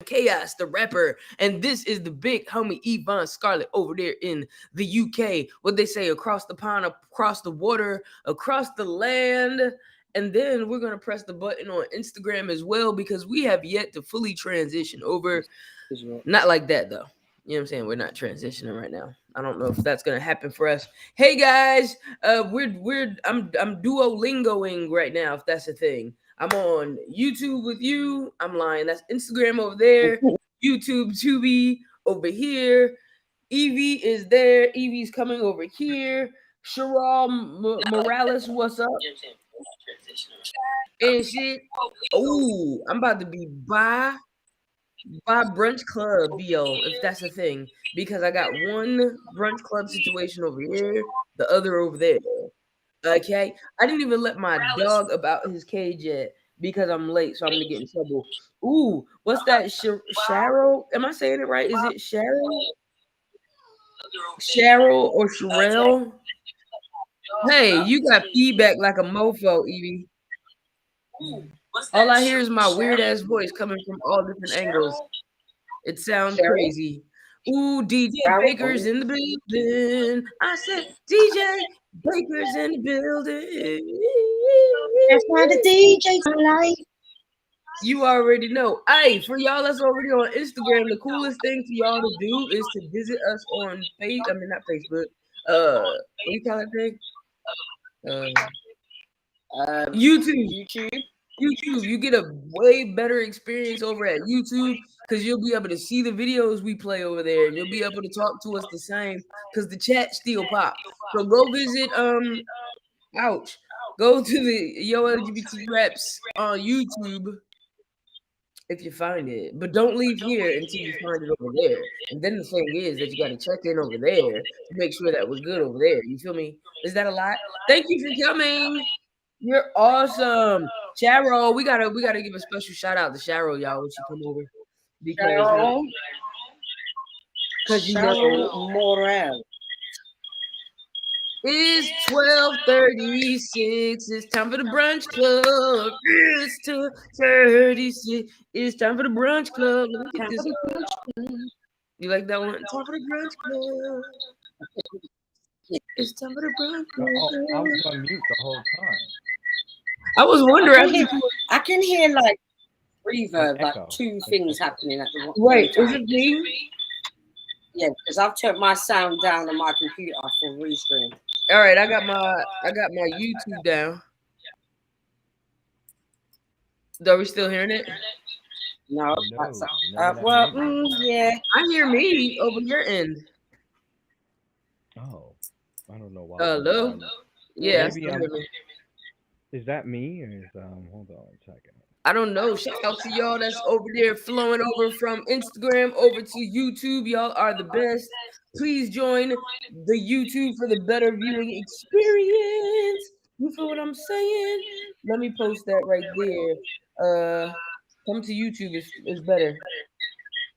Khaosdarapper, and this is the big homie Evon Scarlett over there in the UK. What they say, across the pond, across the water, across the land. And then we're gonna press the button on Instagram as well because we have yet to fully transition over. Not like that though. You know what I'm saying? We're not transitioning right now. I don't know if that's gonna happen for us. Hey guys, I'm Duolingoing right now, if that's a thing. I'm on YouTube with you. I'm lying. That's Instagram over there. YouTube, Tubi over here. Evie is there. Evie's coming over here. Sharal Morales, what's up? And shit. Oh, I'm about to be by Brunch Club, BO, if that's a thing. Because I got one brunch club situation over here, the other over there. Okay. I didn't even let my dog about his cage yet because I'm late, so I'm gonna get in trouble. Ooh, what's that? Cheryl? Am I saying it right? Is it Cheryl? Cheryl or Sherelle? Hey, you got feedback like a mofo, Evie. All I hear is my weird ass voice coming from all different angles. It sounds Cheryl? crazy. Ooh, DJ Cheryl? Baker's in the building. I said DJ Baker's in the building. That's why the DJ like. You already know. Hey, for y'all that's already on Instagram, the coolest thing for y'all to do is to visit us on not Facebook. What do you call that thing? YouTube. YouTube. YouTube. You get a way better experience over at YouTube because you'll be able to see the videos we play over there, and you'll be able to talk to us the same because the chat still pop. So go visit ouch. Go to the Yo LGBT Reps on YouTube if you find it. But don't leave here until you find it over there. And then the thing is that you got to check in over there to make sure that we're good over there. You feel me? Is that a lot? Thank you for coming. You're awesome. Sharo, we gotta give a special shout out to Sharo, y'all, when she come over. Because Cheryl. because Cheryl Morel. it's 12:36. It's time for the brunch club. It's 2:36. It's time for the brunch club. Let me get this. You like that one? Time for the brunch club. It's time for the brunch I was club. on mute the whole time. I was I wondering. can hear, I can hear like An reverb, like echo. two things happening at the one Wait, is time. it me? Yeah, because I've turned my sound down on my computer for restream. All right, I got my YouTube down. Are we still hearing it? No, that's No, never that well, many. yeah. I hear me over your end. Oh, I don't know why. Hello? Yeah, I Maybe still hear I'm. me. Is that me or is Hold on a second. I don't know. Shout out to y'all that's over there flowing over from Instagram over to YouTube. Y'all are the best. Please join the YouTube for the better viewing experience. You feel what I'm saying? Let me post that right there. Come to YouTube is better.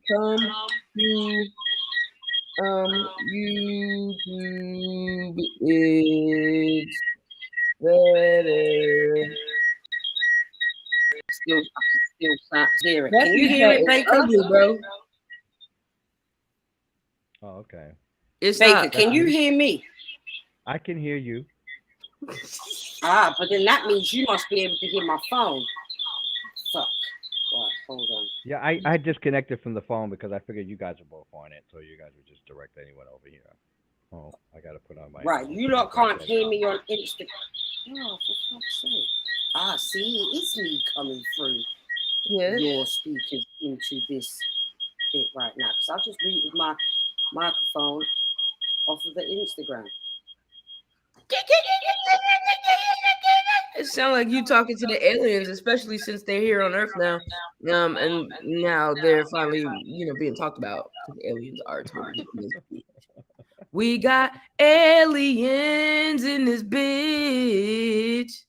Come to YouTube is better. Still, I can still hear it. That Can you hear feedback it, is Baker? ugly, bro. Oh, okay. It's Baker, not. That's can you me. hear me? I can hear you. But then that means you must be able to hear my phone. Fuck. Right, hold on. Yeah, I disconnected from the phone because I figured you guys were both on it, so you guys would just direct anyone over here. Oh, I gotta put on my Right, you lot can't hear me on Instagram. Oh, for fuck's sake. See, it's me coming through Yes. your speakers into this bit right now. Because I just muted my microphone off of the Instagram. It sounds like you talking to the aliens, especially since they're here on Earth now. And now they're finally, being talked about. The aliens are totally in this bitch. We got aliens in this bitch.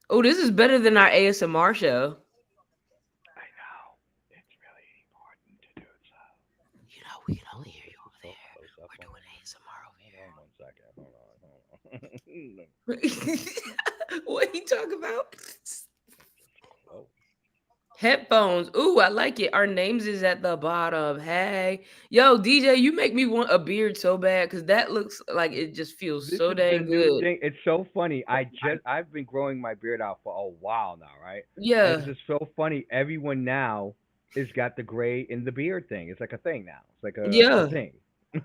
Oh, this is better than our ASMR show. I know. It's really important to do so. We can only hear you over there. Close up We're on doing ASMR over here. One second. Hold on. What he talk about? Whoa. Headphones. Ooh, I like it. Our names is at the bottom. Hey, yo, DJ, you make me want a beard so bad because that looks like it just feels This so is the dang new good. thing. It's so funny. I've been growing my beard out for a while now, right? And it's Yeah, just so funny. Everyone now has got the gray in the beard thing. It's like a thing now. It's like a yeah. thing.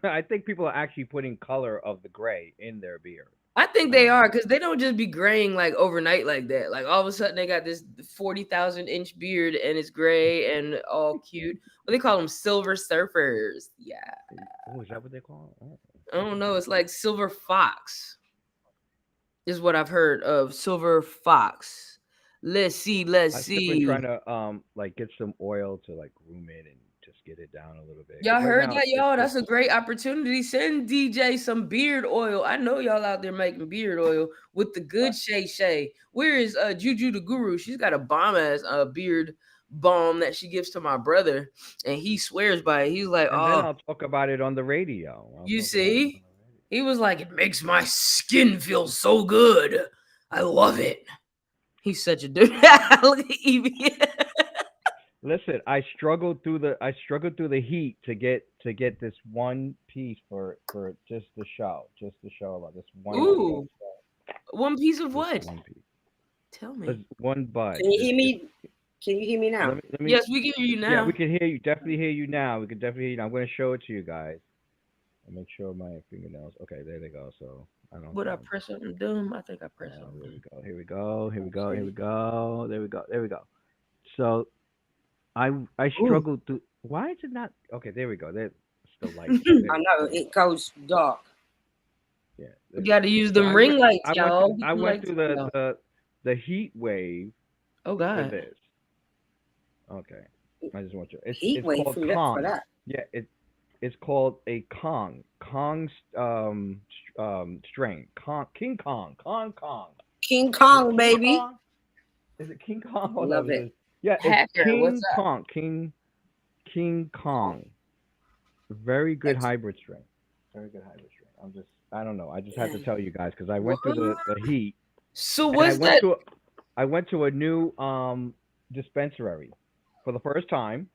I think people are actually putting color of the gray in their beard. I think I they don't know. are because they don't just be graying like overnight like that. Like all of a sudden they got this 40,000 inch beard and it's gray and all cute. What they call them, silver surfers. Yeah, Oh, is that what they call it? Oh, I don't okay. know. It's like silver fox is what I've heard of. Silver fox. Let's see. Let's I've still been trying see. to like get some oil to like groom it and just get it down a little bit. Y'all Because right heard now that, it's y'all? just That's a great opportunity. Send DJ some beard oil. I know y'all out there making beard oil with the good Shay Shay. Where is Juju the Guru? She's got a bomb ass beard balm that she gives to my brother, and he swears by it. He's like, and then "Oh, I'll talk about it on the radio. I'll you talk about it on see?" the radio. He was like, "It makes my skin feel so good. I love it." He's such a dude. Look at Evie. Listen, I struggled through the heat to get this one piece for just the show about this one piece, Ooh, one piece of this what? one piece, Tell this me. one bud. Can you This hear this me? Can you hear me now? let me Yes, we can hear you yeah, we now. can hear you. Definitely hear you now. We can definitely hear you now. I'm gonna show it to you guys. I'll make sure my fingernails. Okay, there they go. So I don't Would I press something dumb? I think I pressed something there we dumb. go. Here we go. Here we go. Here we Okay. go. There we go. There we go. So I Ooh. struggled to. Why is it not? Okay, there we go. There, it's the light. I There, know there we it go. goes dark. Yeah, We there we gotta go. use So them ring lights, y'all. Get I them went lights through on, y'all. the heat wave Oh for God. this. Okay, I just want you. Heat It's wave called through that for Kong. that. Yeah, it's called a Kong. Kong's strain. King Kong. Kong. King Is it Kong, King baby. Kong? Is it King Kong? Hold on. Love it. Yeah, it's Hacker, what's King up? Kong. King Kong. Very good Ex- hybrid strain. Very good hybrid strain. I don't know. I just had to yeah. tell you guys because I went through What? the heat So and what's that? I went to a new dispensary for the first time.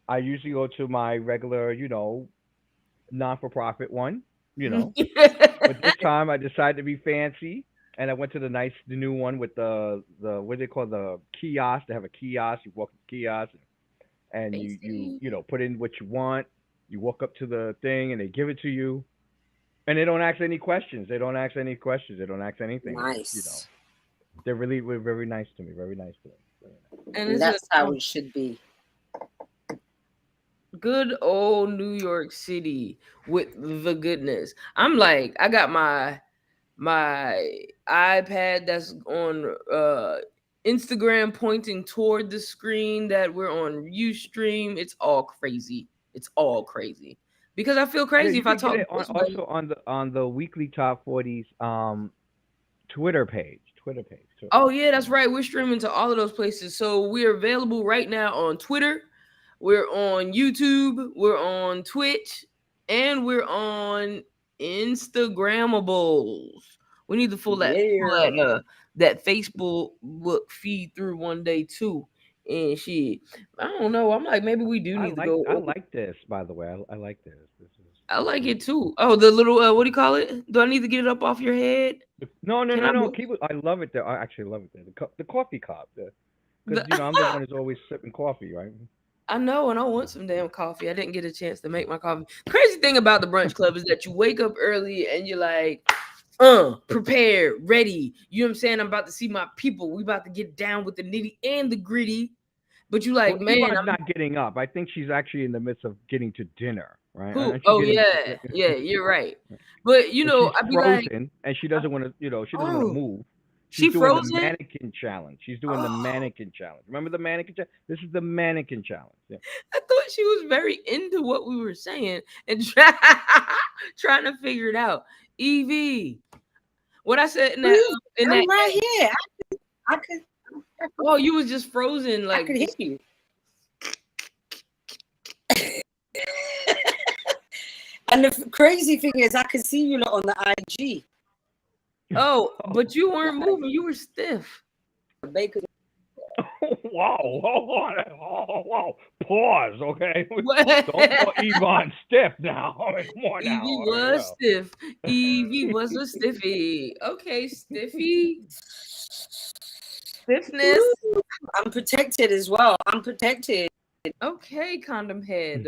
I usually go to my regular, non for profit one, you know. But this time I decided to be fancy and I went to the new one with the what do they call the kiosk. They have a kiosk. You walk to the kiosk and Fancy. put in what you want. You walk up to the thing and they give it to you. And they don't ask any questions. They don't ask any questions. They don't ask anything. They just, Nice. were very nice to me. Very nice to me. Very nice. And And it's a that's how it should be. good old New York City with the goodness. I'm like, I got my iPad that's on Instagram pointing toward the screen that we're on Ustream. It's all crazy. It's all crazy. Because I feel Yeah, crazy you if I could get talk it on this way. also on the weekly top 40s Twitter page. Oh yeah, that's right. We're streaming to all of those places. So we're available right now on Twitter. We're on YouTube. We're on Twitch, and we're on Instagramables. We need to pull Yeah. that Facebook look feed through one day too. And shit, I don't know. I'm like, maybe we do need to go I over. like this by the way. I like this. I like This it is too. Oh, the little what do you call it? Do I need to get it up off your head? Can I no. move? Keep it. I love it there. I actually love it there. The coffee cup. Because The, I'm the one who's always sipping coffee, right? I know, and I want some damn coffee. I didn't get a chance to make my coffee. Crazy thing about the brunch club is that you wake up early and you're like, prepared, ready. You know what I'm saying? I'm about to see my people. We about to get down with the nitty and the gritty. But you like, Well, man, Yvonne's I'm not getting up. I think she's actually in the midst of getting to dinner, right? who? And she Oh getting, yeah, yeah, you're right. But and she's I'd be like, frozen, and she doesn't want to, she doesn't want to oh, move. She's she doing the frozen? mannequin challenge. She's doing the Oh, mannequin challenge. Remember the mannequin challenge? This is the mannequin challenge. Yeah. I thought she was very into what we were saying and trying to figure it out. Evie, what I said Please, in that I'm right here. I could oh, you was just frozen I like could hear just you. And the crazy thing is, I could see you lot on the IG. oh, but you The weren't moving, you were stiff. Baker. Whoa, hold on. Whoa. Pause, okay? What? Don't call Evon stiff now. I mean, come on now. Evie All right, was stiff. Evie was a stiffy. Okay, stiffy. Stiffness. Woo! I'm protected as well. I'm protected. Okay, condom head.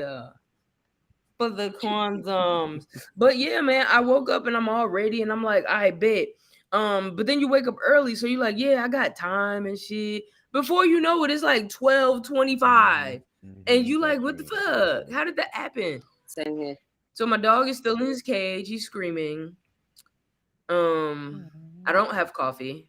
For the condoms. But yeah, man, I woke up and I'm all ready and I'm like, I bet. But then you wake up early, so you're like, yeah, I got time and shit. Before you know it, it's like 12:25. And you like, what the fuck? How did that happen? Same here. So my dog is still in his cage, he's screaming. I don't have coffee.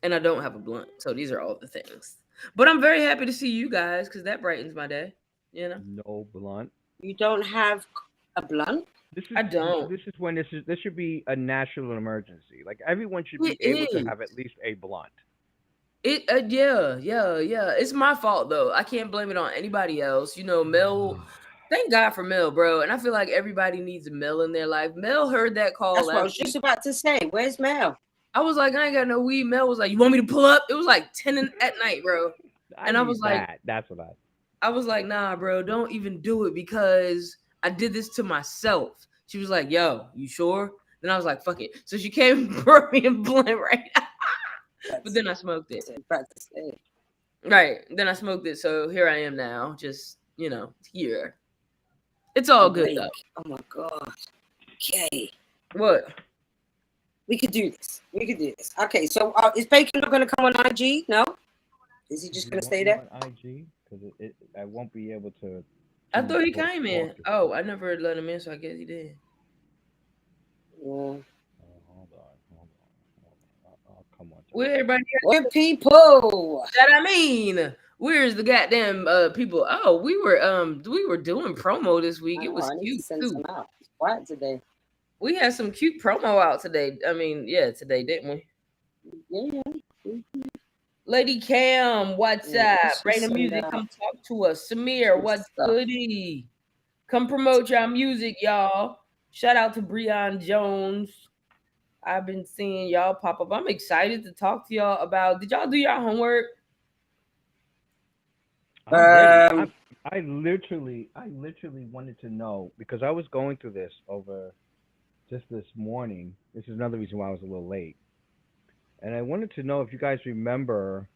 And I don't have a blunt. So these are all the things. But I'm very happy to see you guys because that brightens my day. You know? No blunt. You don't have a blunt? I don't. This is when this should be a national emergency. Like everyone should be It able to is. have at least a blunt. Yeah. It's my fault though. I can't blame it on anybody else. You know, Mel. Thank God for Mel, bro. And I feel like everybody needs a Mel in their life. Mel heard that call. That's what I was just about to say. Where's Mel? I was like, I ain't got no weed. Mel was like, you want me to pull up? It was like 10 at night, bro. And I was like, that's what I was like, nah, bro, don't even do it because I did this to myself. She was like, yo, you sure? Then I was like, fuck it. So she came and brought me a blunt right now. But then I smoked it. Right. Then I smoked it. So here I am now. Just, you know, here. It's all good though. Oh my God. Okay. What? We could do this. Okay, so is Bacon not going to come on IG? No? Is he just going to stay there? On IG? Because I won't be able to. I thought he came in. Oh, I never let him in, so I guess he did. Yeah. Hold on. I'll come on. Where everybody Where people? that I mean, where's the goddamn people? Oh, we were doing promo this week. It was cute too. It's quiet today. We had some cute promo out today. I mean, yeah, today, didn't we? Yeah. Lady Cam, what's up? Bring the music, come talk to us. Samir, what's goody? Come promote y'all music, y'all. Shout out to Breon Jones. I've been seeing y'all pop up. I'm excited to talk to y'all about. Did y'all do your homework? I literally wanted to know because I was going through this over just this morning. This is another reason why I was a little late. And I wanted to know if you guys remember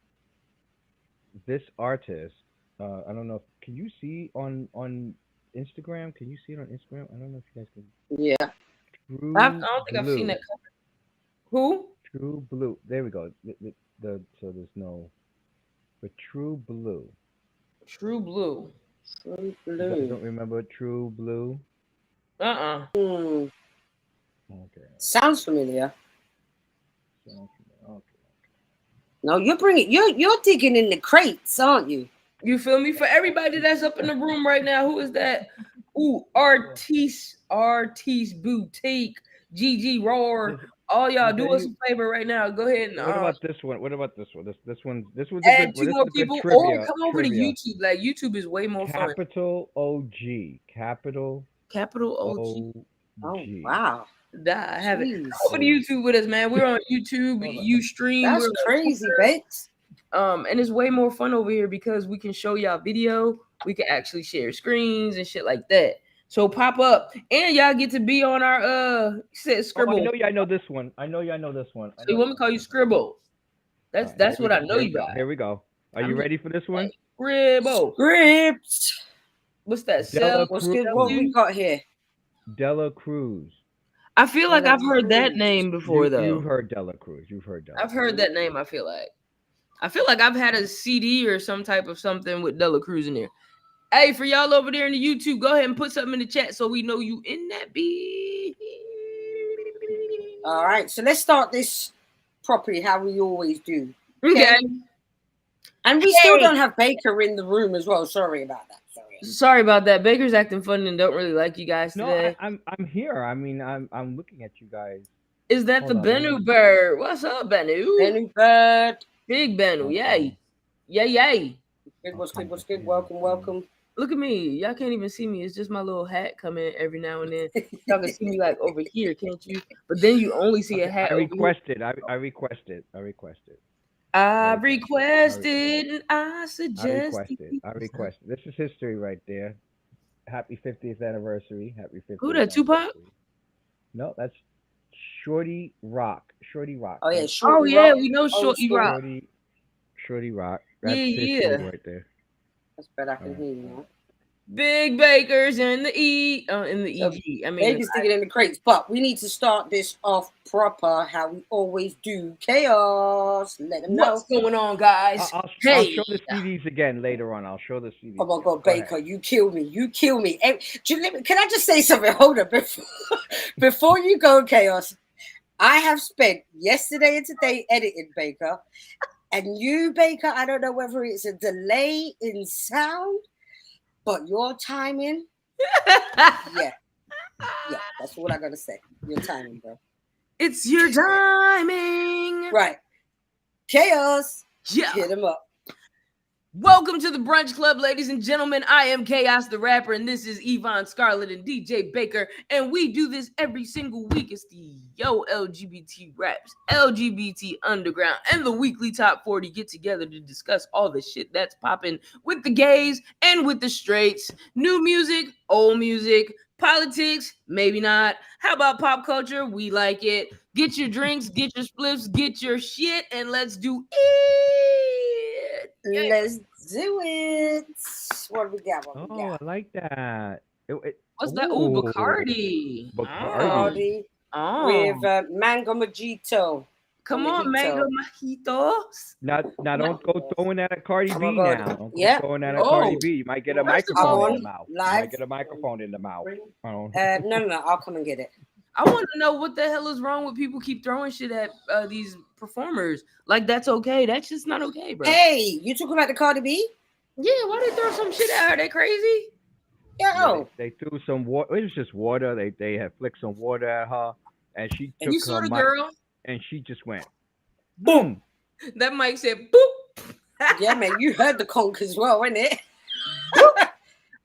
this artist. I don't know. Can you see on Instagram? Can you see it on Instagram? I don't know if you guys can. Yeah. I don't think I've seen that cover. Who? True Blue. There we go. So there's no. But True Blue. True Blue. True You Blue. guys don't remember True Blue? Okay. Sounds familiar. Okay. No, you're digging in the crates, aren't you? You feel me? For everybody that's up in the room right now, who is that? Ooh, Artiste Boutique, GG Roar. All y'all do us a favor right now. Go ahead and What about this one? This one's add a two good, more this is a good people trivia. or come over to YouTube. Like YouTube is way more fun. Capital OG. Capital OG. Oh wow. I have it. Over to YouTube with us, man. We're on YouTube. You stream. That's crazy, babes. And it's way more fun over here because we can show y'all video. We can actually share screens and shit like that. So pop up, and y'all get to be on our Scribble. I know y'all know this one. So you want me to call you Scribble? That's what I know you by. Here we go. Are you ready for this one? Scribble. Scripts. What's that? What we got here? Dela Cruz. I feel like I've heard that name before, though. You've heard Dela Cruz. I've heard that name. I feel like I've had a CD or some type of something with Dela Cruz in there. Hey, for y'all over there in the YouTube, go ahead and put something in the chat so we know you in that beat. All right, so let's start this properly how we always do. Okay. And we still don't have Baker in the room as well. Sorry about that. Sorry about that. Baker's acting funny and don't really like you guys today. No, I'm here. I mean, I'm looking at you guys. Is that the Bennu bird? What's up, Bennu? Bennu bird. Big Bennu. Yay. Yay. What's good? Welcome. Look at me. Y'all can't even see me. It's just my little hat coming every now and then. Y'all can see me like over here, can't you? But then you only see a hat. I requested. I Very funny. requested and I suggested. I requested. This is history right there. Happy 50th anniversary. Happy Who 50th that, Tupac? anniversary. No, that's Shorty Rock. Shorty Rock. Oh yeah, That's Oh Shorty yeah, Rock, we know old Shorty school. Rock. Shorty Rock. Yeah, That's history yeah. right there. That's better. I All can right. hear you now. Big bakers in the in the So EG. I mean, baby sticking in the crates, but we need to start this off proper, how we always do. Chaos. Let them know. what's going on, guys? I'll Hey, show the CDs again later on. I'll show the CDs. Oh my again. God, Go ahead. Baker, you kill me. You kill me. Can I just say something? Hold up. Before you go, Chaos, I have spent yesterday and today editing, Baker. And you, Baker, I don't know whether it's a delay in sound, but your timing, yeah, that's what I gotta say. Your timing, bro. it's your timing. Right. Chaos. Yeah. Hit him up. Welcome to the Brunch Club, ladies and gentlemen. I am Khaosdarapper, and this is Evon Scarlett and DJ Baker, and we do this every single week. It's the Yo LGBT Raps, LGBT Underground, and the weekly Top 40 get together to discuss all the shit that's popping with the gays and with the straights. New music, old music, politics, maybe not. How about pop culture? We like it. Get your drinks, get your spliffs, get your shit, and let's do it. Yeah. Let's do it. What do we got? Oh, I like that. What's that? Ooh, Ooh, Bacardi. Bacardi. Oh. With mango mojito. Come on, mango mojitos. Now don't go throwing that at Cardi Oh B my God. now. Don't go Yeah. throwing that at Cardi B. You might get a First of microphone all, in the mouth. You live. might get a microphone in the mouth. Oh. No. I'll come and get it. I want to know what the hell is wrong with people keep throwing shit at these performers. Like, that's okay. That's just not okay, bro. Hey, you talking about the Cardi B? Yeah, why they throw some shit at her? They crazy? Yo. They threw some water. It was just water. They had flicked some water at her, and she And took you saw her the mic, girl? and she just went boom. That mic said boop. Yeah, man, you heard the conch as well, innit it?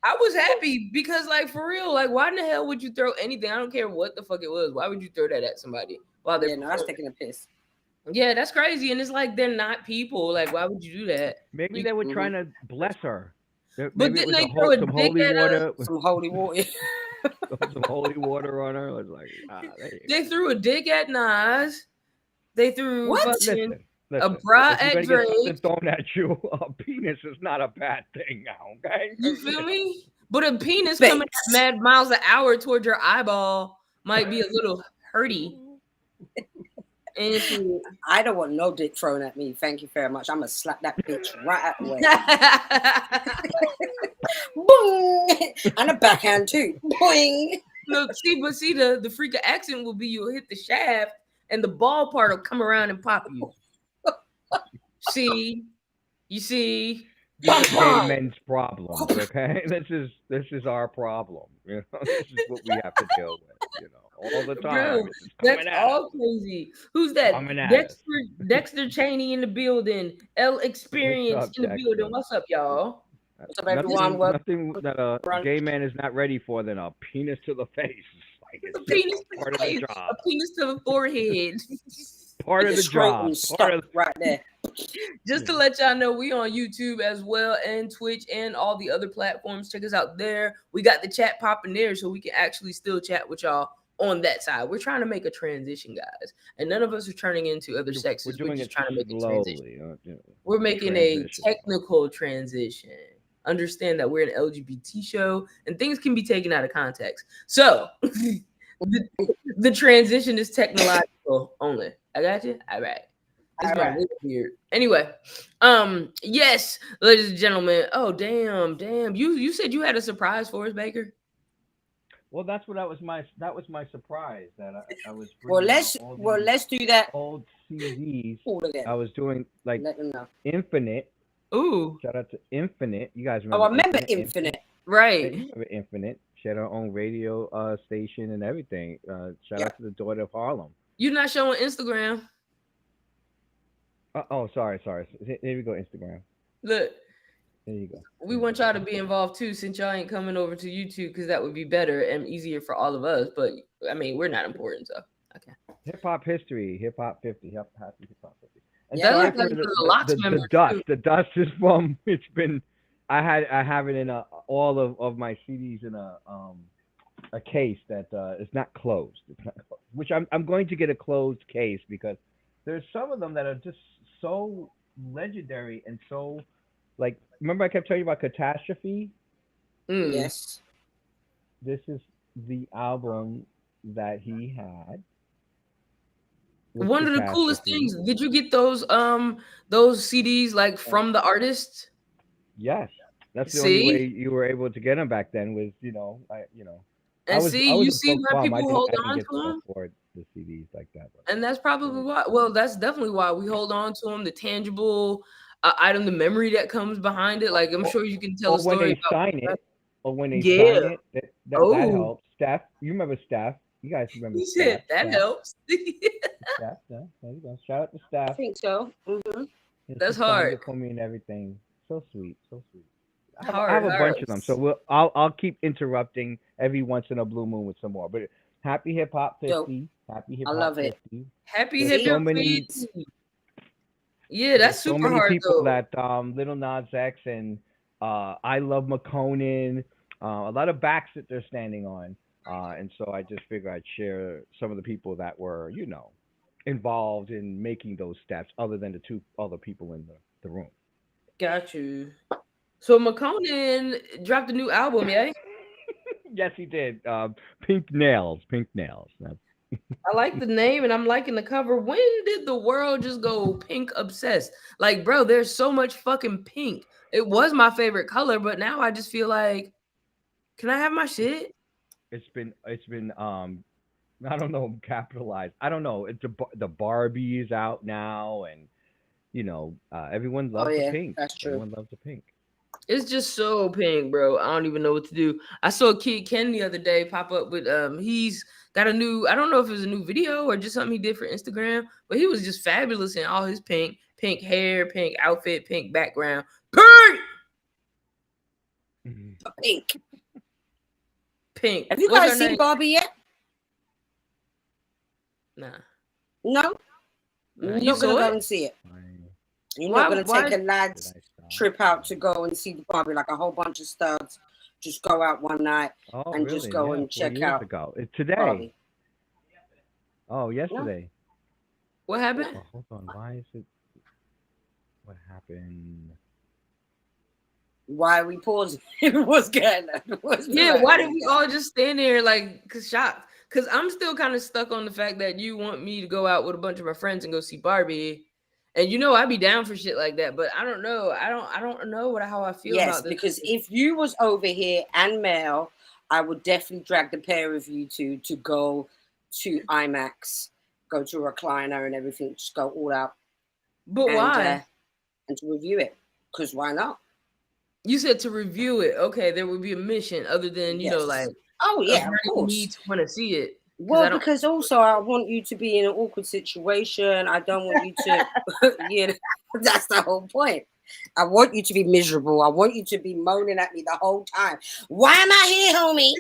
I was happy because, like, for real, like, why in the hell would you throw anything? I don't care what the fuck it was. Why would you throw that at somebody while they're Yeah, no, I was taking a piss. Yeah, that's crazy. And it's like they're not people. Like, why would you do that? Maybe they were trying to bless her. But Maybe it didn't was they throw a some dick holy at water. Some holy water. Some holy water on her. It was like, there you They go. threw a dick at Nas. They threw What? fucking Listen. a bra If you're at gonna get something Drake. thrown at you, a penis is not a bad thing now. Okay. You feel me? But a penis Thanks. coming at mad miles an hour towards your eyeball might be a little hurty. And shit. I don't want no dick thrown at me. Thank you very much. I'm going to slap that bitch right out the way. Boing! And a backhand too. Boing! No, see, the freak of accent will be you'll hit the shaft and the ball part will come around and pop you. You see? These are gay men's problems, okay? This is our problem. You know, this is what we have to deal with. You know, all the time. Bro, It's that's coming at all us. crazy. Who's that? Coming at us. Dexter Cheney in the building. L Experience What's up, in the Dexter? building. What's up, y'all? What's up, everyone? Nothing that a gay man is not ready for than a penis to the face. Like A it's penis to part the of the face, job. a penis to the forehead. Part of the job. Part of the, right there. Just to let y'all know, we on YouTube as well and Twitch and all the other platforms. Check us out there. We got the chat popping there so we can actually still chat with y'all on that side. We're trying to make a transition, guys. And none of us are turning into other sexes. We're just trying to make a transition. We're making a technical transition. Understand that we're an LGBT show and things can be taken out of context. So the transition is technological only. I got you? All right. That's my really weird. Anyway, yes, ladies and gentlemen. Oh, damn. You said you had a surprise for us, Baker? Well, that was my surprise that I was. Well, let's do that. Old CDs. All of them. I was doing like Let them know. Infinite. Ooh. Shout out to Infinite. You guys remember? Oh, I remember Infinite. Right. Yeah, you remember Infinite? She had her own radio station and everything. Shout out to the daughter of Harlem. You're not showing Instagram. Sorry. Here we go, Instagram. Look. There you go. We want y'all to be involved too, since y'all ain't coming over to YouTube, because that would be better and easier for all of us. But I mean, we're not important, so okay. Hip hop history, hip hop 50, hip hop 50. Yeah, That sorry looked yeah. like for it was a Locks the member dust. too. The dust is from. It's been. I have it in all of my CDs in a case that is not closed. It's not closed. Which I'm going to get a closed case because there's some of them that are just so legendary and so like. Remember I kept telling you about Catastrophe. Mm. Yes. This is the album that he had with One of the coolest Catastrophe. things. Did you get those CDs like Uh, from the artist? yes, that's the only way See? you were able to get them back then. Was I And was see, I was you a see broke why bum. people hold I didn't on get to to them? afford the CDs like that. But And that's it probably was why. Well, that's definitely why we hold on to them. The tangible item, the memory that comes behind it. or, Like I'm or, sure you can tell or a when story they about. sign it, or when they Yeah. sign it, that Oh, helps. Steph, you remember Steph? You guys remember he said that Steph, helps. Steph. There you go. Shout out to I Steph. think so. Hmm. And That's she signed hard. it for me and everything. So sweet, so sweet. I Hard, have a hard. bunch of them, so I'll keep interrupting every once in a blue moon with some more. But Happy Hip Hop Dope. 50, Happy I Hip Hop love it. 50. Happy There's hip See? so hop many 50. Yeah, there's that's so super many hard people though. that Little Nas X and I Love McConan, a lot of backs that they're standing on, and so I just figured I'd share some of the people that were involved in making those steps, other than the two other people in the room. Got you. So McConan dropped a new album, yeah? Yes, he did. Pink Nails, Pink Nails. I like the name and I'm liking the cover. When did the world just go pink obsessed? Like, bro, there's so much fucking pink. It was my favorite color, but now I just feel like, can I have my shit? It's been I don't know, capitalized. I don't know. The Barbie is out now, and everyone Oh loves the yeah, pink. that's true. Everyone loves the pink. It's just so pink, bro. I don't even know what to do. I saw Kid Ken the other day pop up with he's got a new, I don't know if it was a new video or just something he did for Instagram, but he was just fabulous in all his pink hair, pink outfit, pink background. Pink! Mhm. Pink. Pink. Have you What's guys her seen name? Barbie yet? Nah. No. Nah. You're You not gonna saw go it? and see it. Why You're not Why gonna take a did lad's I stop? trip out to go and see the Barbie, like a whole bunch of studs. Just go out one night Oh, and just really? go Yeah, and four check years out ago. Today. Barbie. Oh, No, yesterday. what happened? Oh, hold on. Why is it? What happened? why are we pausing? What's going on? What's the Yeah, matter why with did you we guys? all just stand there like shocked? Because I'm still kind of stuck on the fact that you want me to go out with a bunch of my friends and go see Barbie. And I'd be down for shit like that, but I don't know. I don't know how I feel Yes, about this. because if you was over here and Mel, I would definitely drag the pair of you to go to IMAX, go to a recliner and everything, just go all out But and why? uh, and to review it. Because why not? You said to review it. Okay, there would be a mission other than, like Yes. Oh yeah, of averting me course. to want to see it. Because Well, I don't because also I want you to be in an awkward situation. I don't want you to, that's the whole point. I want you to be miserable. I want you to be moaning at me the whole time. Why am I here, homie?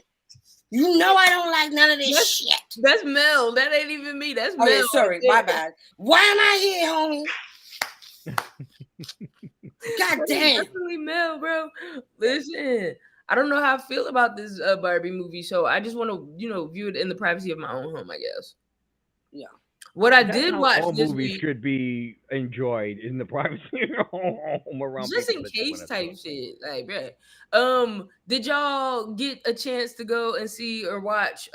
You know I don't like none of this that's shit. that's Mel. That ain't even me. That's Oh yeah, Mel right sorry, my there. bad. Why am I here, homie? God That is damn. definitely Mel, bro. Listen, I don't know how I feel about this Barbie movie, so I just want to, view it in the privacy of my own home, I guess. Yeah. What I That's did how watch all this movies week, should be enjoyed, in the privacy of your own home, around just people in that you want case to type talk to. shit, like, bruh. Did y'all get a chance to go and see or watch?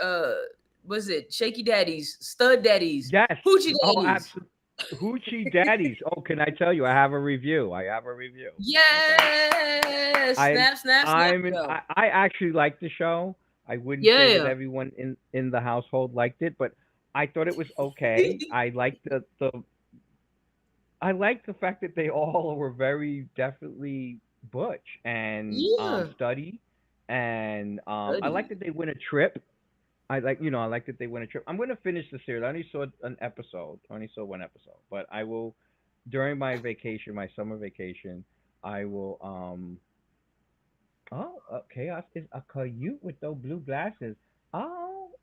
Was it Shaky Daddies, Stud Daddies, Yes. Hoochie Oh, Daddies? absolutely. Hoochie Daddies. Oh, can I tell you? I have a review. I have a review. Okay. Yes, I snap, snap, snap, I'm in, bro. I actually liked the show. I wouldn't say that Yeah. everyone in the household liked it, but I thought it was okay. I liked the fact that they all were very definitely butch and Yeah. study, and I like Study. that they win a trip. I like that they win a trip. I'm gonna finish the series. I only saw an episode. I only saw one episode, but I will during my vacation, my summer vacation. I will Oh, Chaos is a cute with those blue glasses. Okay.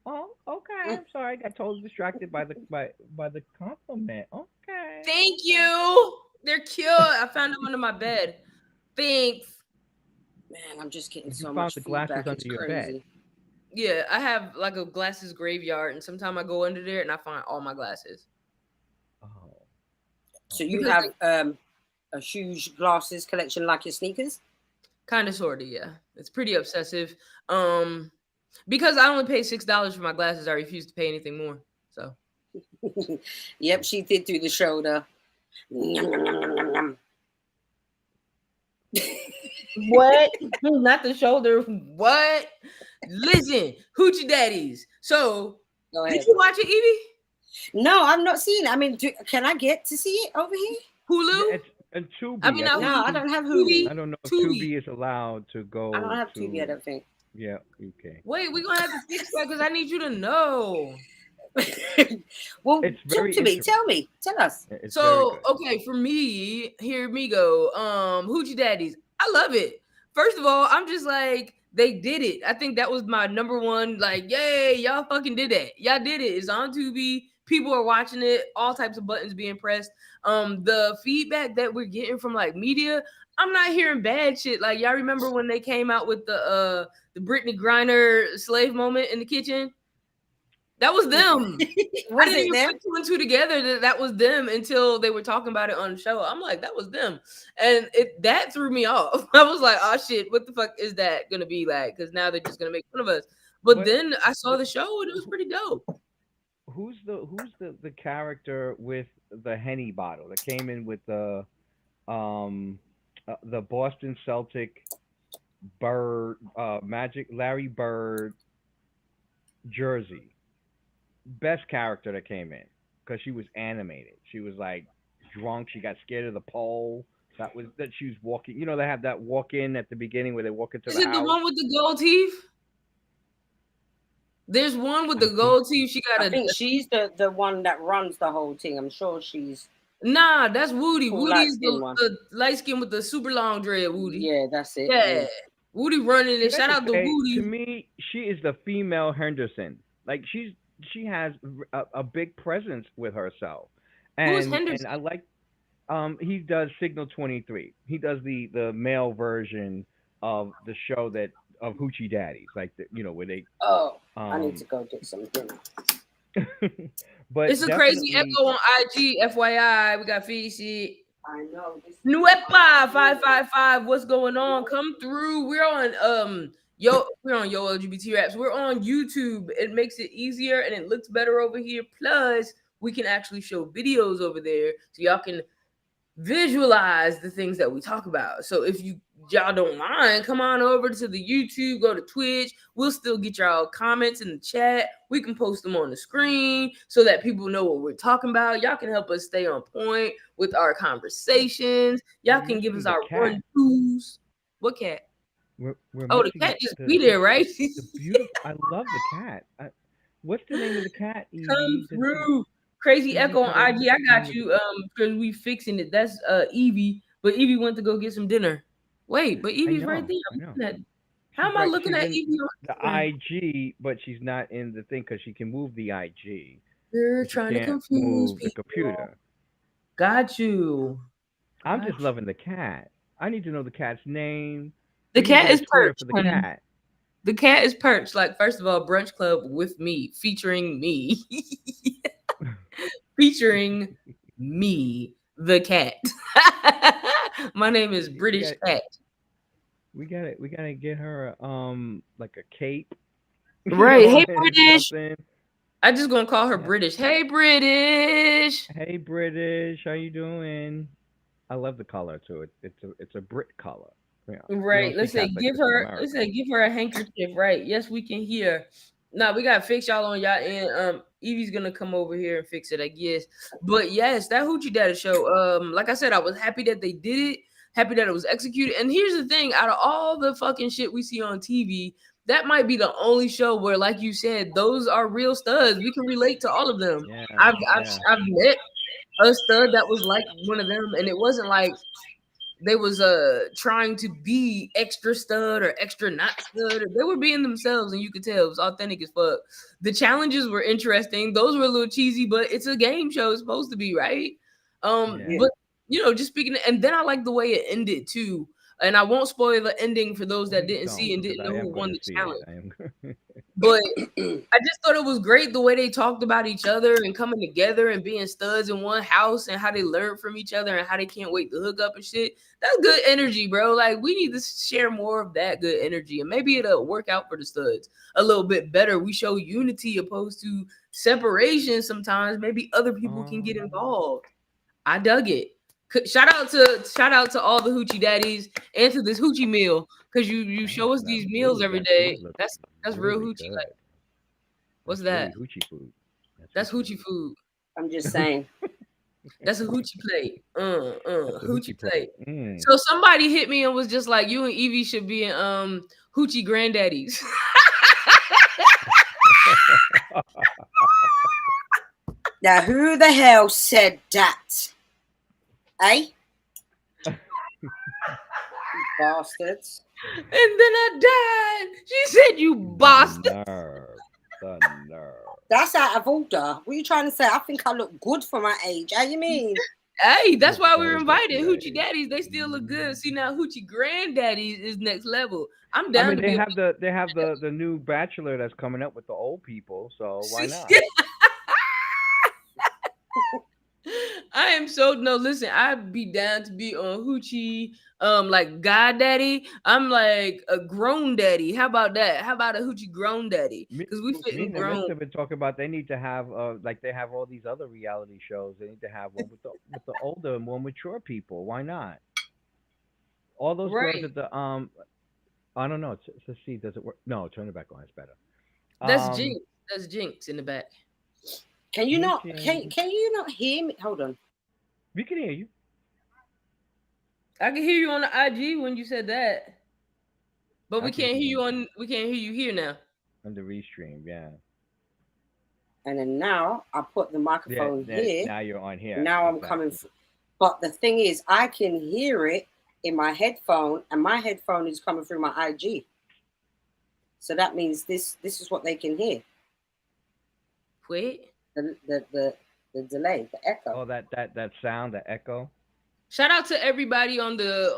Mm. I'm sorry. I got totally distracted by the compliment. Okay. thank you. They're cute. I found them under my bed. Thanks. Man, I'm just getting You so found much the glasses feedback. under It's your crazy. bed. Yeah, I have like a glasses graveyard, and sometimes I go under there and I find all my glasses. Oh. So you Because have a huge glasses collection like your sneakers? kind of, sort of, yeah. It's pretty obsessive. Because I only pay $6 for my glasses, I refuse to pay anything more. So. Yep, she did do the shoulder. What? Not the shoulder. What? Listen, Hoochie Daddies. So, Go did ahead. you watch it, Evie? No, I'm not seeing it. I mean, can I get to see it over here? Hulu? Yeah, it's and Tubi. I mean, not No, I Hulu. don't have Tubi. Hulu. I don't know if Tubi. Tubi is allowed to go. I don't have to, Tubi, I don't think. Yeah, okay. Wait, we're gonna have to fix that because I need you to know. Well, It's talk very to me. interesting. Tell me. Tell us. It's So, very good. okay, for me, hear me go. Hoochie Daddies. I love it. First of all, I'm just like, they did it. I think that was my number one, like, yay, y'all fucking did that. Y'all did it. It's on Tubi. People are watching it, all types of buttons being pressed. The feedback that we're getting from like media, I'm not hearing bad shit. Like, y'all remember when they came out with the Brittany Griner slave moment in the kitchen? That was them. I Was didn't it even them? put two and two together that was them until they were talking about it on the show. I'm like, that was them. And that threw me off. I was like, oh shit, what the fuck is that gonna be like? Because now they're just gonna make fun of us. But What- then I saw the show and it was pretty dope. Who's the character with the Henny bottle that came in with the Boston Celtic Bird Magic Larry Bird jersey? Best character that came in because she was animated. She was like drunk. She got scared of the pole. That she was walking. You know, they have that walk in at the beginning where they walk into Is the it the house. one with the gold teeth? There's one with I the think- gold teeth. She got I think she's the one that runs the whole thing. I'm sure she's. Nah, that's Woody. Cool, Woody's light-skinned one. the light skin with the super long dread. Woody. Yeah, that's it. Yeah. Woody running it. Can I Shout just out to say, Woody. To me, she is the female Henderson. Like she has a big presence with herself. And, Who is Henderson? And I like he does Signal 23. He does the male version of the show of Hoochie Daddies, like where they Oh, I need to go get some dinner. but It's a crazy definitely- echo on IG. FYI, we got Fishi. I know. Nuepa 555. What's going on? Come through. We're on we're on Yo LGBT Raps. We're on YouTube. It makes it easier and it looks better over here. Plus, we can actually show videos over there so y'all can visualize the things that we talk about. So if y'all don't mind, come on over to the YouTube, go to Twitch. We'll still get y'all comments in the chat. We can post them on the screen so that people know what we're talking about. Y'all can help us stay on point with our conversations. Y'all We're can give us missing our the cat. run-twos. What cat? We're Oh, the missing cat just the- be there, right? The beautiful. I love the cat. What's the name of the cat? Evie? Come Just- through. Crazy Evie, Echo on tell us IG. I the got name you because we fixing it. That's Evie, but Evie went to go get some dinner. Wait, but Evie's right know, there. I I'm know. looking at- How am I Right, looking she's at in Evie on the Instagram? IG, but she's not in the thing because she can move the IG. You're But she trying to can't confuse move the people. computer. Got you. I'm just Gotcha. loving the cat. I need to know the cat's name. The We need to cat get is a Twitter perched. for the honey. cat. The cat is perched. Like, first of all, Brunch Club with me, featuring me. Featuring me, the cat. My name is British Cat. We gotta get her like a cape. Right. Hey, or British. something. I just gonna call her Yeah. British. Hey, British. Hey British, how you doing? I love the color too. It's a Brit color. Yeah. You Right. don't Let's see say cats like give this in her. America. Let's say give her a handkerchief. Right. Yes, we can hear. Now we gotta fix y'all on y'all end. Evie's gonna come over here and fix it, I guess. But yes, that Hoochie Daddy show. Like I said, I was happy that they did it. Happy that it was executed. And here's the thing: out of all the fucking shit we see on TV, that might be the only show where, like you said, those are real studs. We can relate to all of them. Yeah, I've yeah. met a stud that was like one of them, and it wasn't like they was trying to be extra stud or extra not stud. They were being themselves, and you could tell it was authentic as fuck. The challenges were interesting. Those were a little cheesy, but it's a game show. It's supposed to be, right? But just speaking, and then I like the way it ended too. And I won't spoil the ending for those that didn't see and didn't know who won the challenge. But I just thought it was great the way they talked about each other and coming together and being studs in one house and how they learned from each other and how they can't wait to hook up and shit. That's good energy, bro. Like, we need to share more of that good energy, and maybe it'll work out for the studs a little bit better. We show unity opposed to separation sometimes. Maybe other people can get involved. I dug it. Shout out to all the hoochie daddies and to this hoochie meal, because you show us these meals every day. That's real hoochie. Like, what's that? Really hoochie food. That's hoochie food. I'm just saying. That's a hoochie plate. Hoochie plate. So somebody hit me and was just like, you and Evie should be in hoochie granddaddies. Now, who the hell said that? Eh? Bastards. And then I died. She said, you bastard. The nerve. That's out of order. What are you trying to say? I think I look good for my age. How you mean? Hey, that's why we were invited. Hoochie daddies, they still look good. See, now hoochie granddaddies is next level. I'm down. I mean, they have the new Bachelor that's coming up with the old people, so why not? I am so listen, I'd be down to be on hoochie, like God daddy. I'm like a grown daddy. How about that? How about a hoochie grown daddy? Because we fit grown. Have been talking about they need to have like they have all these other reality shows. They need to have one with the older and more mature people. Why not? All those girls at the I don't know. Let's see. Does it work? No, turn it back on. It's better. That's Jinx. That's Jinx in the back. Can you not? Can you not hear me? Hold on. We can hear you. I can hear you on the IG when you said that, but we can't hear you on. We can't hear you here now. On the restream, yeah. And then now I put the microphone here. Now you're on here. Now I'm coming. But the thing is, I can hear it in my headphone, and my headphone is coming through my IG. So that means this is what they can hear. Wait. The delay, the echo. Oh, that sound, the echo. Shout out to everybody on the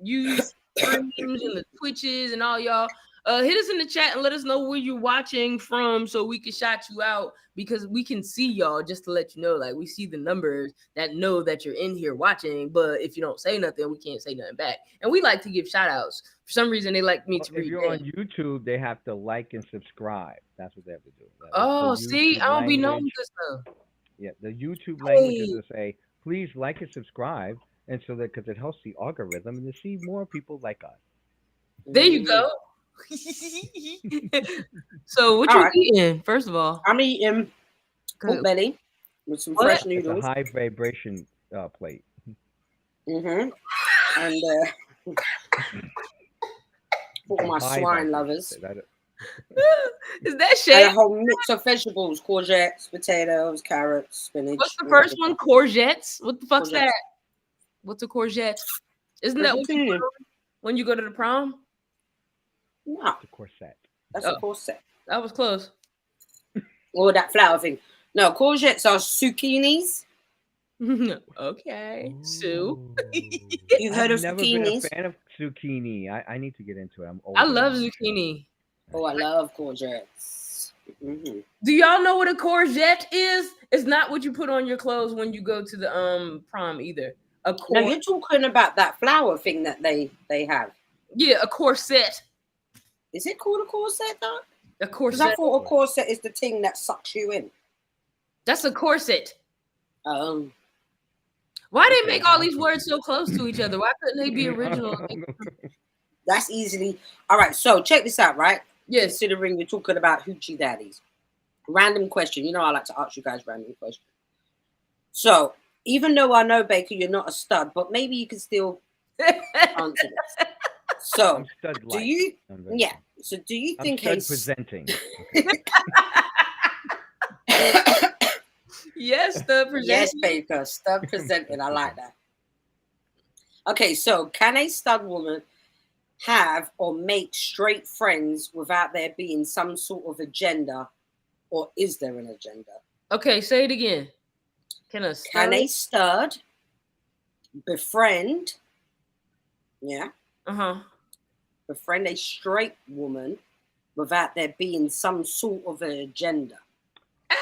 YouTube streams and the Twitches and all y'all. Hit us in the chat and let us know where you're watching from so we can shout you out, because we can see y'all, just to let you know. Like, we see the numbers that know that you're in here watching, but if you don't say nothing, we can't say nothing back. And we like to give shout outs. For some reason, they like me to read. If you're on YouTube, they have to like and subscribe. That's what they have to do. See, I don't be knowing this stuff. Yeah, the YouTube language is to say, please like and subscribe, and so that because it helps the algorithm and to see more people like us. There you go. So what you eating? First of all, I'm eating pork belly with some fresh noodles. It's a high vibration plate. And for my swine lovers. Is that shade? And a whole mix of vegetables: courgettes, potatoes, carrots, spinach. What's the first one? Courgettes. What the fuck's that? What's a courgette? Isn't that what you put when you go to the prom? No, it's a corset. That's a corset. That was close. Or that flower thing. No, courgettes are zucchinis. Okay, Sue. You've heard of zucchinis? I've never been a fan of zucchini. I need to get into it. I love zucchini. Oh, I love courgettes. Mm-hmm. Do y'all know what a courgette is? It's not what you put on your clothes when you go to the prom either. No, you're talking about that flower thing that they have. Yeah, a corset. Is it called a corset though? A corset. Because I thought a corset is the thing that sucks you in. That's a corset. Why they make all these words so close to each other? Why couldn't they be original? That's easily. All right, so check this out, right? Yes. Considering you're talking about hoochie daddies. Random question. You know I like to ask you guys random questions. So, even though I know, Baker, you're not a stud, but maybe you can still answer this. So, do you? Yeah. So, do you think presenting? Yes, stud presenting. Yes, Baker, stud presenting. I like that. Okay, so can a stud woman have or make straight friends without there being some sort of agenda, or is there an agenda? Okay, say it again. Can a Can stud? a stud befriend, yeah, Uh-huh. befriend a straight woman without there being some sort of an agenda?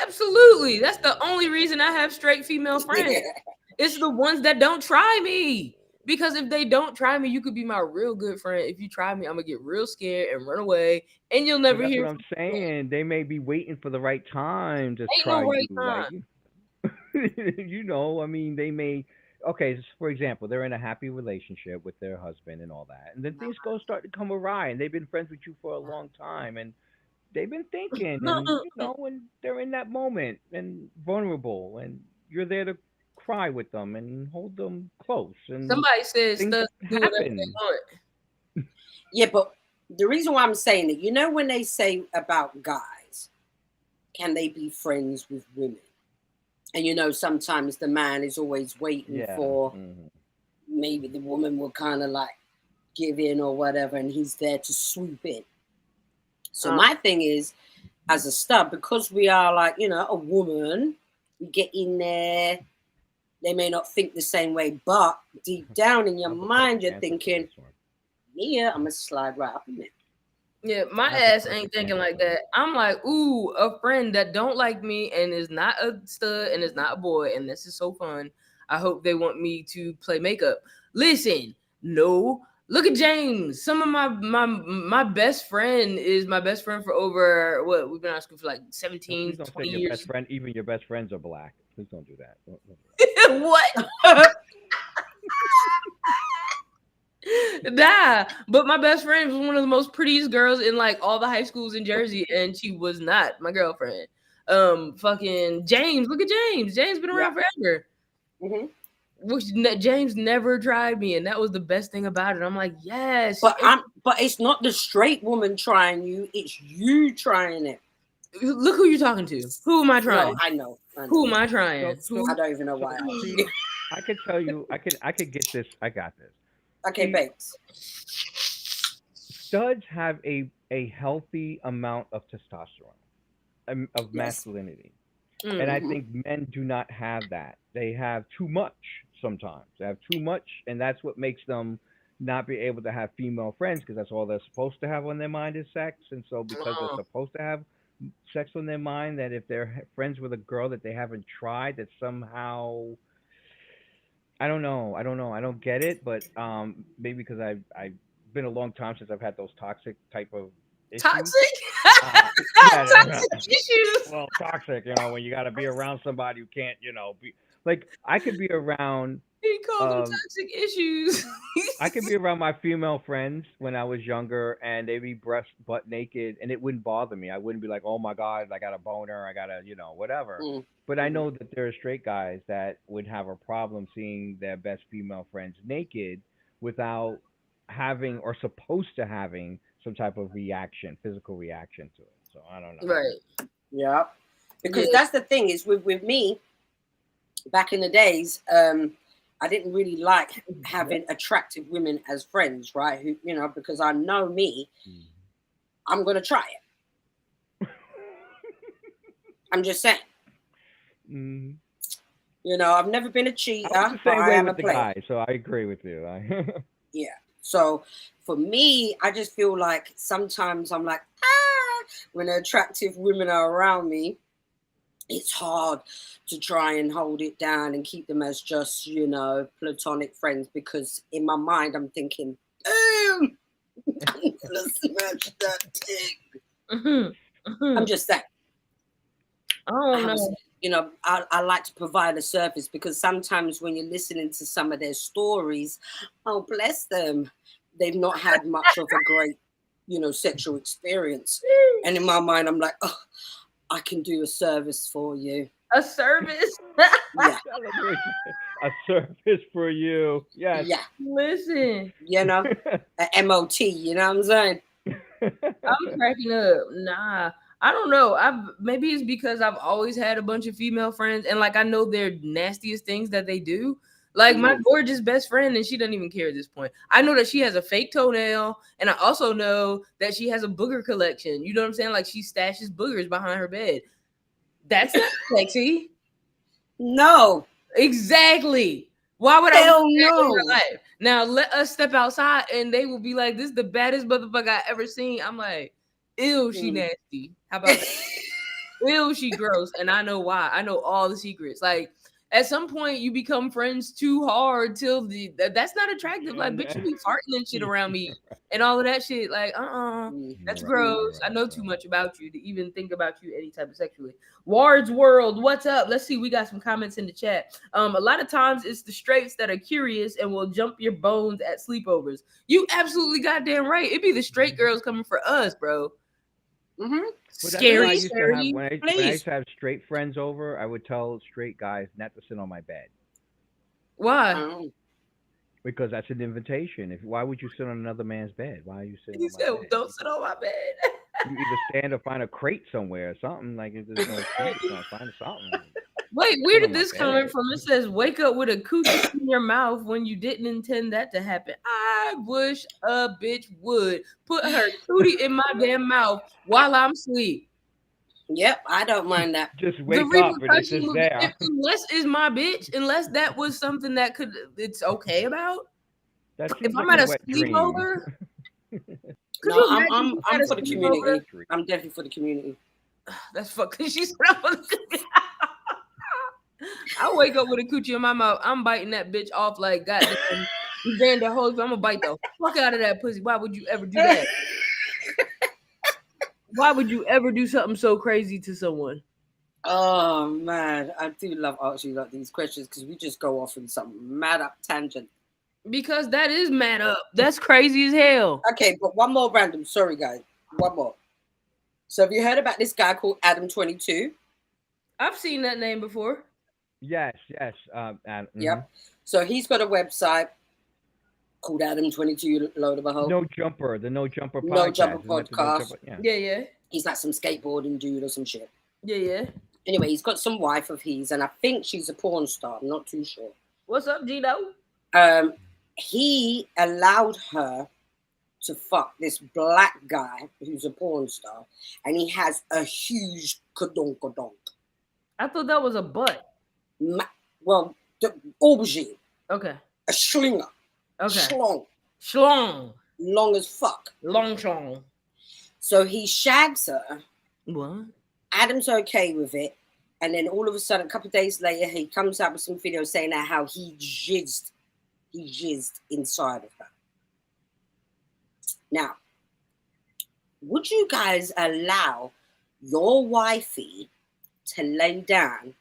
Absolutely. That's the only reason I have straight female friends. Yeah. It's the ones that don't try me. Because if they don't try me, you could be my real good friend. If you try me, I'm gonna get real scared and run away, and you'll But never that's hear what I'm from me again. saying. They may be waiting for the right time to Ain't try no right you. time. Like, I mean, they may. Okay, for example, they're in a happy relationship with their husband and all that, and then things start to come awry, and they've been friends with you for a long time, and they've been thinking, and when they're in that moment and vulnerable, and you're there to cry with them and hold them close, and Somebody said things studs can do whatever they happen. want. Yeah, but the reason why I'm saying it, when they say about guys, can they be friends with women? And sometimes the man is always waiting Yeah. for Hmm. maybe the woman will kind of like give in or whatever, and he's there to swoop in. So Um, my thing is, as a stud, because we are like, a woman, we get in there. They may not think the same way, but deep down in your I have the perfect mind, you're answer for thinking, this one. yeah, I'm going to slide right up in there. yeah, my I have the ass ain't perfect thinking answer like for this. that. I'm like, ooh, a friend that don't like me and is not a stud and is not a boy, and this is so fun. I hope they want me to play makeup. Listen, no. Look at James. Some of my best friend is my best friend for over what we've been out of school for like No, 17, please don't say 20 your best years. friend. Even your best friends are black. Please don't do that. Don't do What? Nah, but my best friend was one of the most prettiest girls in like all the high schools in Jersey, and she was not my girlfriend. Fucking James. Look at James. James been Yeah. around forever. Hmm. James never tried me, and that was the best thing about it. I'm like, yes. But it's not the straight woman trying you; it's you trying it. Look who you're talking to. Who am I No, trying? I know. Who am I that. trying? So, I don't even know so why. see, I could tell you, I could get this. I got this. Okay, See, babes. studs have a healthy amount of testosterone, of Yes. masculinity, and I Mm. Hmm. think men do not have that. They have too much sometimes. They have too much, and that's what makes them not be able to have female friends because that's all they're supposed to have on their mind is sex. And so, because they're Oh, supposed to have sex on their mind, that if they're friends with a girl that they haven't tried, that somehow I don't know. I don't know. I don't get it, but maybe because I've been a long time since I've had those toxic type of issues. toxic. Yeah, Toxic issues. well, toxic. When you got to be around somebody who can't, be like I could be around. He called them Um, toxic issues. I could be around my female friends when I was younger, and they'd be butt naked, and it wouldn't bother me. I wouldn't be like, "Oh my god, I got a boner, I got to, whatever." But I Hmm. know that there are straight guys that would have a problem seeing their best female friends naked without having or supposed to having some type of reaction, physical reaction to it. So I don't know. Right. Yeah. Because Yeah. that's the thing is with me back in the days, I didn't really like having attractive women as friends, right? Who, because I know me, Mhm. I'm gonna try it. I'm just saying. Mhm. I've never been a I was cheater, the but same I way am a with the player. guys, so I agree with you. Yeah. So for me, I just feel like sometimes I'm like, when attractive women are around me, it's hard to try and hold it down and keep them as just, platonic friends because in my mind I'm thinking, damn, I'm gonna smash that thing. I'm Mm-hmm. just saying. I I don't have a, know. I like to provide a service because sometimes when you're listening to some of their stories, oh bless them, they've not had much of a great, sexual experience. And in my mind, I'm like, oh, I can do a service for you. A service. Yeah, I love the way she said, a service for you. Yes. yeah, Listen, a MOT. You know what I'm saying? I'm cracking up. Nah, I don't know. Maybe it's because I've always had a bunch of female friends, and like I know their nastiest things that they do. Like my Hmm. gorgeous best friend, and she doesn't even care at this point. I know that she has a fake toenail, and I also know that she has a booger collection. You know what I'm saying? Like she stashes boogers behind her bed. That's not sexy. No. Exactly. Why would I Hell want that in no. my life? Now let us step outside and they will be like, "This is the baddest motherfucker I ever seen." I'm like, "Ew, she nasty." How about that? Ew, she gross, and I know why. I know all the secrets. Like at some point, you become friends too hard till that's not attractive. Like bitch, you be farting and shit around me and all of that shit. Like that's gross. I know too much about you to even think about you any type of sexually. Ward's World, what's up? Let's see. We got some comments in the chat. A lot of times it's the straights that are curious and will jump your bones at sleepovers. You absolutely goddamn right. It be the straight girls coming for us, bro. Mm-hmm. Well, that's what I Scary, used to have scary. when I Please. used to have straight friends over. I would tell straight guys not to sit on my bed Why? Oh. because that's an invitation. Why would you sit on another man's bed? Why are you sitting He on my said, bed? "Don't sit on my bed." You either stand or find a crate somewhere or something. Like if there's no seat, find something. Wait, where Sit did on my this come bed. from? It says, "Wake up with a coochie in your mouth when you didn't intend that to happen." I wish a bitch would put her cootie in my damn mouth while I'm asleep. Yep, I don't mind that. Just The wake up and it's repercussion just would be, there. unless is my bitch, unless that was something that it's okay about. That If seems I'm like a at a wet dream. sleepover, could No, you imagine if I'm at a for the sleepover? community. I'm definitely for the community. That's fucking. She said, "I'm gonna-" I wake up with a coochie in my mouth. I'm biting that bitch off like goddamn Evander Holyfield. I'm gonna bite the fuck out of that pussy. Why would you ever do that? Why would you ever do something so crazy to someone? Oh man, I do love asking like these questions because we just go off in some mad up tangent. Because that is mad up. That's crazy as hell. Okay, but one more random. Sorry, guys. One more. So have you heard about this guy called Adam 22? I've seen that name before. Yes. Yep. So he's got a website called Adam 22 Load of a Hoe. No Jumper, the No Jumper podcast. No Jumper Isn't that the podcast. No Jumper? Yeah. He's like some skateboarding dude or some shit. Yeah. Anyway, he's got some wife of his, and I think she's a porn star. I'm not too sure. What's up, Gino? He allowed her to fuck this black guy who's a porn star, and he has a huge kadonk. I thought that was a butt. Well, the aubergine, Okay. a schlinger, Okay. schlong, Schlong. long as fuck. Long schlong. So he shags her. What? Adam's okay with it, and then all of a sudden, a couple of days later, he comes out with some video saying that how he jizzed inside of her. Now, would you guys allow your wifey to lay down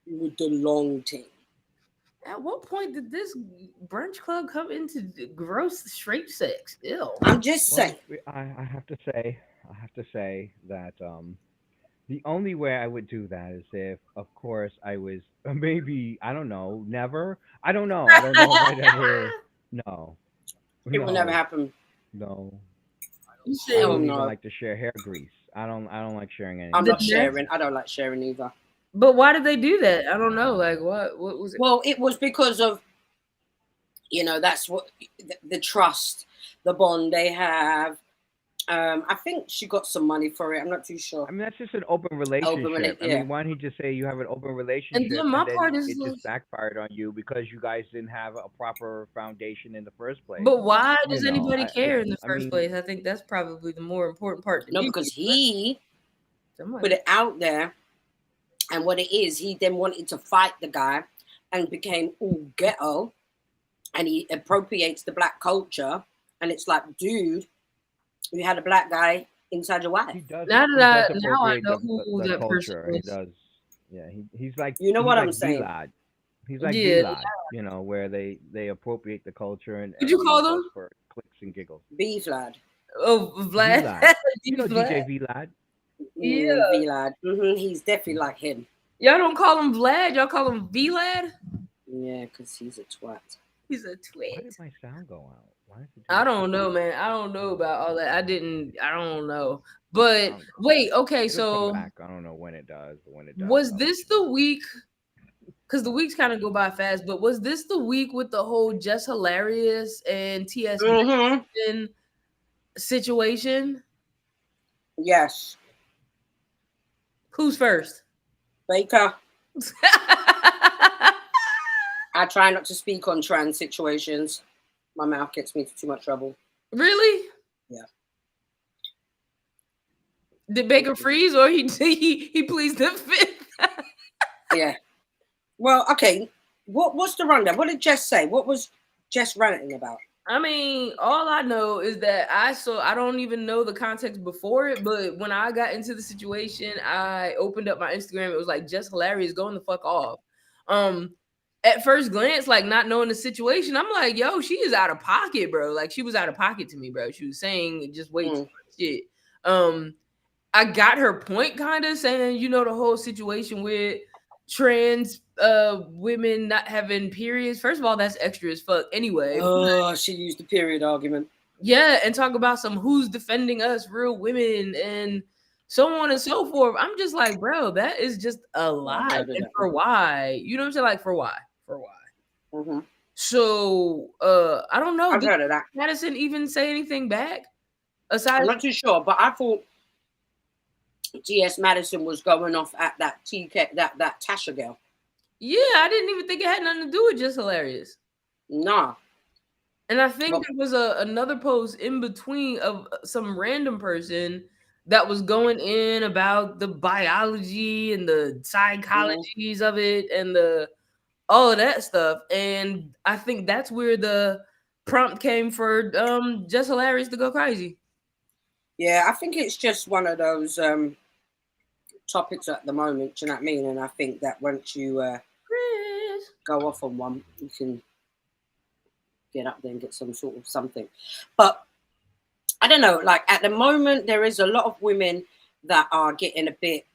with the long thing? At what point did this brunch club come into gross straight sex? Ew. I'm just saying. I have to say that the only way I would do that is if, of course, I was maybe I don't know, never. I don't know. I don't know if I'd ever. No. It will never happen. No. You I said don't even no. like to share hair grease. I don't like sharing anything. I'm not sharing. I don't like sharing either. But why did they do that? I don't know. Like, what was it? Well, it was because of, that's what the trust, the bond they have. I think she got some money for it. I'm not too sure. I mean, that's just an open relationship. I yeah. mean, why don't he just say you have an open relationship And then my part is it like, just backfired on you because you guys didn't have a proper foundation in the first place? but why does You know, anybody care in the I first mean- place? I think that's probably the more important part. to No, me. because he Somebody- put it out there, and what it is, he then wanted to fight the guy and became all ghetto, and he appropriates the black culture, and it's like, dude, you had a black guy inside your wife. He does. Now he that does now I appropriate know the who that person culture. He was. does. Yeah, he's like. You know he's what like I'm saying? V-Lad. He's like Yeah. V-Lad, where they appropriate the culture and What'd you call everyone them? goes for clicks and giggles. B Vlad. Oh, Vlad. V-Lad. You know Vlad? DJ V-Lad? Yeah. V Lad. He's definitely like him. Y'all don't call him Vlad. Y'all call him V-Lad. Yeah, because he's a twat. He's a Why twit. did my sound go out? Why did it do I that? don't know, man. I don't know about all that. I don't know. But wait, okay, It'll so come back. I don't know when it does. But when it does, was I'll this let you the week? Because the weeks kind of go by fast, but was this the week with the whole Just Hilarious and T.S. Madison situation? Yes. Who's first? Baker. I try not to speak on trans situations. My mouth gets me into too much trouble. Really? Yeah. Did Baker freeze or he pleads the fifth? Yeah. Well, okay. What's the rundown? What did Jess say? What was Jess ranting about? I mean, all I know is that I don't even know the context before it, but when I got into the situation, I opened up my Instagram. It was like just hilarious, going the fuck off. At first glance, like not knowing the situation, I'm like, yo, she is out of pocket, bro. Like she was out of pocket to me, bro. She was saying just way too much shit. I got her point, kind of saying, you know, the whole situation with trans women not having periods. First of all, that's extra as fuck anyway. Oh, she used the period argument. Yeah, and talk about some who's defending us, real women, and so on and so forth. I'm just like, bro, that is just a lot. And for why? You know what I'm saying? Like, for why? For why? Mm-hmm. So, I don't know. I've heard of that. Madison even say anything back? Aside, I'm not too sure, but I thought T.S. Madison was going off at that TK, that Tasha girl. Yeah, I didn't even think it had nothing to do with just hilarious. Nah. And I think there was another post in between of some random person that was going in about the biology and the psychologies of it and the all of that stuff. And I think that's where the prompt came for just hilarious to go crazy. Yeah, I think it's just one of those topics at the moment, do you know what I mean? And I think that once you go off on one, you can get up there and get some sort of something. But I don't know, like at the moment, there is a lot of women that are getting a bit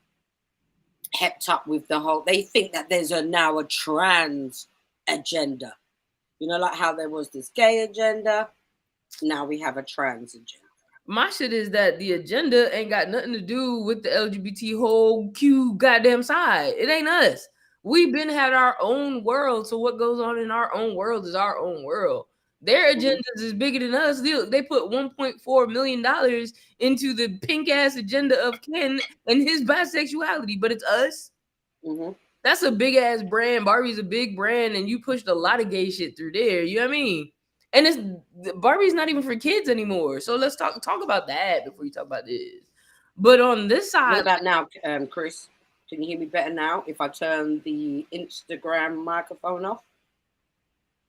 hepped up with the whole, they think that there's now a trans agenda. You know, like how there was this gay agenda, now we have a trans agenda. My shit is that the agenda ain't got nothing to do with the LGBT whole Q goddamn side. It ain't us. We've been had our own world, so what goes on in our own world is our own world. Their agendas is bigger than us. They put $1.4 million into the pink ass agenda of Ken and his bisexuality, but it's us. Mm-hmm. That's a big ass brand. Barbie's a big brand, and you pushed a lot of gay shit through there. You know what I mean? And it's Barbie's not even for kids anymore. So let's talk about that before you talk about this. But on this side, what about now, Chris? Can you hear me better now if I turn the Instagram microphone off?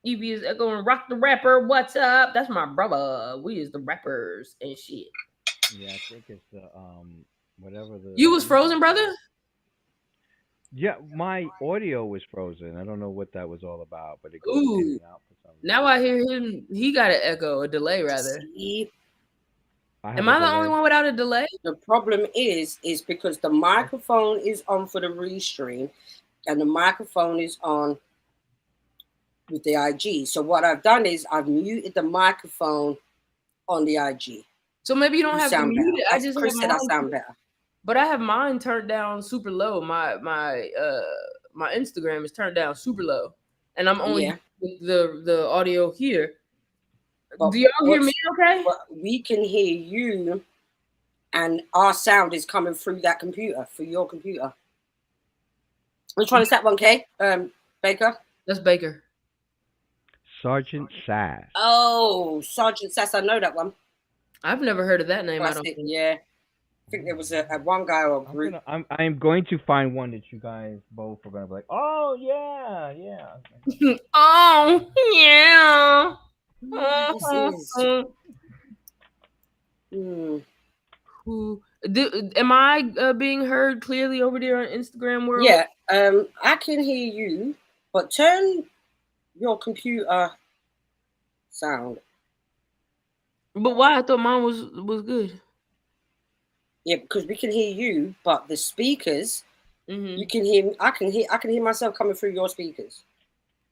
Evie is echoing Rock the Rapper. What's up? That's my brother. We is the rappers and shit. Yeah, I think it's the whatever the. You was frozen, brother? Yeah, my audio was frozen. I don't know what that was all about, but it goes Ooh. in and out for some reason. Now I hear him. He got an echo, a delay rather. See? Am I the only one without a delay? The problem is because the microphone is on for the restream and the microphone is on with the IG. So what I've done is I've muted the microphone on the IG. So maybe you don't have to mute it. I just Chris said I sound better. But I have mine turned down super low. My Instagram is turned down super low. And I'm only with the audio here. But do y'all hear me okay? But we can hear you and our sound is coming through that computer, through your computer. Which one is that one, Kay? Baker? That's Baker. Sergeant Sass. Oh, Sergeant Sass, I know that one. I've never heard of that name. Classic, I don't think. Yeah. I think there was a one guy or a group. I'm going to find one that you guys both are gonna be like, oh yeah, yeah. Oh yeah. Am I being heard clearly over there on Instagram world? Yeah, I can hear you, but turn your computer sound. But why? I thought mine was good. Yeah, because we can hear you, but the speakers, you can hear. I can hear myself coming through your speakers.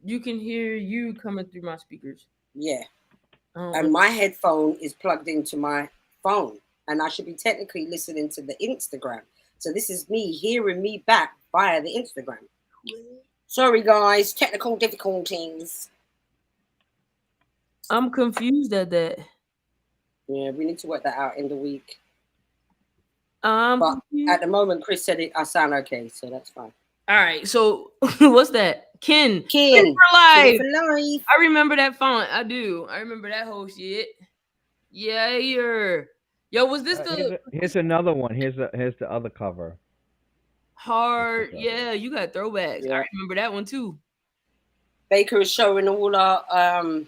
You can hear you coming through my speakers. Yeah. And my headphone is plugged into my phone, and I should be technically listening to the Instagram. So this is me hearing me back via the Instagram. Sorry, guys, technical difficulties. I'm confused at that. Yeah, we need to work that out in the week. But at the moment, Chris said it. I sound okay, so that's fine. All right, so what's that? Ken Ken for life. for life. I remember that font. I do. I remember that whole shit. Yeah, you're. Yo, was this the Here's another one. Here's the other cover. hard? Yeah, you got throwbacks. I Yeah. remember that one too. Baker is showing all our We're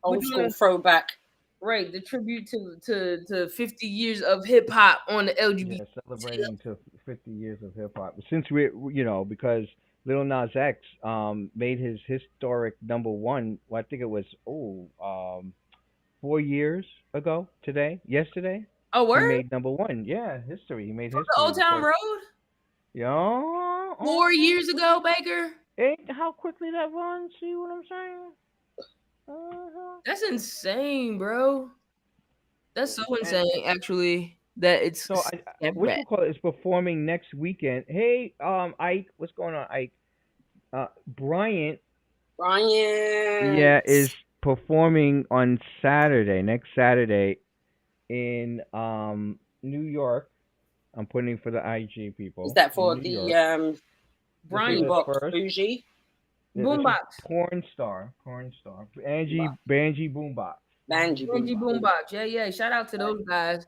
old doing school throwback. right, the tribute to 50 years of hip hop on the LGBT. Yeah, celebrating to 50 years of hip hop. Since we, because Lil Nas X made his historic number one. Well, I think it was 4 years ago yesterday. Oh, He word? made number one. Yeah, history. He made From the history. Old The Town first. Road? Yeah. 4 years ago, Baker? Ain't how quickly that runs. See what I'm saying? Uh-huh. That's insane, bro. That's so And insane, actually, that it's so back. is performing next weekend. Hey, Ike, what's going on, Ike? Bryant, Brian. yeah, is performing on Saturday, next Saturday, in New York. I'm putting for the IG Is people that in for New the York. This is Brian his box first. bougie? This is Boombox. Porn star, Banji Boombox. Banji Benji Boombox. Boombox. Yeah. Shout out to those guys.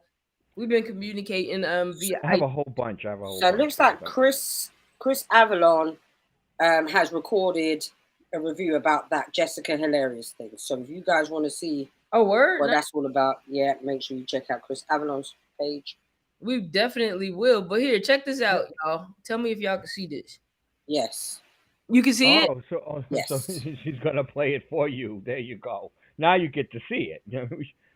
We've been communicating via I have a whole bunch. So it looks like Chris Avalon has recorded a review about that Jessica Hilarious thing. So if you guys want to see Oh, word? what that's all about, yeah, make sure you check out Chris Avalon's page. We definitely will. But here, check this out, y'all. Tell me if y'all can see this. Yes. You can see it? So Yes. she's gonna play it for you. There you go. Now you get to see it.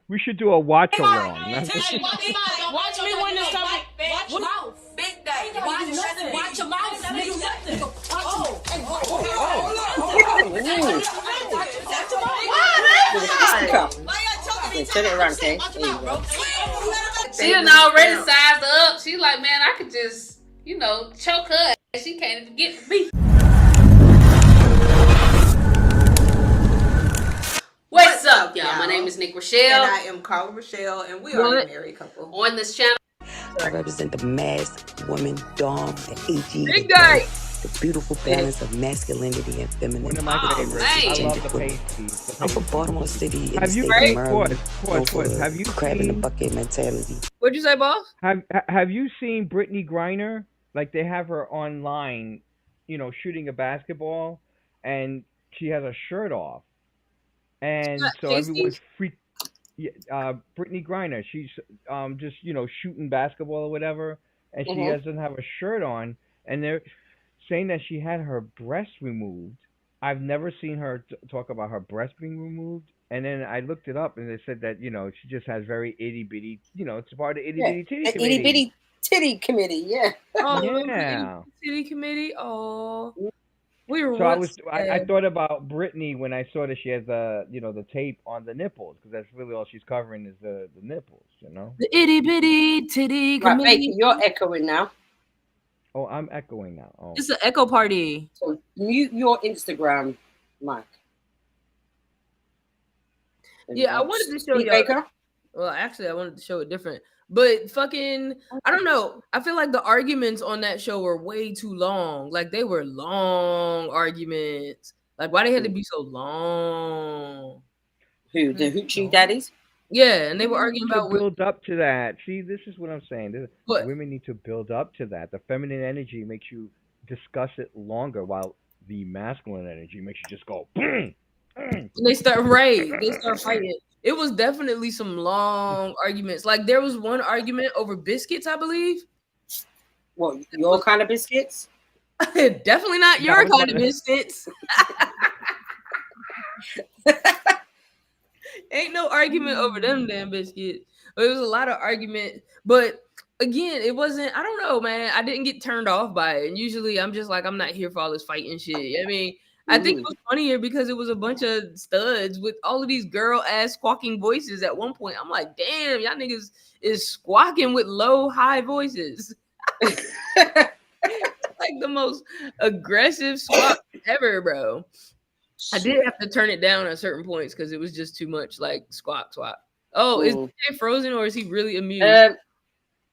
We should do a watch along. Watch me when this time. Watch your mouth. Big day. Watch your mouth. Turn it around, okay? There you go. She done already sized up. She like, man, I could just, choke her. She can't even get to me. What's up, y'all? My name is Nick Rochelle. And I am Carla Rochelle, and we are a married couple. On this channel, I represent the masked woman, dom, the AG, Big the guy. dope, the beautiful balance of masculinity and femininity. One of my favorites. man. I love the pasties. I'm from Baltimore City in Have the you state of pause, Maryland. known for pause. Have you crab in the seen bucket mentality? What'd you say, boss? have you seen Brittany Griner? Like they have her online, shooting a basketball, and she has a shirt off, and Not so pasties? everyone's freaked. Yeah, Brittany Griner, she's just shooting basketball or whatever, and she doesn't have a shirt on, and they're saying that she had her breast removed. I've never seen her talk about her breast being removed, and then I looked it up, and they said that she just has very itty bitty, it's part of the itty bitty titty The committee. itty bitty titty committee, yeah. Oh, Yeah. City Committee. Oh, we were. So once I thought about Brittany when I saw that she has the tape on the nipples, because that's really all she's covering is the nipples, the itty bitty titty Right, committee. Baker, you're echoing now. Oh, I'm echoing now. Oh. It's an echo party. So mute your Instagram mic. Yeah, I wanted to show Pete y'all. Baker. Well, actually, I wanted to show it different. But fucking, I don't know. I feel like the arguments on that show were way too long. Like they were long arguments. Like why they had to be so long? Who? The Hoochie Daddies? Yeah, and they were arguing to about build up to that. See, this is what I'm saying. What? Women need to build up to that. The feminine energy makes you discuss it longer, while the masculine energy makes you just go. They start fighting. It was definitely some long arguments. Like there was one argument over biscuits, I believe. What, your kind of biscuits? Definitely not your kind of biscuits. Ain't no argument over them damn biscuits. But it was a lot of argument. But again, it wasn't, I don't know, man. I didn't get turned off by it. And usually I'm just like, I'm not here for all this fighting shit. I mean, I think it was funnier because it was a bunch of studs with all of these girl ass squawking voices at one point. I'm like, damn, y'all niggas is squawking with low, high voices. Like the most aggressive squawk ever, bro. I did have to turn it down at certain points because it was just too much like squawk. Oh, is he frozen or is he really amused?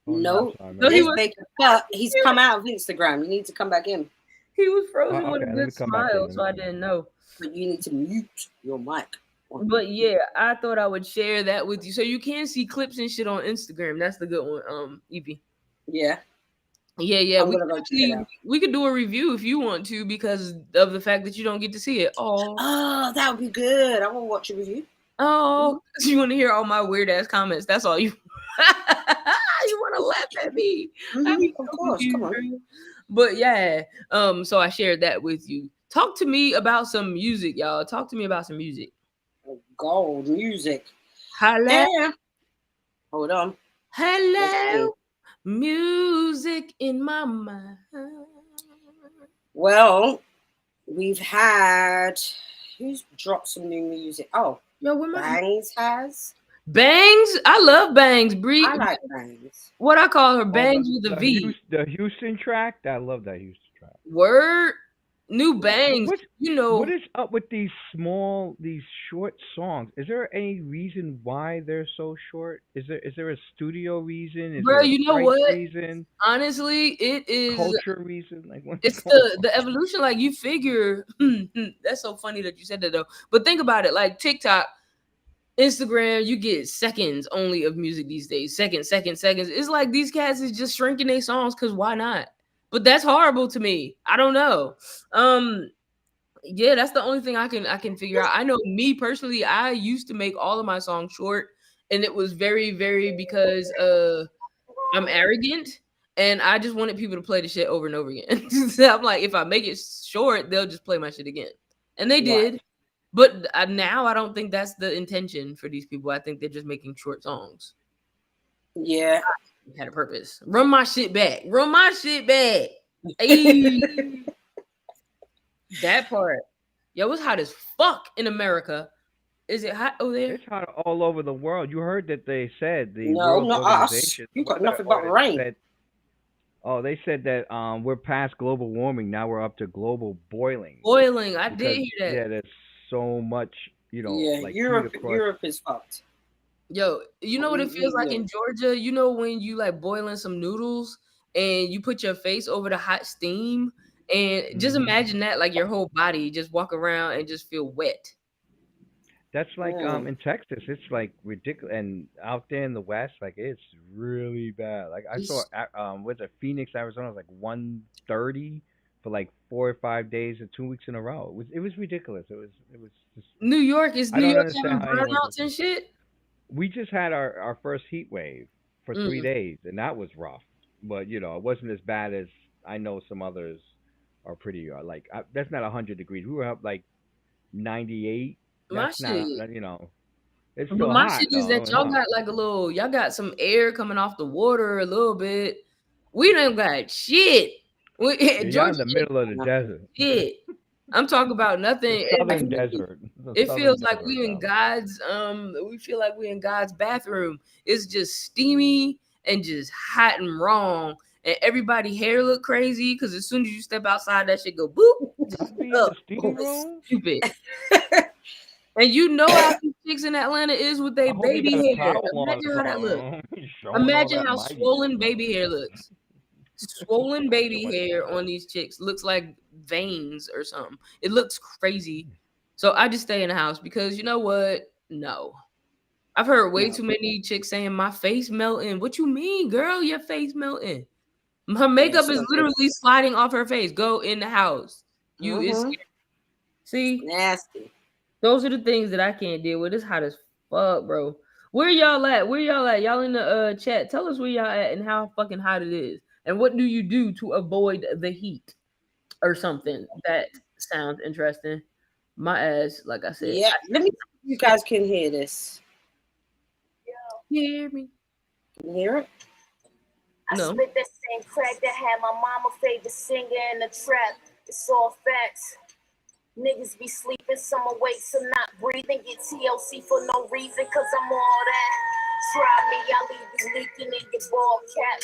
No. No, he was, Baker, but he's come out of Instagram. You need to come back in. He was frozen Oh, with okay. a Let me good come back in. smile, so I didn't know. But you need to mute your mic. But yeah, I thought I would share that with you, so you can see clips and shit on Instagram. That's the good one, Evie. Yeah. Yeah. I'm gonna go check it out. We could do a review if you want to, because of the fact that you don't get to see it. Oh, that would be good. I will watch a review. Oh, you want to hear all my weird ass comments? That's all you. You want to laugh at me? Of course, come on. Girl. But yeah, so I shared that with you. Talk to me about some music, y'all. Talk to me about some music. Gold music. Hello, Yeah. Hold on. hello, music in my mind. Well, we've had who's dropped some new music? Oh, Yo, where my Bangs has. Bangs? I love Bangs. Bree, I like Bangs. what I call her, Oh, Bangs with a V. The Houston track. I love that Houston track. Word, new Bangs. What, You know, what is up with these short songs? Is there any reason why they're so short? Is there a studio reason? Is bro. there a You know price what? reason? Honestly, it is. Culture reason? Like what's It's going the on? evolution. Like you figure, that's so funny that you said that though. But think about it. Like TikTok, Instagram, you get seconds only of music these days. Seconds. It's like these cats is just shrinking their songs because why not? But that's horrible to me. I don't know. Yeah, that's the only thing I can figure out. I know me personally, I used to make all of my songs short, and it was very, very because I'm arrogant and I just wanted people to play the shit over and over again. So I'm like, if I make it short, they'll just play my shit again. And they did. Right. But now I don't think that's the intention for these people. I think they're just making short songs. Yeah. It had a purpose. Run my shit back. Hey. That part. Yo, it's hot as fuck in America. Is it hot over there? It's hot all over the world. You heard that they said the No, World not us. Organization. You got Weather nothing but rain. said, they said that we're past global warming. Now we're up to global boiling. Boiling. I Because, did hear that. yeah, there's so much, Yeah, like Europe. heat across. Europe is fucked. Yo, you know what it feels like Yeah. in Georgia? You know when you like boiling some noodles and you put your face over the hot steam, and just imagine that, like your whole body just walk around and just feel wet. That's like Mm. in Texas, it's like ridiculous, and out there in the West, like it's really bad. Like I saw, with a Phoenix, Arizona, it was like 130 for like 4 or 5 days or 2 weeks in a row. It was ridiculous. It was just. New York is I New don't York understand having how anyone burnouts does and it. shit. We just had our first heat wave for 3 days, and that was rough. But it wasn't as bad as I know some others are pretty that's not 100 degrees. We were up like 98. My That's not shit. it's But still my hot shit is though. Don't that get me y'all wrong. got like y'all got some air coming off the water a little bit. We done got shit. Yeah, y'all in Georgia the middle of the desert. shit. I'm talking about nothing. The southern desert. The It southern feels like desert we in down God's we feel like we in God's bathroom. It's just steamy and just hot and wrong. And everybody hair look crazy because as soon as you step outside, that shit go boop. there. Just I'll be in up. the steam room. Stupid. And you know how these chicks in Atlanta is with I their hope you baby got a hair. towel on or Imagine how that looks. something. Showing all Imagine that how mighty. swollen baby hair looks. Swollen Don't baby nobody hair care. on these chicks looks like veins or something. It looks crazy. So I just stay in the house because you know what? No. I've heard way too many chicks saying my face melting. What you mean, girl? Your face melting. Her makeup is literally sliding off her face. Go in the house. You is see? Nasty. Those are the things that I can't deal with. It's hot as fuck, bro. Where y'all at? Y'all in the chat. Tell us where y'all at and how fucking hot it is. And what do you do to avoid the heat or something? That sounds interesting. My ass, like I said. Yeah. Let me see if you guys can hear this. Hear me? Can you hear it? No. I spit that same crack that had my mama favorite singer in the trap. It's all facts. Niggas be sleeping, some awake, some not breathing. Get TLC for no reason, cause I'm all that. Try me, I leave you leaking in your ball cap.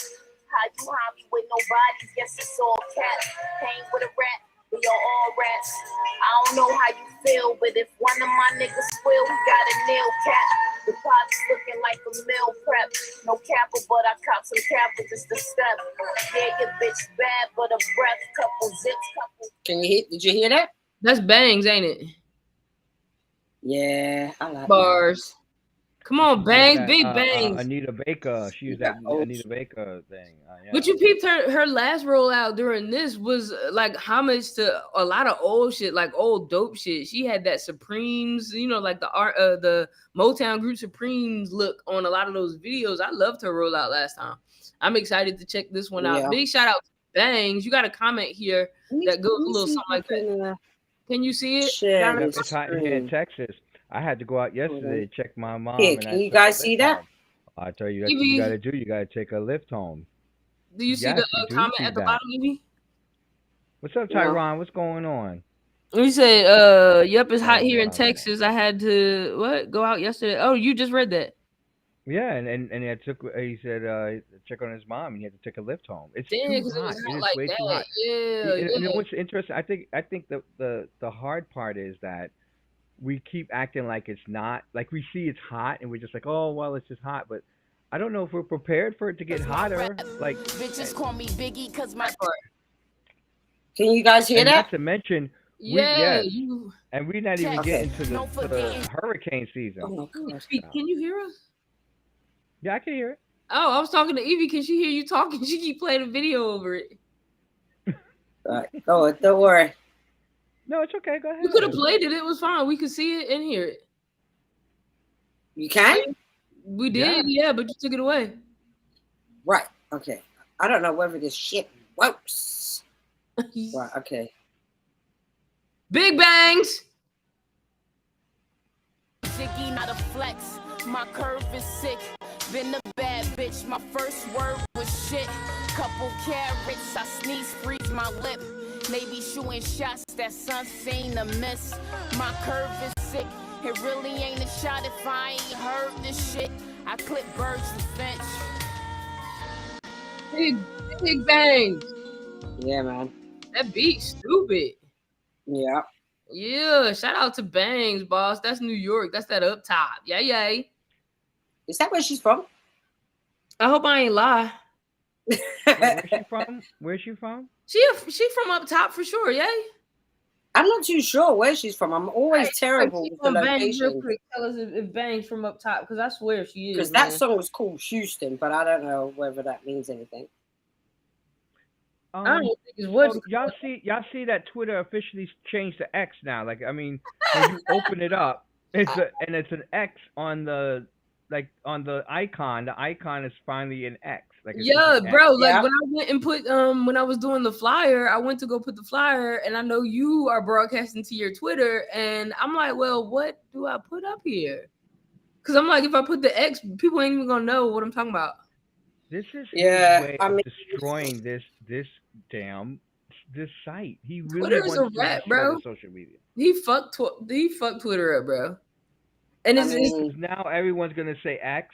How you hide me with no bodies? Guess it's all cat. Hang with a rat, we are all rats. I don't know how you feel, but if one of my niggas will, we got a nail cap. The pot's looking like a meal prep. No capper, but I cop some capper just a step. Yeah, your bitch bad, but a breath, couple zips, couple. Did you hear that? That's Bangs, ain't it? Yeah, I like Bars. Come on, Bangs, That, big Bangs. Anita Baker. She used that Anita Baker thing. Yeah. But you peeped her last rollout during this was like homage to a lot of old shit, like old dope shit. She had that Supremes, you know, like the Motown group Supremes look on a lot of those videos. I loved her rollout last time. I'm excited to check this one out. Yeah. Big shout out to Bangs. You got a comment here that goes a little something like that. Can you see it? It's hot here in Texas. I had to go out yesterday to check my mom. Here, can you guys see that? I tell you, that's what you got to do. You got to take a lift home. Do you see the comment at the bottom, Evie? What's up, Tyron? What's going on? We said, yep, it's hot here in Texas. I had to go out yesterday. Oh, you just read that. Yeah, and he said check on his mom and he had to take a lift home. It's too hot. It is like way that. too hot. Yeah, You know what's interesting? I think the hard part is that we keep acting like it's not, like we see it's hot and we're just like, oh well, it's just hot, but I don't know if we're prepared for it to get hotter. Like bitches call me Biggie because my Can you guys hear that? Not to mention, and we're not even getting to the hurricane season. Oh, can you hear us? Yeah, I can hear it. Oh, I was talking to Evie. Can she hear you talking? She keep playing a video over it. All right, don't worry. No, it's okay. Go ahead. You could have played it. It was fine. We could see it and hear it. You can? We did, yeah, but you took it away. Right. Okay. I don't know whether this shit works. Right. Okay. Big Bangs. Jiggy, not a flex. My curve is sick. Been a bad bitch. My first word was shit. Couple carrots. I sneeze, freeze my lip. Maybe shooting shots that sun seen a miss. My curve is sick. It really ain't a shot if I ain't heard this shit. I clip birds to finch. Big Bangs. Yeah, man. That beat stupid. Yeah. Yeah. Shout out to Bangs, boss. That's New York. That's that up top. Yay. Is that where she's from? I hope I ain't lie. Where's she from? Where's she from? She from up top for sure, yay. I'm not too sure where she's from. I'm always terrible with the Bangs location. real quick. Tell us if Bangs from up top, because I swear she is. Because that song was called Houston, but I don't know whether that means anything. I don't think it's what y'all see that Twitter officially changed to X now. Like, I mean, when you open it up, it's an X on the icon. The icon is finally an X. Like, yeah, bro. Like when I went and put when I was doing the flyer, I went to go put the flyer, and I know you are broadcasting to your Twitter, and I'm like, well, what do I put up here? Because I'm like, if I put the X, people ain't even gonna know what I'm talking about. This is his way of destroying this site. He really Twitter's wants a rat, to bro. destroy the social media. He fucked Twitter up, bro. And it's now everyone's gonna say X.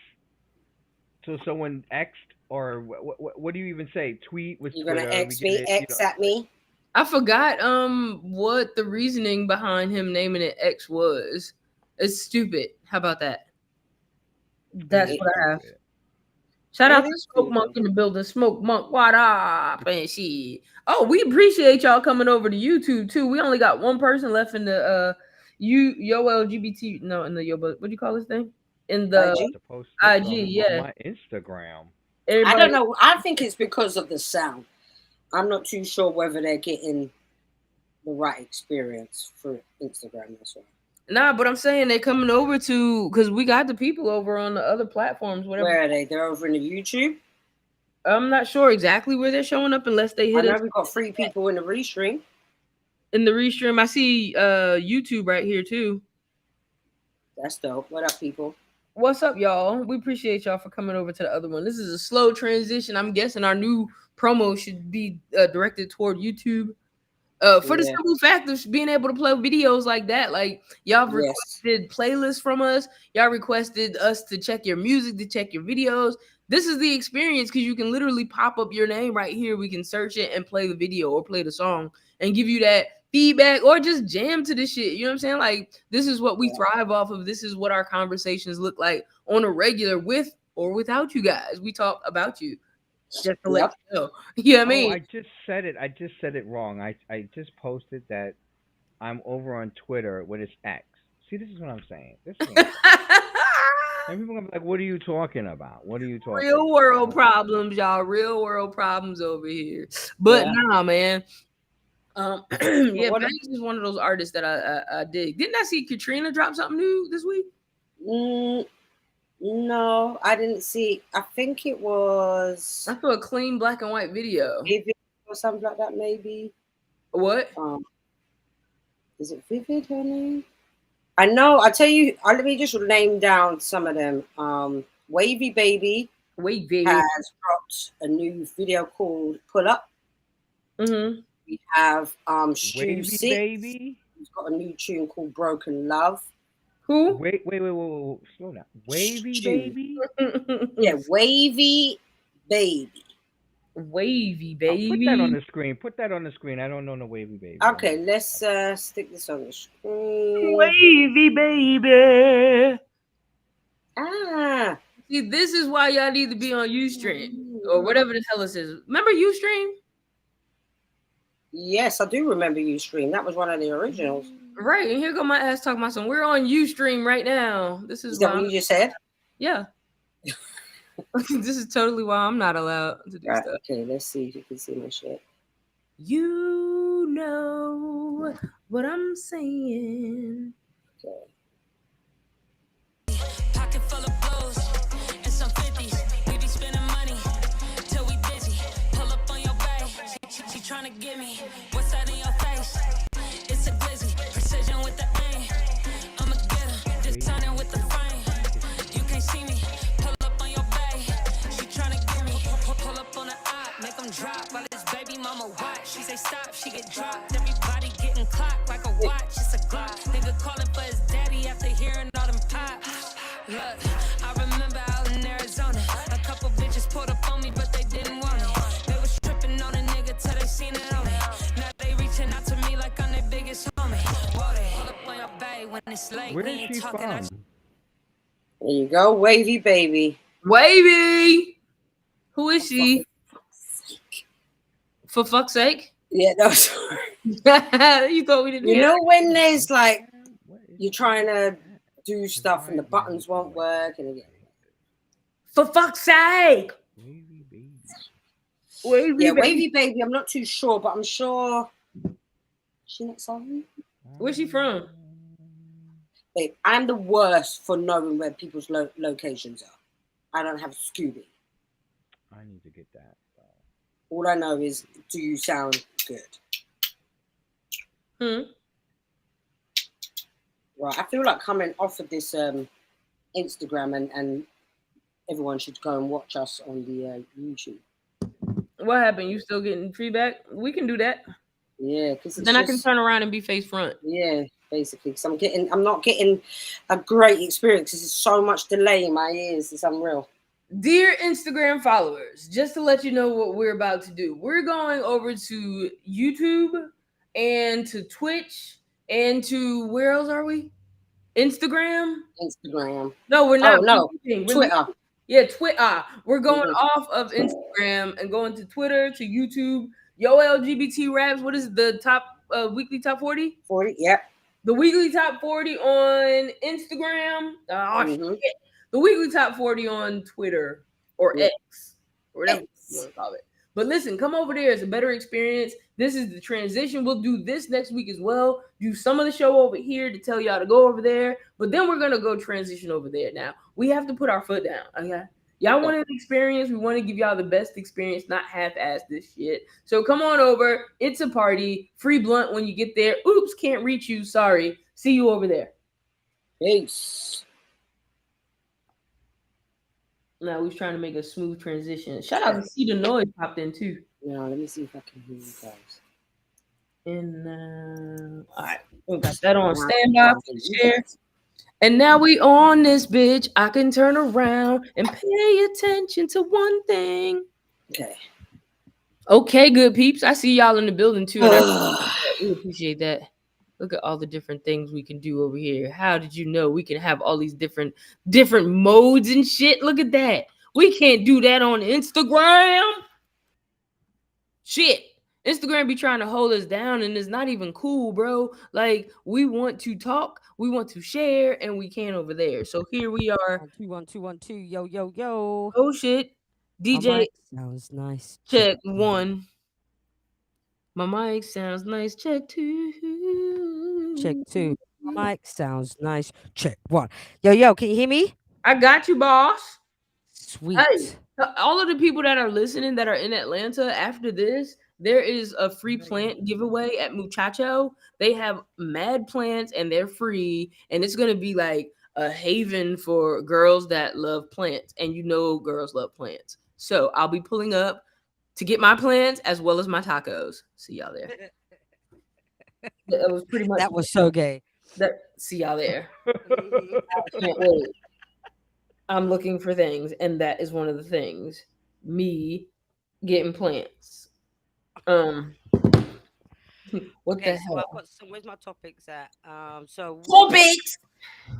So someone X'd, or what do you even say? Tweet with You're Twitter. gonna X me, X at me. I forgot what the reasoning behind him naming it X was. It's stupid. How about that? That's what I have. Shout out to Smoke Monk in the building. Smoke Monk, what up? And shit. Oh, we appreciate y'all coming over to YouTube too. We only got one person left in the LGBT. No, in the what do you call this thing? In the IG, yeah. My Instagram. I don't know. I think it's because of the sound. I'm not too sure whether they're getting the right experience for Instagram. That's right. Nah, but I'm saying they're coming over to, because we got the people over on the other platforms. Whatever. Where are they? They're over in the YouTube? I'm not sure exactly where they're showing up unless they hit us. I know we've got 3 people in the restream. In the restream, I see YouTube right here too. That's dope. What up, people? What's up, y'all? We appreciate y'all for coming over to the other one. This is a slow transition. I'm guessing our new promo should be directed toward YouTube. For the simple fact of being able to play videos like that. Like, y'all requested playlists from us. Y'all requested us to check your music, to check your videos. This is the experience, because you can literally pop up your name right here. We can search it and play the video or play the song and give you that feedback or just jam to this shit. You know what I'm saying? Like, this is what we thrive off of. This is what our conversations look like on a regular, with or without you guys. We talk about you. Just to let you know. You know what I mean? I just said it. I just said it wrong. I just posted that I'm over on Twitter with it's X. See, this is what I'm saying. This is what I'm saying. And people gonna be like, "What are you talking about? What are you talking Real about?" world problems, y'all. Real world problems over here. But nah, man. Yeah, Banks is one of those artists that I dig. Didn't I see Katrina drop something new this week? No, I didn't see. I think it was. I saw a clean black and white video. Vivid or something like that, maybe. What? Is it Vivid her name? I know. I tell you. Let me just name down some of them. Wavy Baby. Wavy has dropped a new video called Pull Up. Mm-hmm. We have Wavy Baby. He's got a new tune called Broken Love. Who? Wait, slow down. Wavy Baby? Yeah, Wavy Baby. Wavy Baby. Put that on the screen. Put that on the screen. I don't know no Wavy Baby. Okay, let's stick this on the screen. Wavy Baby. Ah. See, this is why y'all need to be on Ustream or whatever the hell it is. Remember Ustream? Yes, I do remember Ustream. That was one of the originals. Right, and here go my ass talking about some. We're on Ustream right now. This is that what you just said? Yeah. This is totally why I'm not allowed to do stuff. Okay, let's see if you can see my shit. You know what I'm saying. Okay. Pocket full of blows and some 50s. We be spending money till we busy. Pull up on your bae. She trying to get me. What's that in your face? It's a glizzy. Precision with the aim. I'ma get her. Designing with the frame. You can't see me. Pull up on your bae. She trying to get me. Pull up on the op. Make them drop. While this baby mama watch. She say stop. She get dropped. Everybody getting clocked like a watch. It's a Glock. Nigga calling for his daddy after hearing all them pops. Look, I remember out in Arizona, a couple bitches pulled up on me, but they didn't want it. They was tripping on a nigga till they seen it on me. Now they reaching out to me like I'm their biggest homie. Whoa, they pull up on your bae when it's late. Where is she from? There you go, Wavy Baby. Wavy! Who is she? For fuck's sake? Yeah, no, sorry. You thought we didn't hear know when there's like, you're trying to do stuff and the buttons won't work and again. For fuck's sake! Wavy Baby. Wavy Baby. I'm not too sure, but I'm sure. She not sorry. Where's she from? Babe, I'm the worst for knowing where people's locations are. I don't have Scooby. I need to get that. All I know is, do you sound good? Right, I feel like coming off of this Instagram and everyone should go and watch us on the YouTube. What happened? You still getting feedback? We can do that. Yeah, because then I can turn around and be face front. Yeah, basically, because I'm not getting a great experience. There's so much delay in my ears. It's unreal. Dear Instagram followers, just to let you know what we're about to do, we're going over to YouTube and to Twitch and to where else are we? Instagram. No, we're not. Oh, no, Twitter. Yeah, Twitter. We're going off of Instagram and going to Twitter, to YouTube. Yo, LGBT Raps. What is the top weekly top 40? 40, yep. The weekly top 40 on Instagram. Shit. The weekly top 40 on Twitter or X, or whatever you want to call it. But listen, come over there. It's a better experience. This is the transition. We'll do this next week as well. Do some of the show over here to tell y'all to go over there. But then we're going to go transition over there now. We have to put our foot down, okay? Y'all want an experience. We want to give y'all the best experience, not half-ass this shit. So come on over. It's a party. Free blunt when you get there. Oops, can't reach you. Sorry. See you over there. Peace. Now we was trying to make a smooth transition. Shout out to See the Noise popped in too. Yeah, let me see if I can hear you guys. And all right, we got that on standby for the share. And now we on this bitch. I can turn around and pay attention to one thing. Okay. Okay, good peeps. I see y'all in the building too, and Ugh. we appreciate that. Look at all the different things we can do over here. How did you know we can have all these different modes and shit? Look at that. We can't do that on Instagram. Shit. Instagram be trying to hold us down and it's not even cool, bro. Like we want to talk, we want to share, and we can't over there. So here we are. 1 2 1 2 1 2. Yo yo yo. Oh shit. My DJ mic sounds nice. check one. My mic sounds nice. Check two. Check two. My mic sounds nice. Check one. Yo yo. Can you hear me? I got you, boss. Hey, Sweet. all of the people that are listening that are in Atlanta after this, there is a free plant giveaway at Muchacho. They have mad plants and they're free, and it's gonna be like a haven for girls that love plants, and you know girls love plants. So I'll be pulling up to get my plants as well as my tacos. See y'all there. That was pretty much That was so gay. that. See y'all there. I can't wait. I'm looking for things, and that is one of the things. Me getting plants. What the Okay, so hell? I've got some. Where's my topics at? So Topics.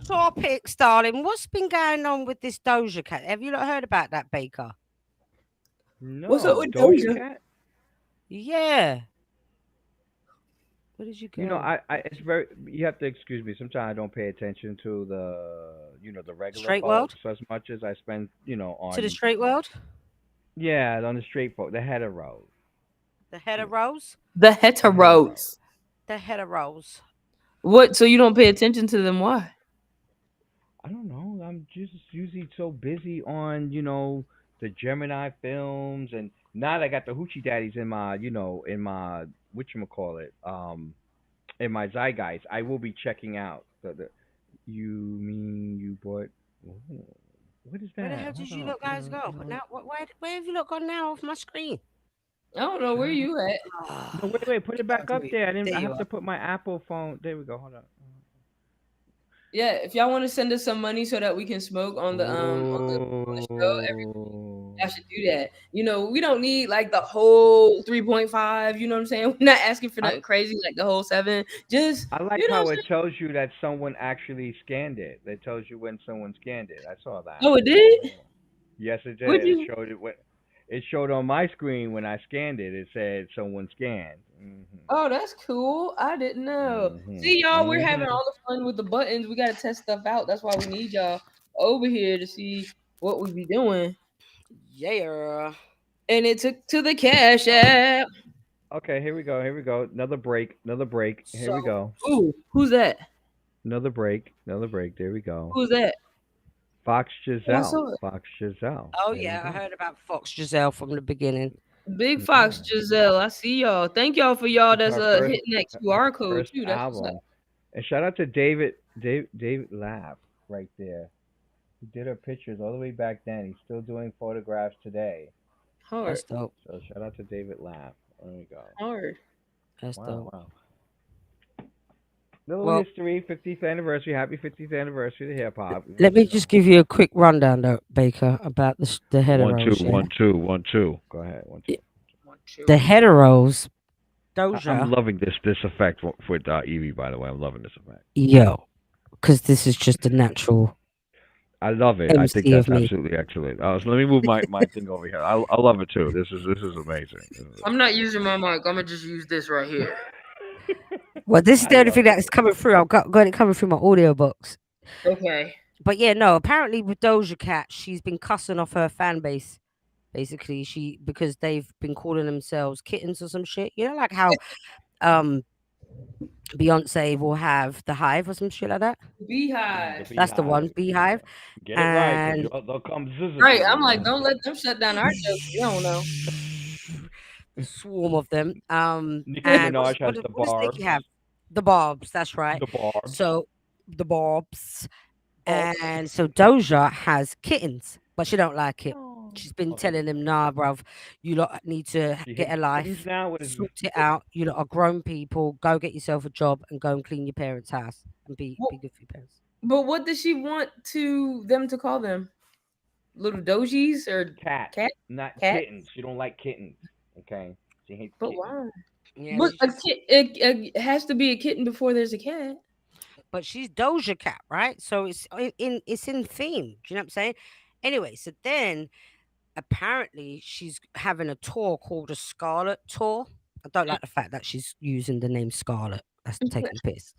topics, darling. What's been going on with this Doja Cat? Have you not heard about that, Baker? No, What's up with Doja Doja? Cat. Yeah. Where did you go? You know, it's very. You have to excuse me. Sometimes I don't pay attention to the regular Straight world? folks as much as I spend, on To the straight world? on the straight folk, the hetero, The heteros? The the hetero. heteros. The heteros. What? So you don't pay attention to them? Why? I don't know. I'm just usually so busy on, the Gemini films, and now that I got the hoochie daddies in my, in my whatchamacallit, in my zeitgeist. I will be checking out you mean you bought. Ooh, what is Where the that? hell did Hold you on. lot guys go? But now, where have you lot gone now off my screen? I don't know where Trying to. you at. No, wait, put it back up there. I didn't. There I you have are. to put my Apple phone. There we go. Hold on. Yeah, if y'all want to send us some money so that we can smoke on the show every Oh. I should do that. We don't need like the whole 3.5. You know what I'm saying? We're not asking for I nothing crazy like the whole 7. Just I like you know what I'm how it saying? tells you that someone actually scanned it. It tells you when someone scanned it. I saw that. Oh, it did? Oh. Yes, it Would did. It you? showed it when it showed on my screen when I scanned it. It said someone scanned. Oh, that's cool. I didn't know. Mhm. See, y'all, we're having Mhm. all the fun with the buttons. We got to test stuff out. That's why we need y'all over here to see what we be doing. Yeah. And it took to the Cash App. Okay, here we go. Here we go. Another break. Another break. Here we So, go. Ooh, who's that? Another break. Another break. There we go. Who's that? Fox Oh, I Giselle. saw it. Fox Giselle. oh There we yeah, I go. heard about Fox Giselle from the beginning. Big Fox Yeah. Giselle. I see y'all. Thank y'all for y'all It's that's her first hitting that her QR code first too. That's what's up. album. And shout out to David Lav right there. He did her pictures all the way back then. He's still doing photographs today. Hard. That's dope. So shout out to David Lav. There we go. Hard. That's Wow, dope. wow. Little Well, history, 50th anniversary. Happy 50th anniversary to hip hop. let me just give you a quick rundown, though, Baker, about the One, two, heteros. Yeah, 1 2 1 2. Go ahead. 1 2. the heteros, I'm Doja, loving this effect with Evie. By the way, I'm loving this effect. yo, because this is just a natural I love it. I think MC that's of me. absolutely excellent. So let me move my thing over here. I love it too. This is amazing. I'm not using my mic. I'm gonna just use this right here. Well, this is I the only love thing it. that's coming through. I've got it coming through my audio box. Okay. But yeah, no, apparently with Doja Cat, she's been cussing off her fan base. Basically, because they've been calling themselves kittens or some shit. You know, like how um Beyonce will have the Hive or some shit like that. The Beehive. That's the one, beehive. Beehive. Get it right, And because they'll come zizz Right. for I'm you, like, man. don't let them shut down our show. You don't know. swarm of them. Nicki And Minaj has the what does Nicki barbs. have? The Barbs. That's right. The barbs. So the Barbs, Oh, and so Doja has kittens, but she don't like it. Oh. She's been Okay. telling them, "Nah, bruv, you lot need to She get hates a kittens life, now. What is sort it out. You lot are grown people. Go get yourself a job and go and clean your parents' house and be good for your parents." but what does she want them to call them? Little dojies or cats, cat? not Cat? kittens. She don't like kittens. Okay, she hates But kittens. why? Yeah, But a kid, it has to be a kitten before there's a cat. but she's Doja Cat, right? So it's it's in theme. Do you know what I'm saying? Anyway, so then apparently she's having a tour called a Scarlet Tour. I don't like the fact that she's using the name Scarlet. That's taking the piss.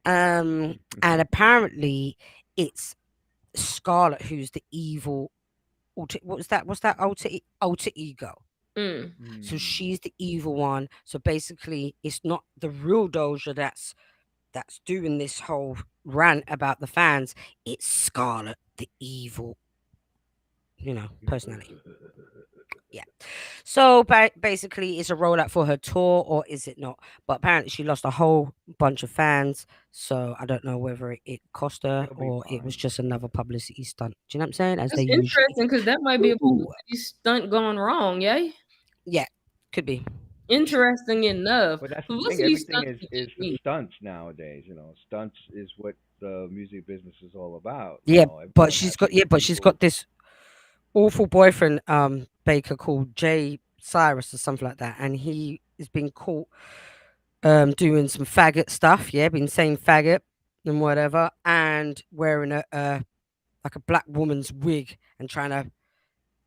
And apparently it's Scarlet who's the evil what was that? What's that alter ego? Mm. So Mm. she's the evil one. So basically, it's not the real Doja that's doing this whole rant about the fans. It's Scarlet, the evil, personality. Yeah. So basically, it's a rollout for her tour, or is it not? But apparently, she lost a whole bunch of fans. So I don't know whether it cost her She'll be or it was fine. just another publicity stunt. Do you know what I'm saying? As they That's usually interesting because that might be a do. publicity stunt gone wrong. Yay. Yeah, could be. Interesting enough. But that's the thing. Publicity Everything stunts can is get for me. stunts nowadays. Stunts is what the music business is all about. Yeah, but Everyone she's has got to get people. this awful boyfriend, Baker called Jay Cyrus or something like that, and he has been caught doing some faggot stuff. Yeah, been saying faggot and whatever, and wearing a like a black woman's wig and trying to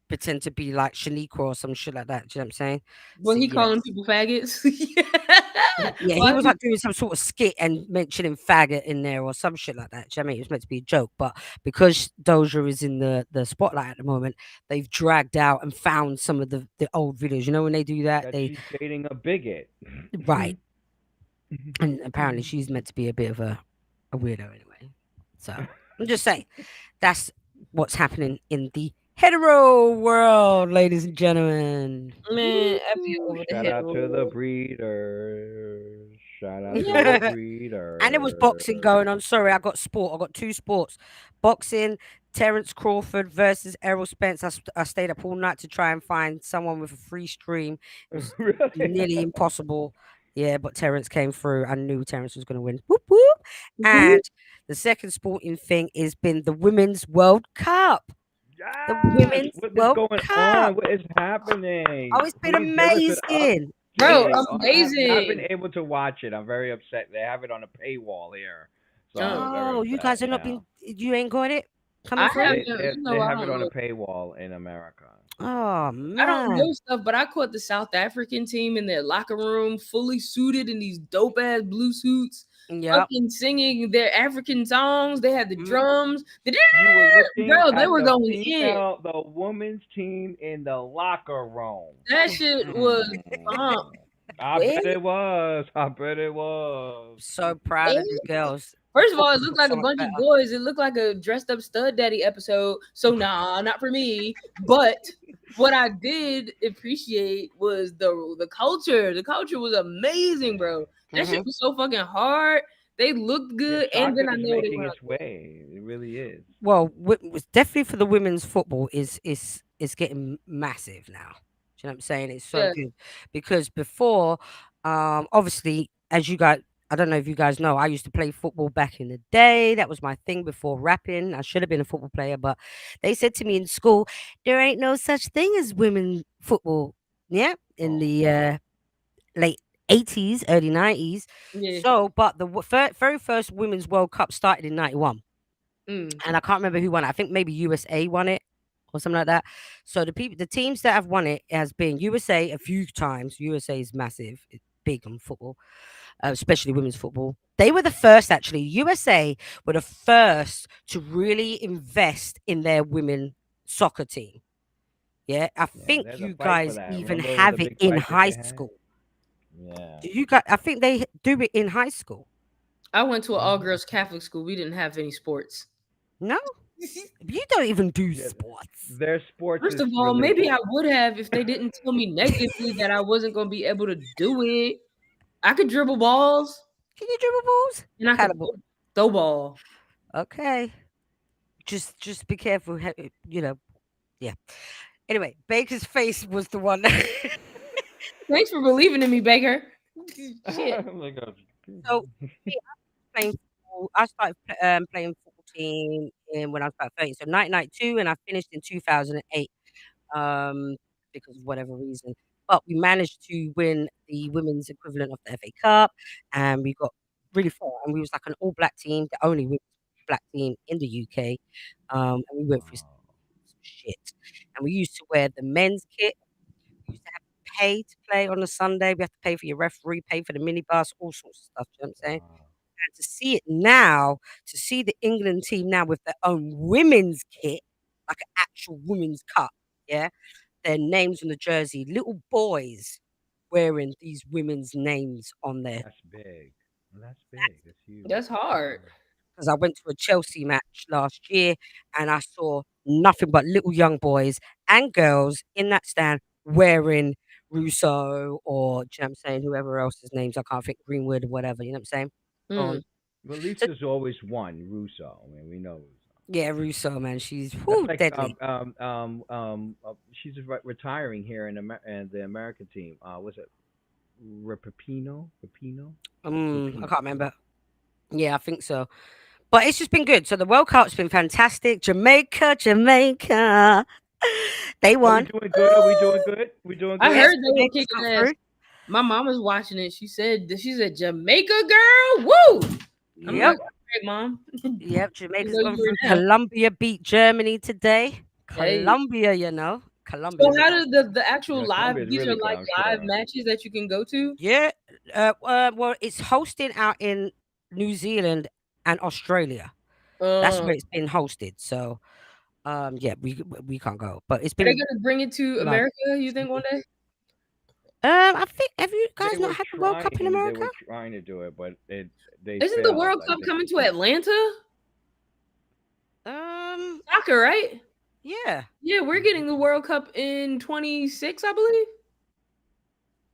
pretend to be like Shaniqua or some shit like that. Do you know what I'm saying? Well, So he calling yes. people faggots. Yeah, he Why was he- like doing some sort of skit and mentioning faggot in there or some shit like that. Do you know what I mean? It was meant to be a joke, but because Doja is in the spotlight at the moment, they've dragged out and found some of the old videos. You know when they do that, That they she's dating a bigot. right, and apparently she's meant to be a bit of a weirdo anyway. So I'm just saying that's what's happening in the hetero world, ladies and gentlemen. Man, I be Woo! over the Shout head. out to the breeders. Shout out to the Yeah. And there was boxing breeders. going on. Sorry, I got sport. I got two sports. Boxing, Terence Crawford versus Errol Spence. I stayed up all night to try and find someone with a free stream. It was Really? nearly impossible. Yeah, but Terence came through. I knew Terence was going to win. Whoop, whoop. Who? And the second sporting thing has been the Women's World Cup. The Yes. Women's What is World going Cup. on? What is Oh, happening? it's been Please give us an amazing. Bro, update. Oh, I have not been amazing. able to watch it. I'm very upset. They have it on a paywall here, so I'm Oh. very Oh, you guys upset. are not been. You ain't got it I coming through. have They no, they you they know, I have it don't on a know. paywall in America. Oh I don't man. know stuff, but I caught the South African team in their locker room, fully suited in these dope ass blue suits, Yep. fucking singing their African songs. They had the Mhm. drums. You were looking Bro, they at were going in. the women's team in the locker room. That shit was bomb. Mm. I Wait, bet it was. I bet it was. So proud of the wait. girls. First of all, it looked like So a much bunch of better. boys. It looked like a dressed up stud daddy episode. So nah, not for me. But what I did appreciate was the culture. The culture was amazing, bro. That shit Mhm. was so fucking hard. They looked Yeah, good, and then soccer I is know they making went out its way. It really is. Well, it's definitely for the women's football is getting massive now. Do you know what I'm saying? It's so there. good because before, obviously, as you guys, I don't know if you guys know, I used to play football back in the day. That was my thing before rapping. I should have been a football player, but they said to me in school, there ain't no such thing as women football. Yeah, in Oh, the late 80s, early 90s. Yeah. So, but the very first Women's World Cup started in 91. Mm. And I can't remember who won it. I think maybe USA won it or something like that. So the teams that have won it has been USA a few times. USA is massive, it's big on football, especially women's football. They were the first, actually. USA were the first to really invest in their women soccer team. Yeah, I yeah, think there's a you fight for guys that. even Remember the have it big in fight that high they had? school. Yeah. Do you guys? I think they do it in high school. I went to an all Mhm. girls Catholic school. We didn't have any sports. No, you don't even do Yeah, sports. their sports First is of all, maybe religion. I would have if they didn't tell me negatively that I wasn't going to be able to do it. I could dribble balls Can you dribble balls? and What I kind could of ball? throw ball. Okay. Just be careful. Yeah. Anyway, Baker's face was the one. Thanks for believing in me, Baker. Shit. Oh my God. So me, I was playing football. I started playing football team when I was about 30. So 1992, and I finished in 2008. Um, because of whatever reason. but we managed to win the women's equivalent of the FA Cup, and we got really far. And we was like an all black team, the only women's black team in the UK. And we went through some shit. And we used to wear the men's kit. We used to have to pay to play on a Sunday. We have to pay for your referee, pay for the minibus, all sorts of stuff. You know what I'm saying? And to see it now, to see the England team now with their own women's kit, like an actual women's cup, yeah, their names on the jersey, little boys wearing these women's names on there. That's big. That's big. That's huge. That's hard. Because I went to a Chelsea match last year and I saw nothing but little young boys and girls in that stand wearing Russo or, do you know what I'm saying, whoever else's names, I can't think, Greenwood or whatever, you know what I'm saying? Mm. Well, at least there's always one Russo. I mean, we know Russo. Yeah, Russo, man, she's That's like deadly. she's retiring here in the American team. Was it Rapino? I can't remember. Yeah, I think so. But it's just been good. So the World Cup's been fantastic. Jamaica. They Are won. we doing good? Are we doing good? We doing good? I heard they were Jamaica's kicking got ass. through. My mom was watching it. She said Jamaica girl. Woo! I'm Yep. like, "Hey, mom." Yep. Jamaica's know gone you were through. there. Colombia beat Germany today. Hey. Colombia, you know. Colombia. So how did the actual Yeah, live? Colombia's These really are like good, I'm live sure. matches that you can go to. Yeah. Well, it's hosting out in New Zealand and Australia. That's where it's been hosted. So, yeah, we can't go, but it's Are they been. gonna bring it to live. America? You think one day? I think. Have you guys They not were had the World Cup in They America? were trying to do it, but they Isn't the failed, World I Cup think. coming to Atlanta? Soccer, right? Yeah. Yeah, we're getting the World Cup in 26, I believe.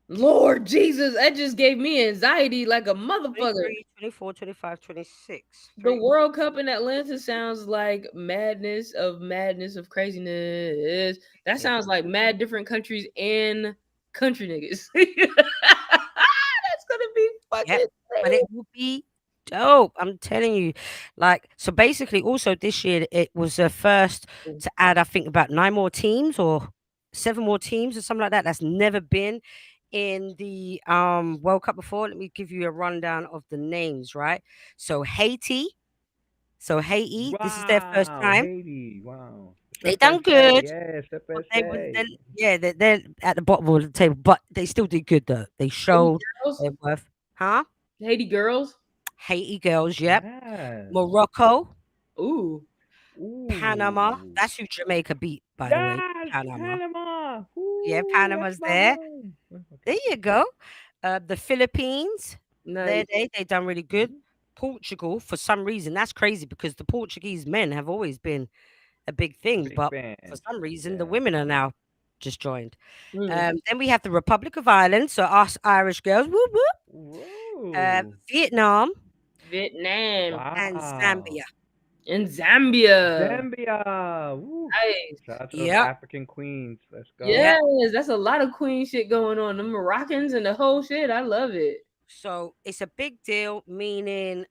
Lord Jesus, that just gave me anxiety like a motherfucker. 23, 24, 25, 26. The World Cup in Atlanta sounds like madness of craziness. That sounds like mad different countries and country niggas. That's gonna be fucking Yep. But it will be dope. I'm telling you. Like, so basically, also this year, it was the first to add, I think, about 9 more teams or 7 more teams or something like that. That's never been in the World Cup before. Let me give you a rundown of the names, right? So Haiti. This is their first Wow, time. Haiti. Wow. They done FSA, good. Yes, But they was FSA. then, yeah, they're at the bottom of the table, but they still did good though. They showed girls? their worth. Huh? Haiti girls. Haiti girls, yep. Yes. Morocco, Ooh. Panama. Ooh. That's who Jamaica beat, by the way. Yes, Panama. Panama. Yeah, Ooh, Panama's that's my there. home. There you go. The Philippines, Nice. they done really good. Portugal, for some reason, that's crazy because the Portuguese men have always been a big thing, Big but fan. for some reason, the Yeah. women are now just joined. Mm. Then we have the Republic of Ireland, so us Irish girls, whoop whoop. Whoa. Vietnam Vietnam and Wow. Zambia. and Zambia. Zambia. Woo. Nice. Shout out to those Yep. African queens. Let's go. Yes, that's a lot of queen shit going on. The Moroccans and the whole shit. I love it. So it's a big deal, meaning,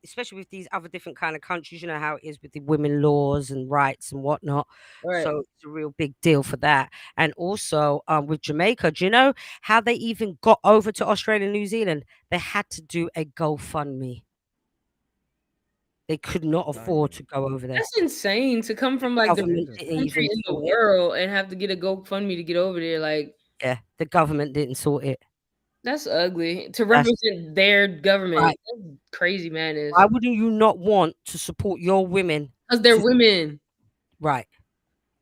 especially with these other different kind of countries, you know how it is with the women laws and rights and whatnot. Right. So it's a real big deal for that. And also, with Jamaica, do you know how they even got over to Australia and New Zealand? They had to do a GoFundMe. They could not afford to go over there. That's insane to come from like the Government richest didn't country even in the sort it. world and have to get a GoFundMe to get over there. Like, Yeah, the government didn't sort it. that's ugly. To represent their government. Right. That's crazy madness. Why wouldn't you not want to support your women? Because they're to- women. Right.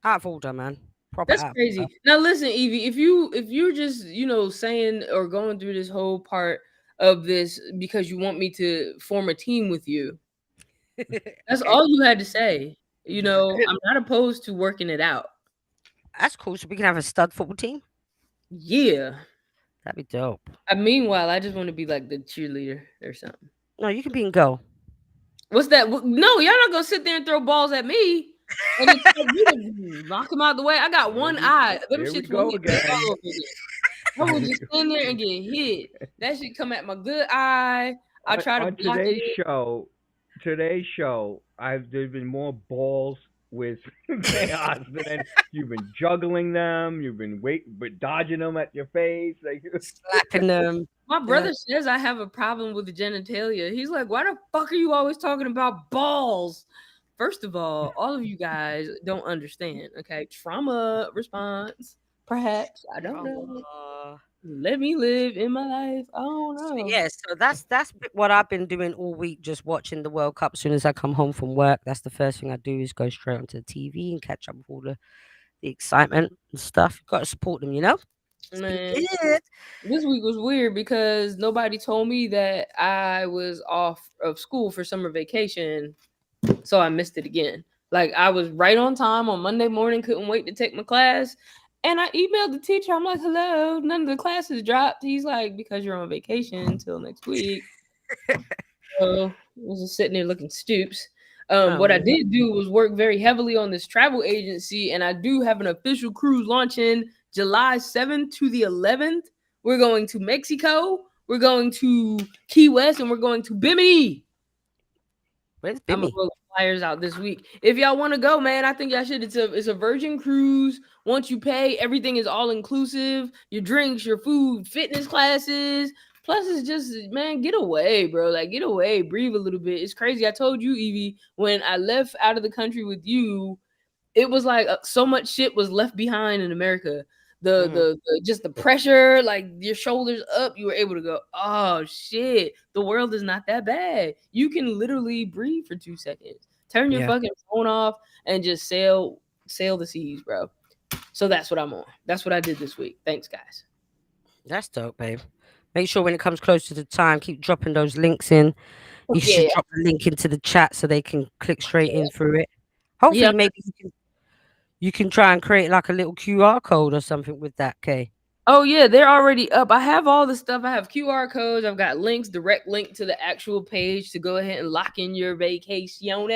Out of order, man. Proper That's out of crazy. order. Now listen, Evie, if you're just, saying or going through this whole part of this because you want me to form a team with you, that's Okay. all you had to say. I'm not opposed to working it out. That's cool. So we can have a stud football team. Yeah. That'd be dope. Meanwhile, I just want to be like the cheerleader or something. No, you can be in goal. What's that? No, y'all not gonna sit there and throw balls at me and expect me to knock them out the way. I got one eye. Them Here we shits go will get again. all over it. I will just stand there and get hit. That shit come at my good eye. I try to on block today's it. show, there's been more balls with chaos, and then you've been juggling them, you've been but dodging them at your face, like Slapping them. My Yeah. brother says I have a problem with the genitalia. He's like, why the fuck are you always talking about balls? First of all of you guys don't understand, okay? Trauma response, perhaps. I don't know. Let me live in my life. I don't know. Yeah, so that's what I've been doing all week, just watching the World Cup. As soon as I come home from work, that's the first thing I do is go straight onto the TV and catch up with all the excitement and stuff. Got to support them, you know. Man, Good. this week was weird because nobody told me that I was off of school for summer vacation, so I missed it again. Like I was right on time on Monday morning, couldn't wait to take my class. And I emailed the teacher. I'm like, hello, none of the classes dropped. He's like, because you're on vacation until next week. So I was just sitting there looking stoops. What I did do was work very heavily on this travel agency, and I do have an official cruise launching July 7th to the 11th. We're going to Mexico, we're going to Key West, and we're going to Bimini. Where's I'm gonna Bimini? roll the flyers out this week. If y'all want to go, man, I think y'all should. It's a Virgin cruise. Once you pay, everything is all inclusive. Your drinks, your food, fitness classes. Plus, it's just, man, get away, bro. Like, get away, breathe a little bit. It's crazy. I told you, Evie, when I left out of the country with you, it was like so much shit was left behind in America. The just the pressure, like your shoulders up, you were able to go, oh shit, the world is not that bad. You can literally breathe for 2 seconds. Turn your fucking phone off and just sail the seas, bro. So that's what I'm on. That's what I did this week. Thanks, guys. That's dope, babe. Make sure when it comes close to the time, keep dropping those links in. You should drop the link into the chat so they can click straight in through it. Hopefully, maybe you can try and create like a little QR code or something with that, Kay. Oh yeah, they're already up. I have all the stuff. I have QR codes. I've got links, direct link to the actual page to go ahead and lock in your vacation.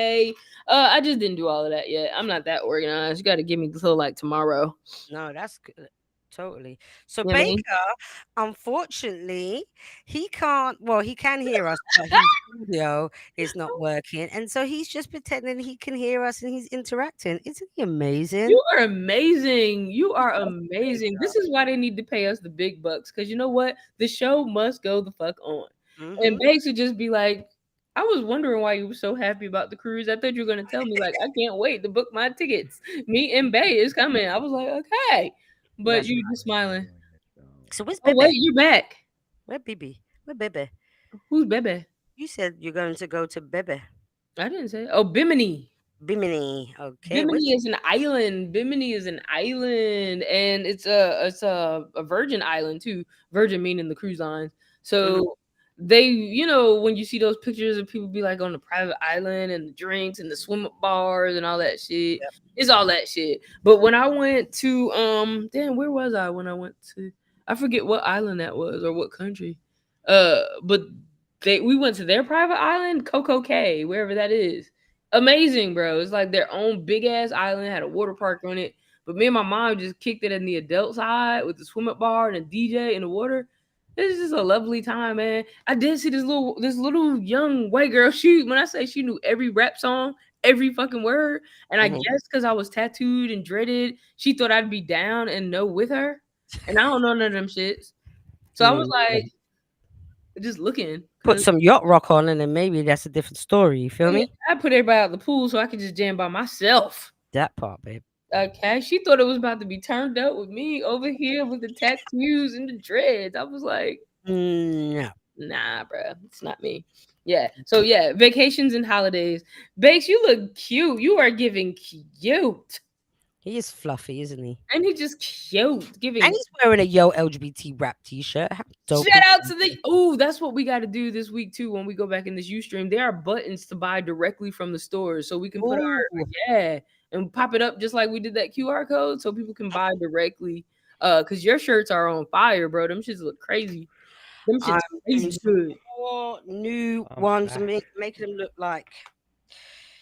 I just didn't do all of that yet. I'm not that organized. You got to give me till like tomorrow. No, that's good. Totally. So You know what I mean? Baker, unfortunately, he can't. Well, he can hear us, but his audio is not working, and so he's just pretending he can hear us and he's interacting. Isn't he amazing? You are amazing. You are amazing. This is why they need to pay us the big bucks. Because you know what? The show must go the fuck on. And Banks would just be like, I was wondering why you were so happy about the cruise. I thought you were going to tell me, like, I can't wait to book my tickets. Me and Bay is coming. I was like, okay. But That's you just smiling. So where's Oh, Bebe? wait, you're back. Where Bibi? Where Bebe? Who's Bebe? You said you're going to go to Bebe. I didn't say. Oh, Bimini. Bimini. Okay. Bimini is an island. Bimini is an island, and it's a virgin island too. Virgin meaning the cruise lines. So they, when you see those pictures of people be like on the private island and the drinks and the swim up bars and all that shit, it's all that shit. But when I went to damn, where was I when I went to? I forget what island that was or what country. But we went to their private island, Coco Cay, wherever that is. Amazing, bro. It's like their own big ass island, had a water park on it. But me and my mom just kicked it in the adult side with the swim up bar and a DJ in the water. It's just a lovely time, man. I did see this little young white girl. When I say she knew every rap song, every fucking word, and I guess because I was tattooed and dreaded, she thought I'd be down and know with her, and I don't know none of them shits. So I was like, just looking. Put some yacht rock on, and then maybe that's a different story. You feel me? I put everybody out the pool so I could just jam by myself. That part, babe. Okay, she thought it was about to be turned up with me over here with the tattoos and the dreads. I was like, no, nah, bro, it's not me. Yeah, so yeah, vacations and holidays. Bakes, you look cute. You are giving cute. He is fluffy, isn't he? And he's just cute. And he's wearing a Yo LGBT rap t-shirt. Shout out to that's what we got to do this week too when we go back in this Ustream. There are buttons to buy directly from the stores so we can put and pop it up just like we did that QR code so people can buy directly. Because your shirts are on fire, bro. Them shits look crazy. Them shits crazy good. New ones making them look like.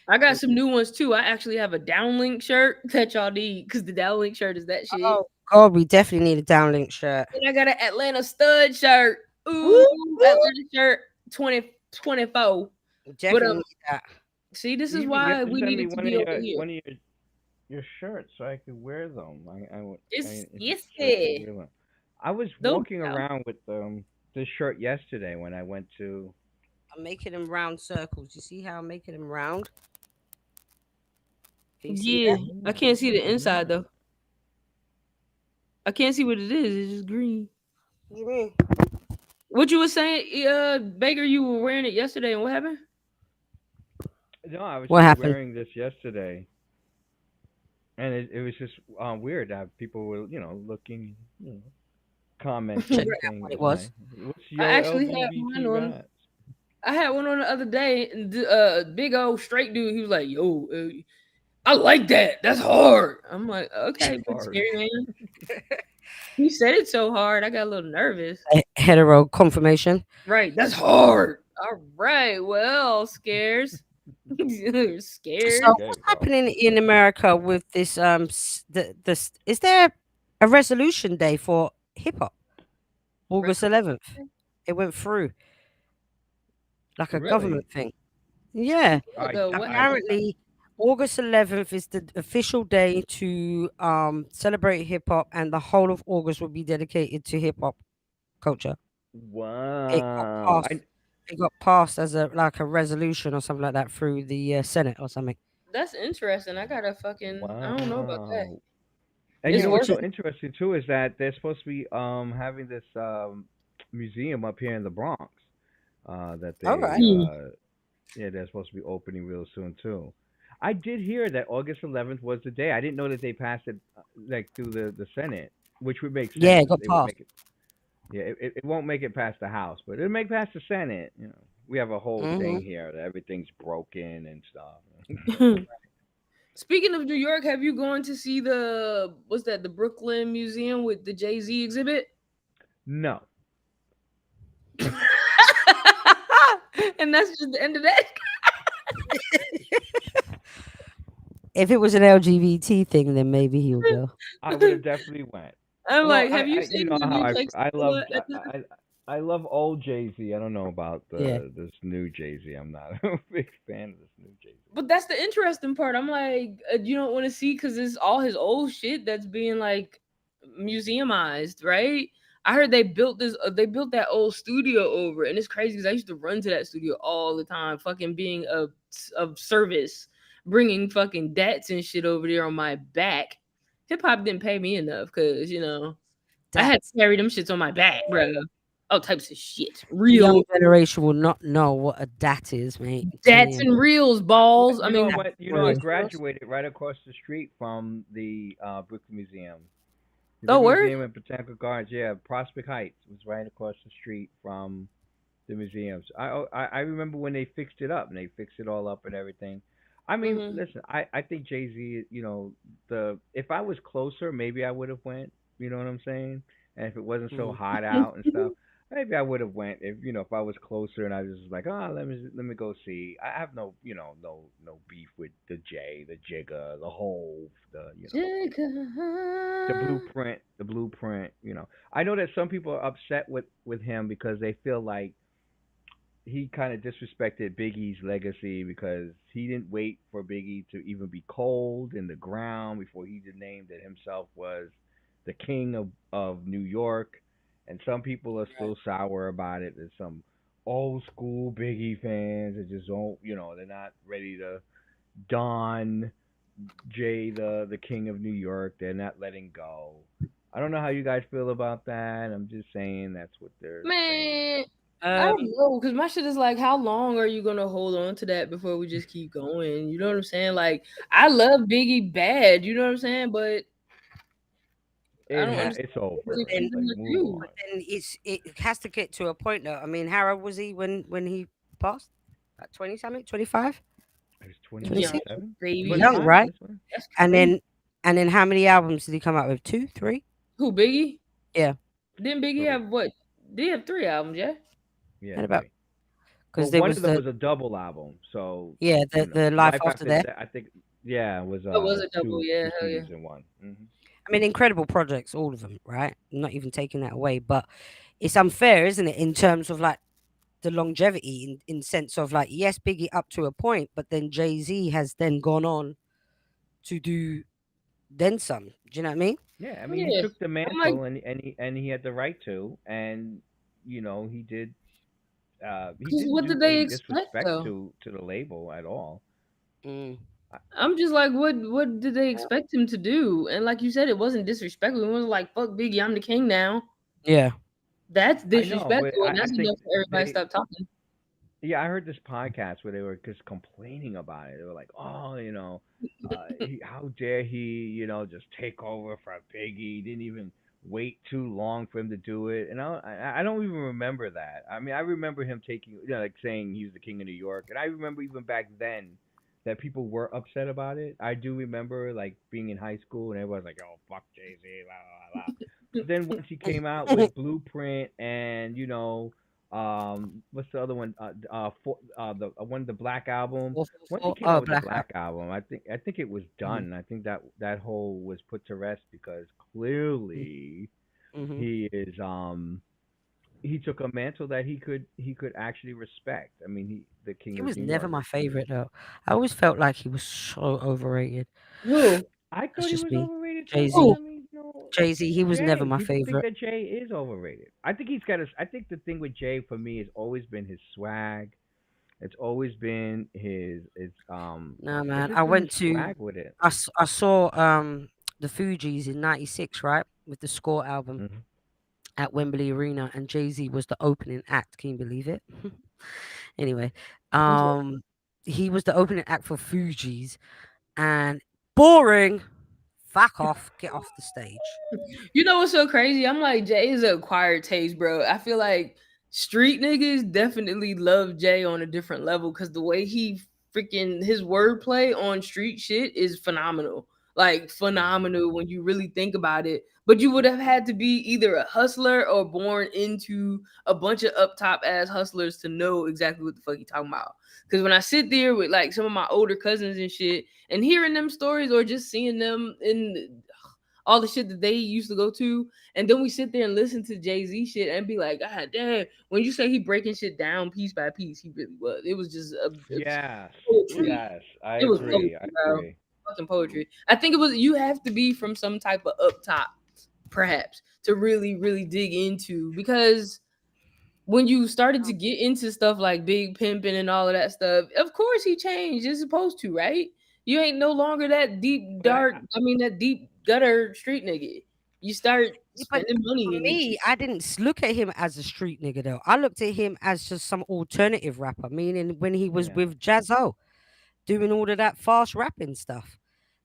I got some new ones too. I actually have a downlink shirt that y'all need because the downlink shirt is that shit. Oh God, we definitely need a downlink shirt. And I got an Atlanta stud shirt. Ooh, Atlanta shirt 2024. Definitely need that. See, this is You why have to we send me needed to be over here. one of your shirts so I could wear them. It's It's yes, shirts are real. I was no walking doubt. around with this shirt yesterday when I went to. I'm making them round circles. You see how I'm making them round? Can you see Yeah, that? I can't see the inside Mm. though. I can't see what it is. It's just green. What do you mean? What you were saying, Baker? You were wearing it yesterday, and what happened? No, I was What just happened? wearing this yesterday, and it was just weird that people were looking, Check commenting, it out saying what it it was was. nice. What's I your actually had mine LGBT on. vibes? I had one on the other day, and big old straight dude. He was like, "Yo, I like that. That's hard." I'm like, "Okay, but Hard. scary man." He said it so hard, I got a little nervous. Hetero confirmation. Right, that's hard. All right, well, scares, So scared. Okay, what's bro. happening in America with this? Is there a resolution day for hip hop? August 11th. It went through like a Really? government thing. Yeah. What I happened? Apparently, August 11th is the official day to celebrate hip hop, and the whole of August will be dedicated to hip hop culture. It got Wow. passed. It got passed as a like a resolution or something like that through the Senate or something. That's interesting. I gotta fucking. I don't know about that. Wow. And you It's know what's worth. so interesting too is that they're supposed to be having this museum up here in the Bronx. That All they right. yeah, they're supposed to be opening real soon too. I did hear that August 11th was the day. I didn't know that they passed it like through the Senate, which would make Yeah, sense. it got They would passed. make it. Yeah, it won't make it past the House, but it'll make it past the Senate. We have a whole Hmm. thing here that everything's broken and stuff. Speaking of New York, have you gone to see the what's that? The Brooklyn Museum with the Jay-Z exhibit? No. And that's just the end of that. If it was an LGBT thing, then maybe he'll go. I would have definitely went. I'm Well, like, have you you seen know the how new Tex I Cola love at the I love old Jay Z. I don't know about Yeah. this new Jay Z. I'm not a big fan of this new Jay Z. But that's the interesting part. I'm like, you don't want to see because it's all his old shit that's being like museumized, right? I heard they built this. They built that old studio over, and it's crazy because I used to run to that studio all the time, fucking being of service, bringing fucking dats and shit over there on my back. Hip hop didn't pay me enough because I had to carry them shits on my back, bro. All types of shit, The young real generation will not know what a dat is, mate. I'm telling dats you. and reels, Well, balls. I you know mean, what? You know, I graduated right across the street from the Brooklyn Museum. The oh Brooklyn word. Museum in Botanical Gardens. Yeah, Prospect Heights was right across the street from the museums. I remember when they fixed it up and they fixed it all up and everything. I mean, Mhm. listen, I think Jay Z, if I was closer, maybe I would have went. You know what I'm saying? And if it wasn't so Mm. hot out and stuff, maybe I would have went. If I was closer and I was just like, oh, let me go see. I have no beef with the J, the Jigga, the Hove, the blueprint. I know that some people are upset with him because they feel like he kind of disrespected Biggie's legacy because he didn't wait for Biggie to even be cold in the ground before he named that himself was the king of New York. And some people are still sour about it. There's some old school Biggie fans that just don't, they're not ready to don Jay the king of New York. They're not letting go. I don't know how you guys feel about that. I'm just saying that's what they're saying. Man, I don't know because my shit is like, how long are you gonna hold on to that before we just keep going? You know what I'm saying? Like, I love Biggie bad, you know what I'm saying? But I don't understand It's over. what they're Then, choosing to Move do. on. then it has to get to a point though. I mean, how old was he when he passed? Like 20 something, 25, It's Young 27, baby, young, 25. right? This one? that's And crazy. then how many albums did he come out with? 2, 3? Who Biggie? Yeah, Didn't Biggie 3. have what? Did he have 3 albums? Yeah. Yeah, and about 3. because Well, there one was of them the was a double album. So the life life after after that. that. I think it was That was a double. two Yeah, hell yeah. CDs in one. I mean, incredible projects, all of them, right? I'm not even taking that away, but it's unfair, isn't it, in terms of like the longevity in sense of like, yes, Biggie up to a point, but then Jay-Z has then gone on to do then some. Do you know what I mean? Yeah, I mean, he Yeah, took the I'm like, mantle, and he had the right to, and he did. He cause didn't what do did they any expect disrespect though? to the label at all. Mm. I, I'm just like, what did they expect him to do? And like you said, it wasn't disrespectful. It wasn't like, fuck Biggie, I'm the king now. Yeah. That's I know, but disrespectful, and I that's think enough for everybody to they. stop talking. Yeah, I heard this podcast where they were just complaining about it. They were like, "Oh, how dare he, just take over for Biggie? He didn't even wait too long for him to do it." And I don't even remember that. I mean, I remember him taking, like saying he was the king of New York, and I remember even back then that people were upset about it. I do remember like being in high school and everyone's like, "Oh, fuck Jay Z," blah blah blah. But then once he came out with Blueprint and what's the other one? The one the Black album. Once he came out Oh, with the Black Out. Black album, I think it was Mhm. done. I think that whole was put to rest because clearly Mhm. he took a mantle that he could actually respect. I mean, the king He of was New never York. my favorite though. I always felt like he was so overrated. Who? I That's thought he just was me. overrated Jay too, but Z. Who? I mean, Jay Z. He was never Jay. my People think favorite. that Jay is overrated. I think he's got. I think the thing with Jay for me has always been his swag. It's always been No it's man. I just been his went to. swag with it. I saw the Fugees in '96, right, with the Score album Hmm. at Wembley Arena, and Jay Z was the opening act. Can you believe it? Anyway, um, he was the opening act for Fugees, and boring. Fuck off. Get off the stage. You know what's so crazy? I'm like, Jay is an acquired taste, bro. I feel like street niggas definitely love Jay on a different level because the way he freaking his wordplay on street shit is phenomenal. Like phenomenal when you really think about it. But you would have had to be either a hustler or born into a bunch of up top ass hustlers to know exactly what the fuck he talking about. Because when I sit there with like some of my older cousins and shit and hearing them stories or just seeing them in all the shit that they used to go to, and then we sit there and listen to Jay-Z shit and be like, God damn, when you say he breaking shit down piece by piece, he really was. It was just Yes, poetry. yes, I It was agree. I poetry, bro. agree. Fucking poetry. I think it was you have to be from some type of up top, perhaps, to really, really dig into because when you started to get into stuff like big pimping and all of that stuff, of course he changed. It's supposed to, right? You ain't no longer that deep, But dark, I mean that deep gutter street nigga. You start Yeah, but spending for money and me, I didn't look at him as a street nigga though. I looked at him as just some alternative rapper, meaning when he was yeah, with Jazzo doing all of that fast rapping stuff.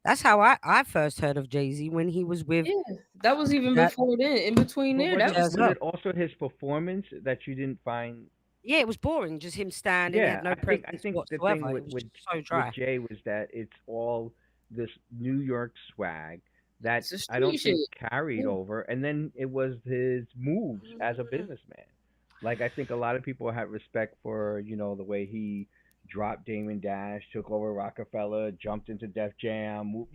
That's how I first heard of Jay Z when he was with yeah, that was even that before then. In between but there, was that it was was Jazzo. it also his performance that you didn't find? Yeah, it was boring. Just him standing. He had Yeah, no I presence think the thing whatsoever. It was just so with dry. Jay was that it's all this New York swag that it's a I street don't shit. think carried Yeah. over, and then it was his moves as a businessman. Like I think a lot of people had respect for the way he dropped Damon Dash, took over Rockefeller, jumped into Def Jam,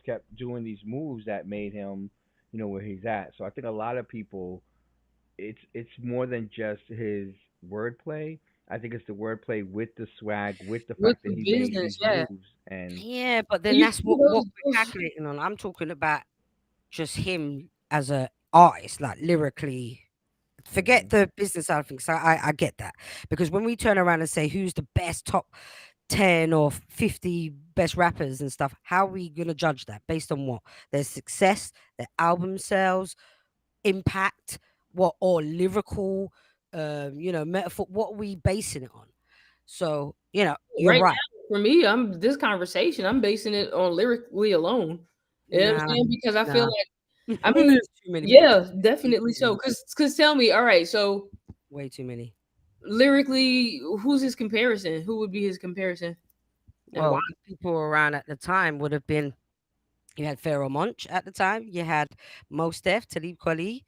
kept doing these moves that made him where he's at. So I think a lot of people it's more than just his wordplay. I think it's the wordplay with the swag, with the With fact that the he made business, these yeah. moves, and Yeah, but And then you that's see what we're those calculating on. I'm talking about just him as a artist, like lyrically. Forget hmm the business side of things. So I get that because when we turn around and say who's the best top 10 or 50 best rappers and stuff, how are we gonna judge that based on what their success, their album sales, impact, what or lyrical, metaphor? What are we basing it on? So you're right right. now for me, I'm this conversation, I'm basing it on lyrically alone. You know what I'm Nah, saying? Because I feel nah. like I mean, There's too many. yeah, Way definitely too so. many. Cause tell me, all right, so Way too many. lyrically, who's his comparison? Who would be his comparison? And why? Well, the people around at the time would have been you had Pharaoh Monch at the time, you had Mos Def, Talib Kweli,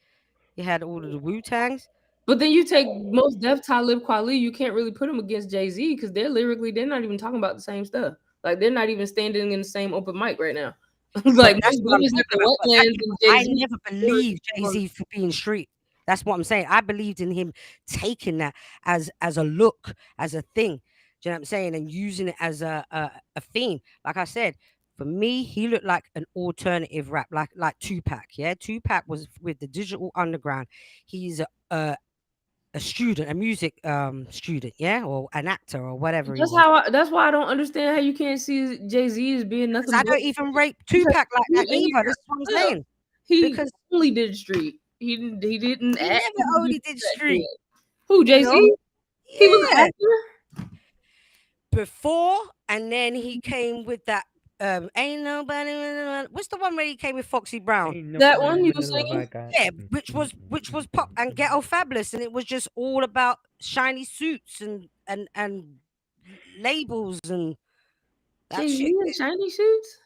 you had all of the Wu Tangs. But then you take most Def Talib Kweli, you can't really put them against Jay-Z because they're lyrically, they're not even talking about the same stuff. Like they're not even standing in the same open mic right now. But Like that's most what I'm Def is at talking the about. But wetlands and I Jay-Z. never believed Jay Z for being street. That's what I'm saying. I believed in him taking that as a look, as a thing. Do you know what I'm saying? And using it as a theme. Like I said, for me, he looked like an alternative rap, like Tupac. Yeah, Tupac was with the Digital Underground. He's a student, a music student, yeah, or an actor or whatever he was. That's why I don't understand how you can't see Jay-Z as being 'Cause nothing I but don't even rate Tupac like that he, either. This is what I'm saying. he Because only did street. He didn't he act. never only did street. Who, You Jay-Z? know? He was an Yeah. actor Before, and then he came with that ain't nobody. What's the one where he came with Foxy Brown? Ain't that nobody one you with were the love I saying. got. Yeah, which was pop and ghetto fabulous, and it was just all about shiny suits and labels and that Jay-Z shit. in shiny suits?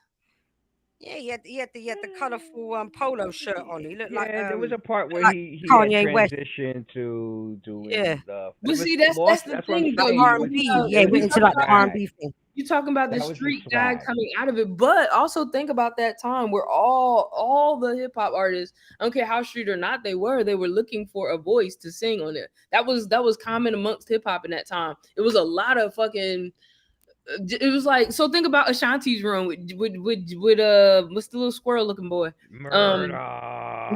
Yeah, he had the colorful polo shirt on. He looked like Yeah, there was a part where like he had Kanye West. transitioned to doing Yeah, the. But It was see, that's lost. the That's what I'm thing, like though. saying. You It R was. and B. talking Yeah, he It went was into the like the R and swag. B thing. You're talking about the That was the street guy swag. coming out of it, but also think about that time where all the hip hop artists, I don't care how street or not they were looking for a voice to sing on it. That was common amongst hip hop in that time. It was a lot of fucking. It was like, so think about Ashanti's run with what's the little squirrel looking boy? Murder.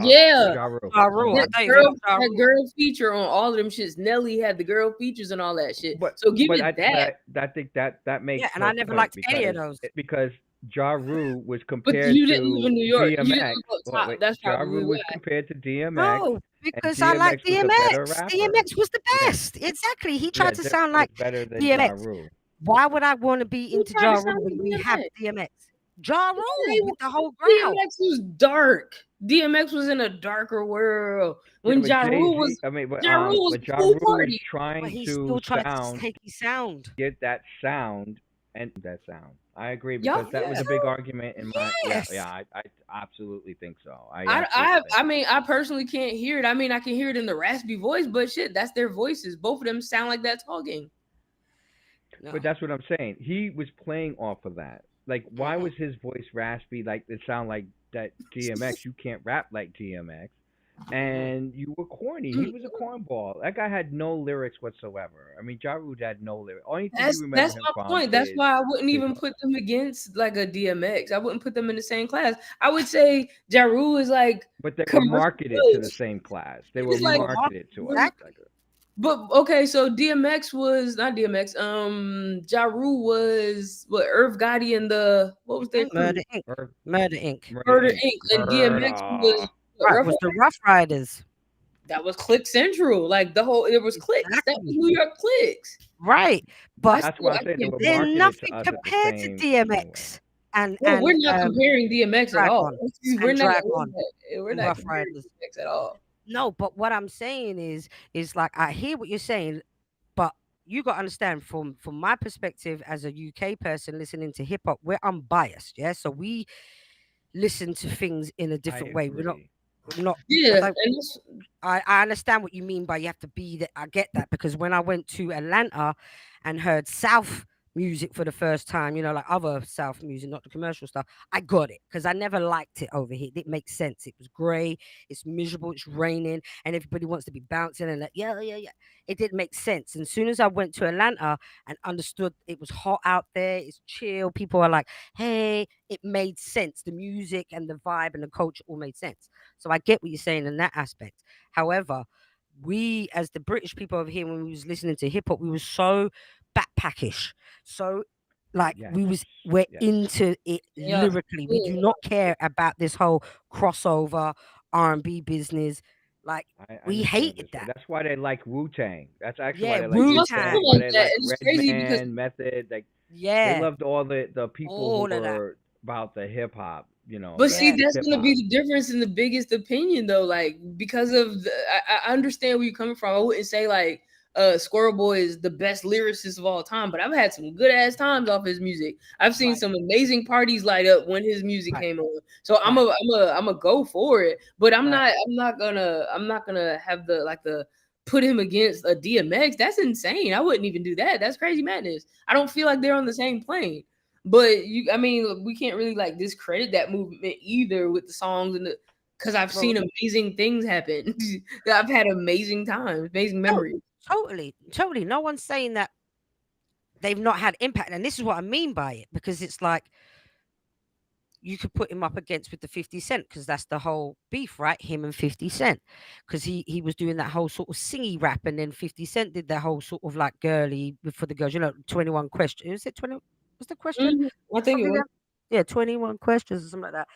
Yeah. Ja Rule. Ja Rule. I That thought you were girl, Ja that Rule. girl feature on all of them shits. Nelly had the girl features and all that shit. But So give but it that. I think that makes Yeah, and her I never point liked any of because those. Ja Rule was But compared you didn't live to in New York. You didn't DMX. live up Wait, top. That's Ja probably Rule why. was compared to DMX, No, and because I like DMX was a better DMX. rapper. DMX was the Yeah, best. Exactly. He yeah, tried to sound was like better than Ja DMX. Rule. Why would I want to be Who into tried Ja to Rule sound when like we have DMX? DMX? Ja Rule with the whole growl. DMX was dark. DMX was in a darker world. Yeah, When but Ja Rule Jay-Z, was I mean, Ja Rule was but Ja pool Rule was party. But trying he to still tried to sound, take his sound. get that sound, and that sound. I agree Y'all because that was a big argument in my. Yes. I absolutely think so. I I absolutely think mean, I personally can't hear it. I mean, I can hear it in the raspy voice, but shit, that's their voices. Both of them sound like that talking. No. But that's what I'm saying. He was playing off of that. Like, why was his voice raspy? Like, it sound like that DMX. You can't rap like DMX. And you were corny. He was a cornball. That guy had no lyrics whatsoever. I mean, Ja Rule had no lyrics. Only thing you remember That's him my from point. That's is why I wouldn't his even put them against like a DMX. I wouldn't put them in the same class. I would say Ja Rule is like, But they were commercial marketed to the goods. same class. They were It's like, marketed to us. Exactly. but okay, so DMX was not DMX. Ja Rule was what, Irv Gotti and the, what was their crew? Murder Inc. Or Murder Inc. Murder Inc. And DMX was what, Right, Rough was the Rough Riders. That was Click Central. Like the whole, it was Clicks. That was Exactly. New York Clicks. Right. But That's why I said they were they're marketed nothing to us at the compared to same DMX and Well, we're not comparing DMX at all. Dragon We're and not. Dragon We're and not Rough comparing Riders. DMX at all. No, but what I'm saying is like I hear what you're saying, but you got to understand from my perspective as a UK person listening to hip hop, we're unbiased, yeah. So we listen to things in a different way. We're not. Yeah, I understand what you mean by you have to be there. I get that because when I went to Atlanta and heard South music for the first time, you know, like other South music, not the commercial stuff, I got it because I never liked it over here. It didn't make sense. It was grey, it's miserable, it's raining, and everybody wants to be bouncing and like, yeah. It didn't make sense. And as soon as I went to Atlanta and understood it was hot out there, it's chill, people are like, hey, it made sense. The music and the vibe and the culture all made sense. So I get what you're saying in that aspect. However, we as the British people over here, when we was listening to hip hop, we were so backpackish. So like we're into it lyrically. We do not care about this whole crossover R&B business. Like we hated that. That's why they like Wu-Tang. That's actually Yeah, why they like Wu-Tang. Why they like It's crazy because Redman, Method. Like yeah, they loved all the people all who of that. were about the hip hop. You know, But see, that's hip-hop. gonna be the difference in the biggest opinion, though. Like because of I understand where you're coming from. I wouldn't say like Squirrel Boy is the best lyricist of all time, but I've had some good ass times off his music. I've seen some amazing parties light up when his music came on. So I'm a go for it. But I'm not gonna have the put him against a DMX. That's insane. I wouldn't even do that. That's crazy madness. I don't feel like they're on the same plane. But I mean, we can't really like discredit that movement either with the songs and because I've Well, seen amazing things happen. I've had amazing times, amazing memories. totally. No one's saying that they've not had impact, and this is what I mean by it, because it's like you could put him up against with the 50 Cent, because that's the whole beef, right? Him and 50 Cent, because he was doing that whole sort of singy rap, and then 50 Cent did that whole sort of like girly for the girls, 21 question. Is it 20? Was the question? I think it Something was. like yeah, 21 questions or something like that.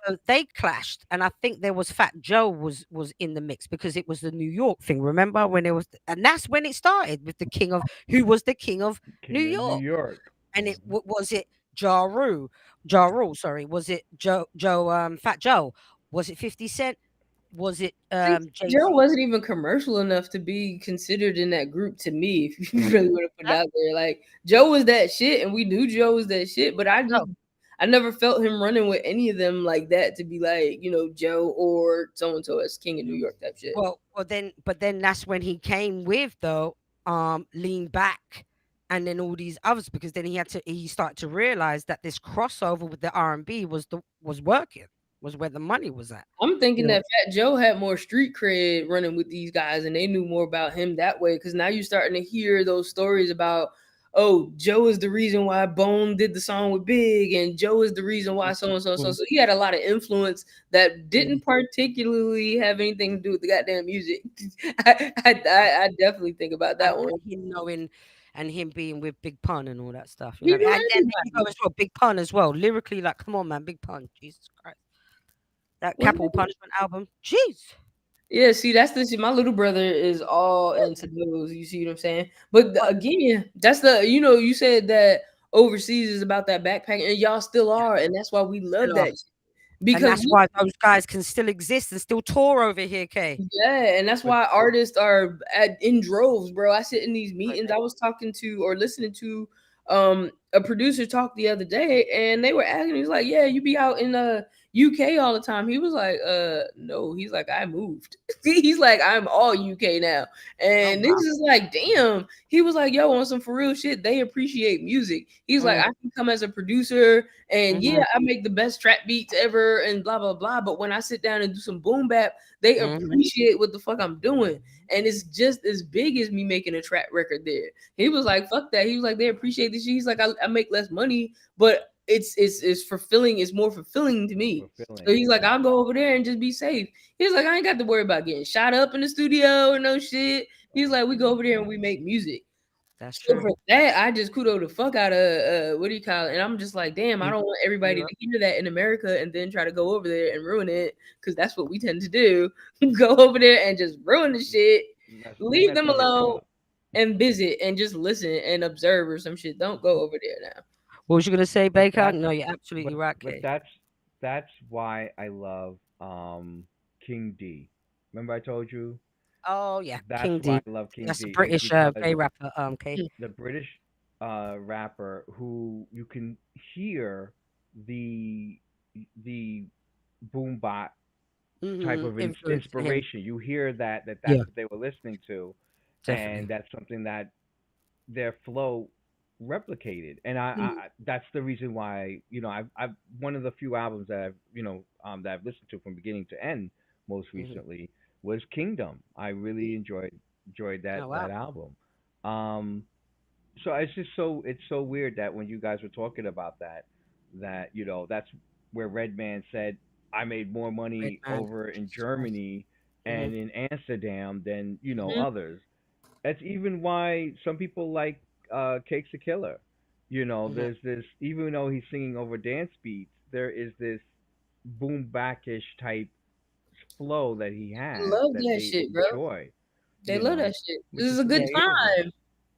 So they clashed, and I think there was Fat Joe was in the mix, because it was the New York thing. Remember when it was, and that's when it started with the king of who was the king of New King of New York, York. and it was it Ja Rule, sorry, was it Fat Joe, was it 50 Cent, was it Jay-Z? Joe wasn't even commercial enough to be considered in that group to me. If you really want to put it out there, like Joe was that shit, and we knew Joe was that shit. But I never felt him running with any of them like that to be like, Joe or so and so as King of New York type shit. But then that's when he came with though, Lean Back, and then all these others, because then he started to realize that this crossover with the R&B was working, was where the money was at. I'm thinking that Fat Joe had more street cred running with these guys, and they knew more about him that way. Because now you're starting to hear those stories about, oh, Joe is the reason why Bone did the song with Big, and Joe is the reason why so and so. So he had a lot of influence that didn't particularly have anything to do with the goddamn music. I definitely think about that one. Him knowing, and him being with Big Pun and all that stuff. And then as well, Big Pun as well. Lyrically, like, come on, man, Big Pun, Jesus Christ. That Capital Punishment album, jeez. Yeah, see, that's the shit. My little brother is all into those. You see what I'm saying? But again, that's you said that overseas is about that backpacking, and y'all still are, and that's why we love that shit. Because and that's why those guys can still exist and still tour over here, Kay. Yeah, and that's why artists are in droves, bro. I sit in these meetings. I was talking to or listening to a producer talk the other day, and they were asking, he's like, yeah, you be out in UK all the time. He was like, no. He's like, I moved. He's like, I'm all UK now. And this is like, damn. He was like, yo, on some for real shit, they appreciate music. He's like, I can come as a producer, and yeah, I make the best trap beats ever and blah blah blah. But when I sit down and do some boom bap, they appreciate what the fuck I'm doing. And it's just as big as me making a trap record there. He was like, fuck that. He was like, they appreciate this shit. He's like, I make less money, but it's fulfilling. It's more fulfilling to me. So he's like, I'll go over there and just be safe. He's like, I ain't got to worry about getting shot up in the studio or no shit. He's like, we go over there and we make music. That's true. For that, I just kudo the fuck out of what do you call it? And I'm just like, damn, I don't want everybody to hear that in America and then try to go over there and ruin it, because that's what we tend to do. Go over there and just ruin the shit. Leave them alone and visit and just listen and observe or some shit. Don't go over there now. What was you gonna say, Baker? No, you're absolutely right, Kay. But that's why I love King D. Remember I told you? Oh yeah, that's King why D. I love King that's D. That's a British gay rapper. Kay. The British rapper who you can hear the boom bap type of inspiration. You hear that's what they were listening to. Definitely. And that's something that their flow replicated, and I that's the reason why I've one of the few albums that I've that I've listened to from beginning to end most recently was Kingdom. I really enjoyed that that album. So it's so weird that when you guys were talking about that that's where Redman said, I made more money over in Germany and in Amsterdam than others. That's even why some people like Cake's a Killer. There's this, even though he's singing over dance beats, there is this boom backish type flow that he has. Love that shit, bro. They love that shit. This is a good time.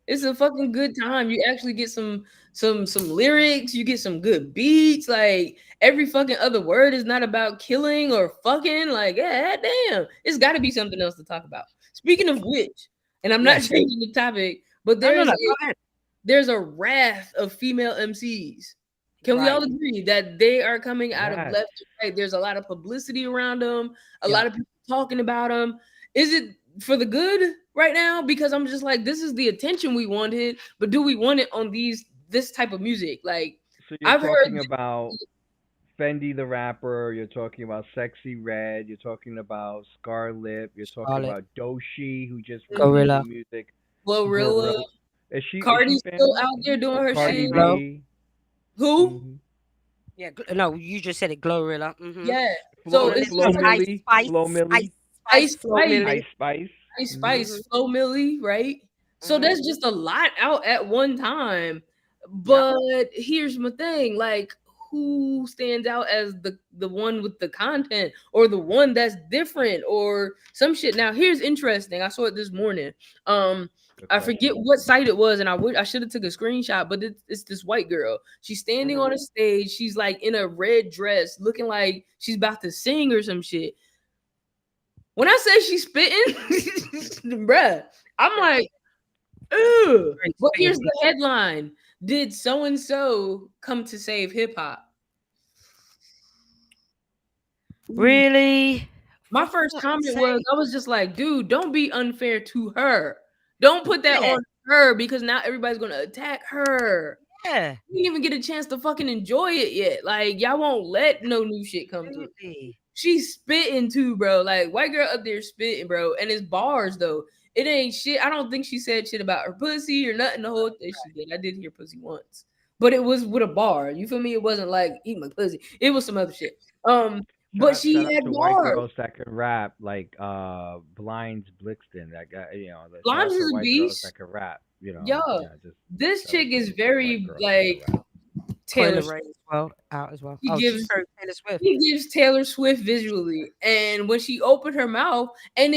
It's a fucking good time. You actually get some lyrics. You get some good beats. Like every fucking other word is not about killing or fucking. Like, yeah, damn. It's got to be something else to talk about. Speaking of which, and I'm not changing the topic, but there's a wrath of female MCs. Can we all agree that they are coming out of left to right? There's a lot of publicity around them. A lot of people talking about them. Is it for the good right now? Because I'm just like, this is the attention we wanted, but do we want it on this type of music? Like, so you're talking about Fendi the rapper. You're talking about Sexy Red. You're talking about Scarlett. You're talking Scarlett, about Doshi, who just released Gorilla, new music. Glorilla. Gorilla. Is she Cardi's still famous? out there doing her Cardi shit. Glow. B. Who? Mm-hmm. Yeah, no, you just said it, Glorilla. Mm-hmm. Yeah. Flo, So And then it's Flo just Ice Millie. Spice, Flo Ice Millie. Ice Spice, Flo Spice, Millie. Ice Spice. Ice Mm-hmm. Spice, Flo Millie, right? So Mhm. there's just a lot out at one time. Yep. But here's my thing, like who stands out as the one with the content or the one that's different or some shit. Now here's interesting. I saw it this morning. Good I forget question. what site it was, and I should have took a screenshot, but it's this white girl. She's standing Mhm. on a stage. She's like in a red dress, looking like she's about to sing or some shit. When I say she's spitting, bruh, I'm like, ooh. Great But spitting. here's the headline: did so and so come to save hip hop? Really? My For first fuck's comment sake. was, I was just like, dude, don't be unfair to her. Don't put that Yeah. on her because now everybody's gonna attack her. Yeah. You didn't even get a chance to fucking enjoy it yet. Like, y'all won't let no new shit come through. Absolutely. She's spitting too, bro. Like, white girl up there spitting, bro. And it's bars though. It ain't shit. I don't think she said shit about her pussy or nothing. The whole thing she did. I did hear pussy once, but it was with a bar. You feel me? It wasn't like eat my pussy. It was some other shit. But she Shout out had to white bars. girls that can rap like Blinds Blixton. That guy, shout Limes out to is a white girls beast. that can rap. Yo, Just this chick is celebrating white very girls that like can rap. Taylor. Coil Ray as well, out as well. She Oh, gives she's very Taylor Swift. He gives Taylor Swift visually, and when she opened her mouth, and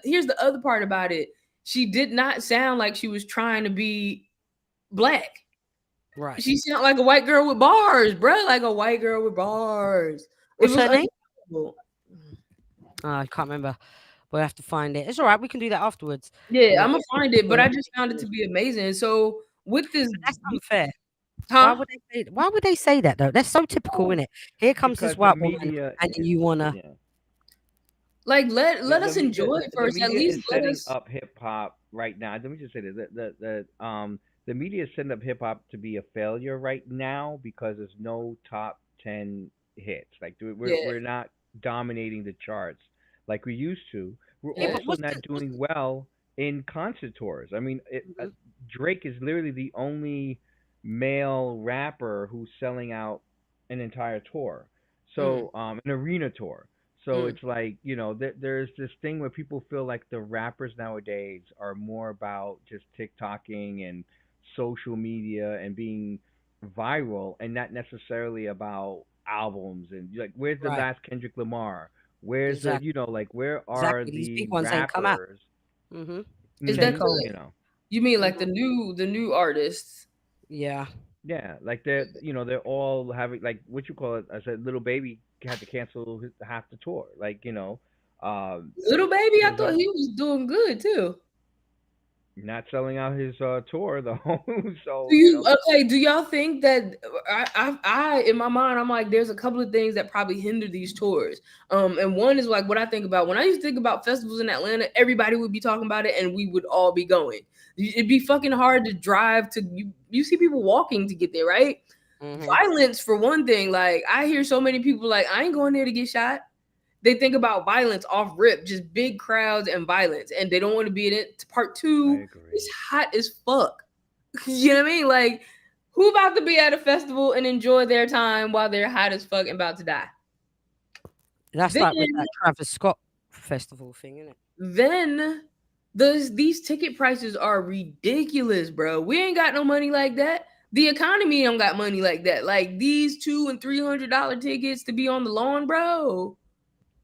here's the other part about it: she did not sound like she was trying to be black. Right. She sounded like a white girl with bars, bro. Like a white girl with bars. What's It was her name? unbelievable. I can't remember. We'll have to find it. It's all right. We can do that afterwards. Yeah, I'm gonna find it, but Yeah. I just found it to be amazing. So with this, But that's unfair. huh? Why would they say that though? That's so typical, isn't it? Here comes Because this the white woman, media, and then you wanna. yeah, Like let us the enjoy media, it the first. At media least is let setting us. up hip hop right now. Let me just say this: the media is setting up hip hop to be a failure right now because there's no top 10 hits. Like Yeah, we're not dominating the charts like we used to. We're Yeah, but also what's not the doing well in concert tours. I mean, Mhm. Drake is literally the only male rapper who's selling out an entire tour. So, an arena tour. So Mm. it's like, there's this thing where people feel like the rappers nowadays are more about just TikToking and social media and being viral and not necessarily about albums and like where's the right? last Kendrick Lamar? Where's the, Exactly. like where are Exactly. These the big ones ain't come out. rappers? Mm-hmm. Is J. that Mhm, Cole. you mean like Mm-hmm. the new artists? Yeah. Yeah, like they're all having like what you call it. I said little baby had to cancel half the tour. Like um, Little baby, I there's thought a he was doing good too. not selling out his tour though. Do So you okay? Do y'all think that I in my mind I'm like there's a couple of things that probably hinder these tours. And one is like what I think about when I used to think about festivals in Atlanta, everybody would be talking about it and we would all be going. It'd be fucking hard to drive to you. You see people walking to get there, right? Mm-hmm. Violence for one thing. Like I hear so many people like I ain't going there to get shot. They think about violence off rip, just big crowds and violence, and they don't want to be in it. Part I two, agree. it's hot as fuck. You know what I mean? Like, who about to be at a festival and enjoy their time while they're hot as fuck and about to die? That's Then, like with that Travis Scott festival thing, isn't it? then these ticket prices are ridiculous, bro. We ain't got no money like that. The economy don't got money like that. Like these $200 and $300 tickets to be on the lawn, bro.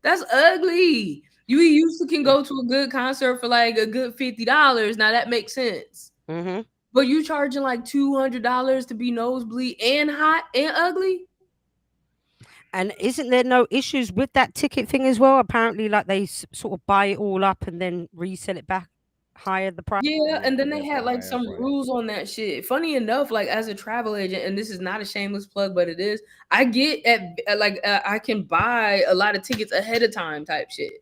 That's ugly. You used to can It's go to a good concert for like a good $50. Now that makes sense. Mm-hmm. But you charging like $200 to be nosebleed and hot and ugly? And isn't there no issues with that ticket thing as well? Apparently, like they sort of buy it all up and then resell it back higher the price. Yeah, and then yeah, they for a had like higher some price. rules on that shit. Funny enough, like as a travel agent, and this is not a shameless plug, but it is. I get I can buy a lot of tickets ahead of time, type shit.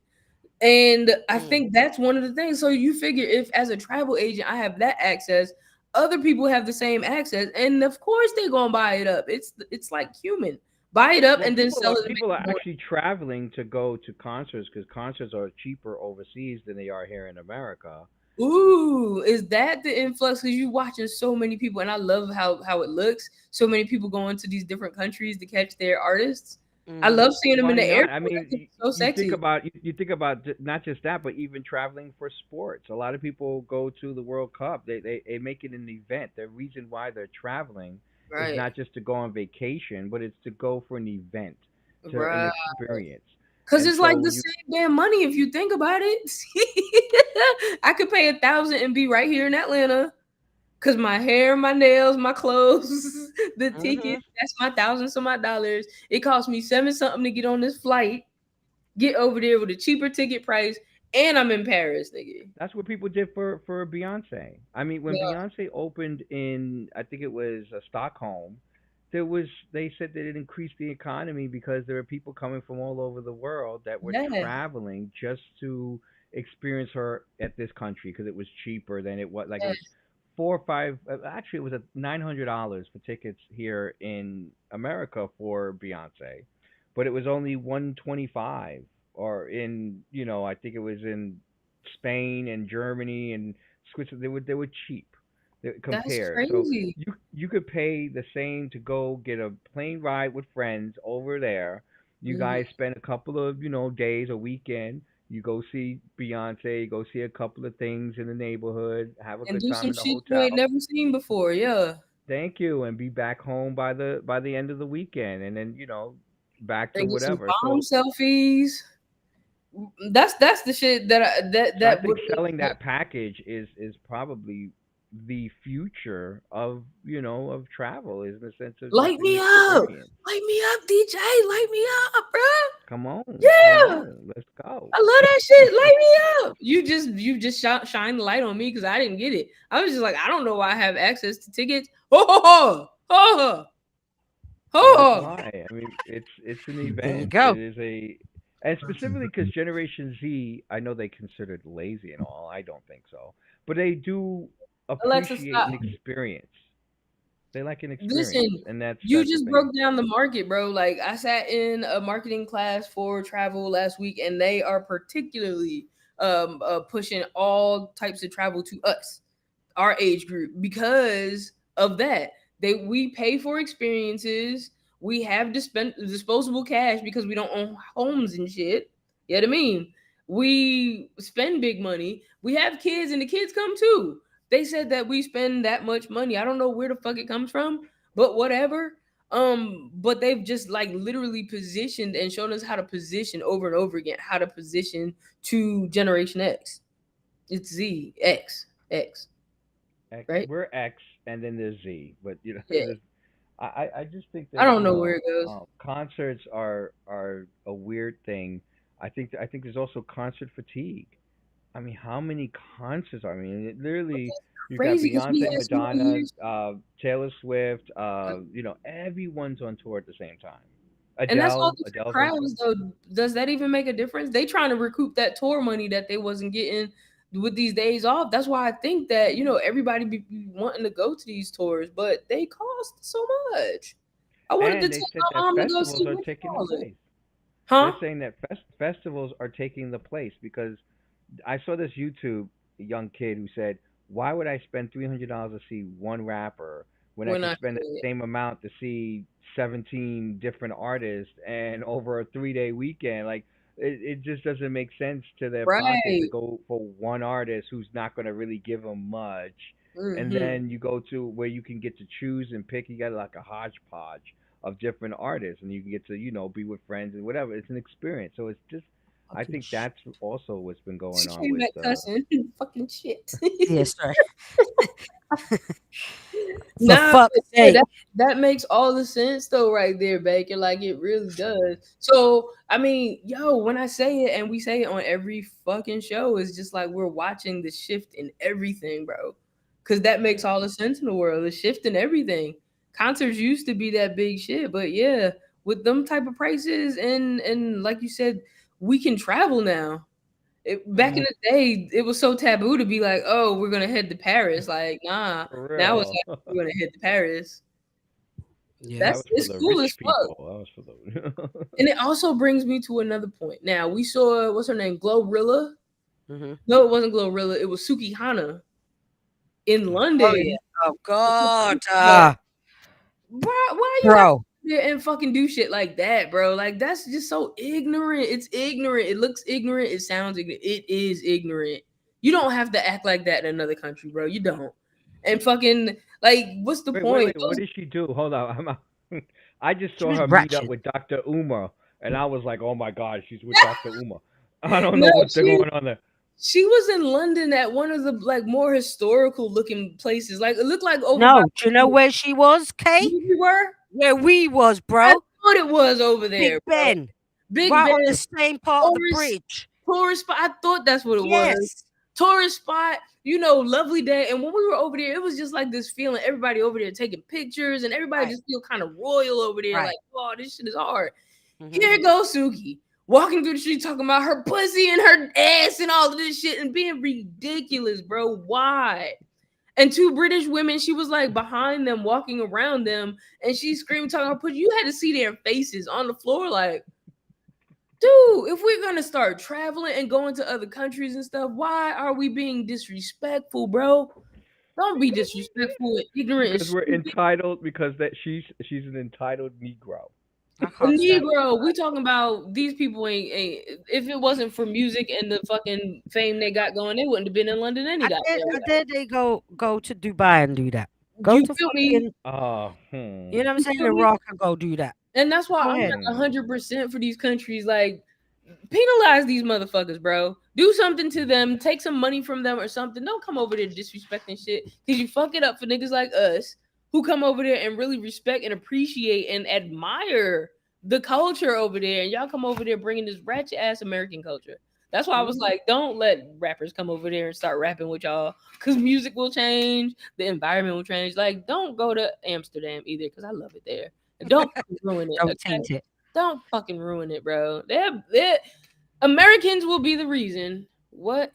And I think that's one of the things. So you figure if as a travel agent I have that access, other people have the same access, and of course they're gonna buy it up. It's like human. buy it up Well, and then people sell are it. And people are make more. actually traveling to go to concerts because concerts are cheaper overseas than they are here in America. Ooh, is that the influx? Because you watching so many people, and I love how it looks. So many people going to these different countries to catch their artists. I Mm. love seeing them in Why the not? airport. I That mean, shit's so you think sexy. about you think about not just that, but even traveling for sports. A lot of people go to the World Cup. They make it an event. The reason why they're traveling is Right, not just to go on vacation, but it's to go for an event, to an right. experience. Cause And it's so like the when you same damn money if you think about it. I could pay 1,000 and be right here in Atlanta. Cause my hair, my nails, my clothes, the ticket, Mhm. that's my thousands of my dollars. It cost me seven something to get on this flight, get over there with a cheaper ticket price, and I'm in Paris, nigga. That's what people did for Beyonce. I mean, when Yeah, Beyonce opened in, I think it was Stockholm, there was they said that it increased the economy because there were people coming from all over the world that were yeah, traveling just to experience her at this country because it was cheaper than it was. Like it yeah. was 4 or 5. Actually, it was a $900 for tickets here in America for Beyonce, but it was only 125. Or in, I think it was in Spain and Germany and Switzerland. They were cheap That's compared. So crazy. you could pay the same to go get a plane ride with friends over there. You Mhm. guys spend a couple of days, a weekend. You go see Beyonce, go see a couple of things in the neighborhood, have a And good do time some in the shit you ain't hotel. never seen before. Yeah. Thank you, and be back home by the end of the weekend, and then back to And get some whatever. bomb So selfies. That's the shit that So I that think would selling that package is probably the future of travel is in the sense of just light an me up. experience. Light me up, DJ. Light me up, bro. Come Yeah. on, let's go. I love that shit. Light me up. You just shine the light on me because I didn't get it. I was just like, I don't know why I have access to tickets. Ho ho ho ho ho That's ho. why. I mean, it's an There you event. It go. is and specifically because Generation Z, I know they considered lazy and all. I don't think so, but they do Alexa, appreciate stop. an experience. They like an experience, Listen, and that's you that's the just thing. broke down the market, bro. Like I sat in a marketing class for travel last week, and they are particularly pushing all types of travel to us, our age group, because of that. We pay for experiences. We have disposable cash because we don't own homes and shit. You know what I mean? We spend big money. We have kids, and the kids come too. They said that we spend that much money. I don't know where the fuck it comes from, but whatever. But they've just like literally positioned and shown us how to position over and over again, how to position to Generation X. It's Z X X, X, right? we're X, and then there's Z. But Yeah. I just think I that don't know where it goes. concerts are a weird thing. I think there's also concert fatigue. I mean, how many concerts are? I mean, literally, you got Crazy because we Beyonce, had so many Madonna, years. Taylor Swift. Everyone's on tour at the same time. And that's all different Adele's on tour. crowds though. Does that even make a difference? They trying to recoup that tour money that they wasn't getting with these days off. That's why I think that, everybody be wanting to go to these tours, but they cost so much. I wanted to And they take said my that mom to go see festivals are what you taking the call it. place. Huh? They're saying that festivals are taking the place because I saw this YouTube young kid who said, "Why would I spend $300 to see one rapper when I We're could not spend the doing it. same amount to see 17 different artists and over a 3-day weekend?" Like it just doesn't make sense to their pocket to Right. go for one artist who's not going to really give them much, and Mm-hmm. then you go to where you can get to choose and pick. You got like a hodgepodge of different artists, and you can get to be with friends and whatever. It's an experience. So it's just I Fucking think sh- that's also what's been She going on came with back cussing. Fucking shit. Yeah, sorry. For Nah, fuck's but yeah, sake. that makes all the sense though, right there, Baker. Like it really does. So I mean, yo, when I say it and we say it on every fucking show, it's just like we're watching the shift in everything, bro. Cause that makes yeah. all the sense in the world. The shift in everything. Concerts used to be that big shit, but yeah, with them type of prices and like you said, we can travel now. Back in Mhm. the day, it was so taboo to be like, "Oh, we're gonna head to Paris." Like, nah. For Now it's real. like we're gonna head to Paris. That was for It's the cool rich as fuck. people. That was for the. And it also brings me to another point. Now we saw what's her name, Glorilla. Mm-hmm. No, it wasn't Glorilla. It was Suki Hana in London. Oh yeah. Oh God. Why you have Bro. to sit and fucking do shit like that, bro? Like that's just so ignorant. It's ignorant. It looks ignorant. It sounds ignorant. It is ignorant. You don't have to act like that in another country, bro. You don't. And fucking like, what's the point? What did she do? Hold on. I just She saw was her meet ratchet. up with Dr. Uma, and I was like, oh my God, she's with Dr. Uma. I don't know No, what's going on there. She was in London at one of the like more historical looking places. Like it looked like over. No, do you know where she was, Kay? Where we were? Where we was, I bro. thought it was over there, Big Ben. Big right Ben, on the same part of the tourist- bridge. Tourist spot. I thought that's what it was. Yes. Tourist spot, you know, lovely day. And when we were over there, it was just like this feeling. Everybody over there taking pictures, and everybody just feel kind of royal over there. Right. Like, oh, this shit is hard. Mhm. Here goes Suki walking through the street talking about her pussy and her ass and all of this shit and being ridiculous, bro. Why? And two British women, she was like behind them, walking around them, and she screamed, talking about pussy. You had to see their faces on the floor, like, dude, if we're gonna start traveling and going to other countries and stuff, why are we being disrespectful, bro? Don't be disrespectful and ignorant. Because we're entitled. Because that she's an entitled Negro. Negro, we talking about these people ain't. If it wasn't for music and the fucking fame they got going, they wouldn't have been in London any goddamn way. Dare they go to Dubai and do that? Go You to feel me? fucking, you know what I'm saying? Iraq and go do that. And that's why Go I'm ahead. like 100% for these countries. Like, penalize these motherfuckers, bro. Do something to them. Take some money from them or something. Don't come over there disrespecting shit because you fuck it up for niggas like us who come over there and really respect and appreciate and admire the culture over there. And y'all come over there bringing this ratchet ass American culture. That's why I was like, don't let rappers come over there and start rapping with y'all because music will change. The environment will change. Like, don't go to Amsterdam either because I love it there. And don't ruin it. Don't taint it. Don't fucking ruin it, bro. They're Americans will be the reason. What?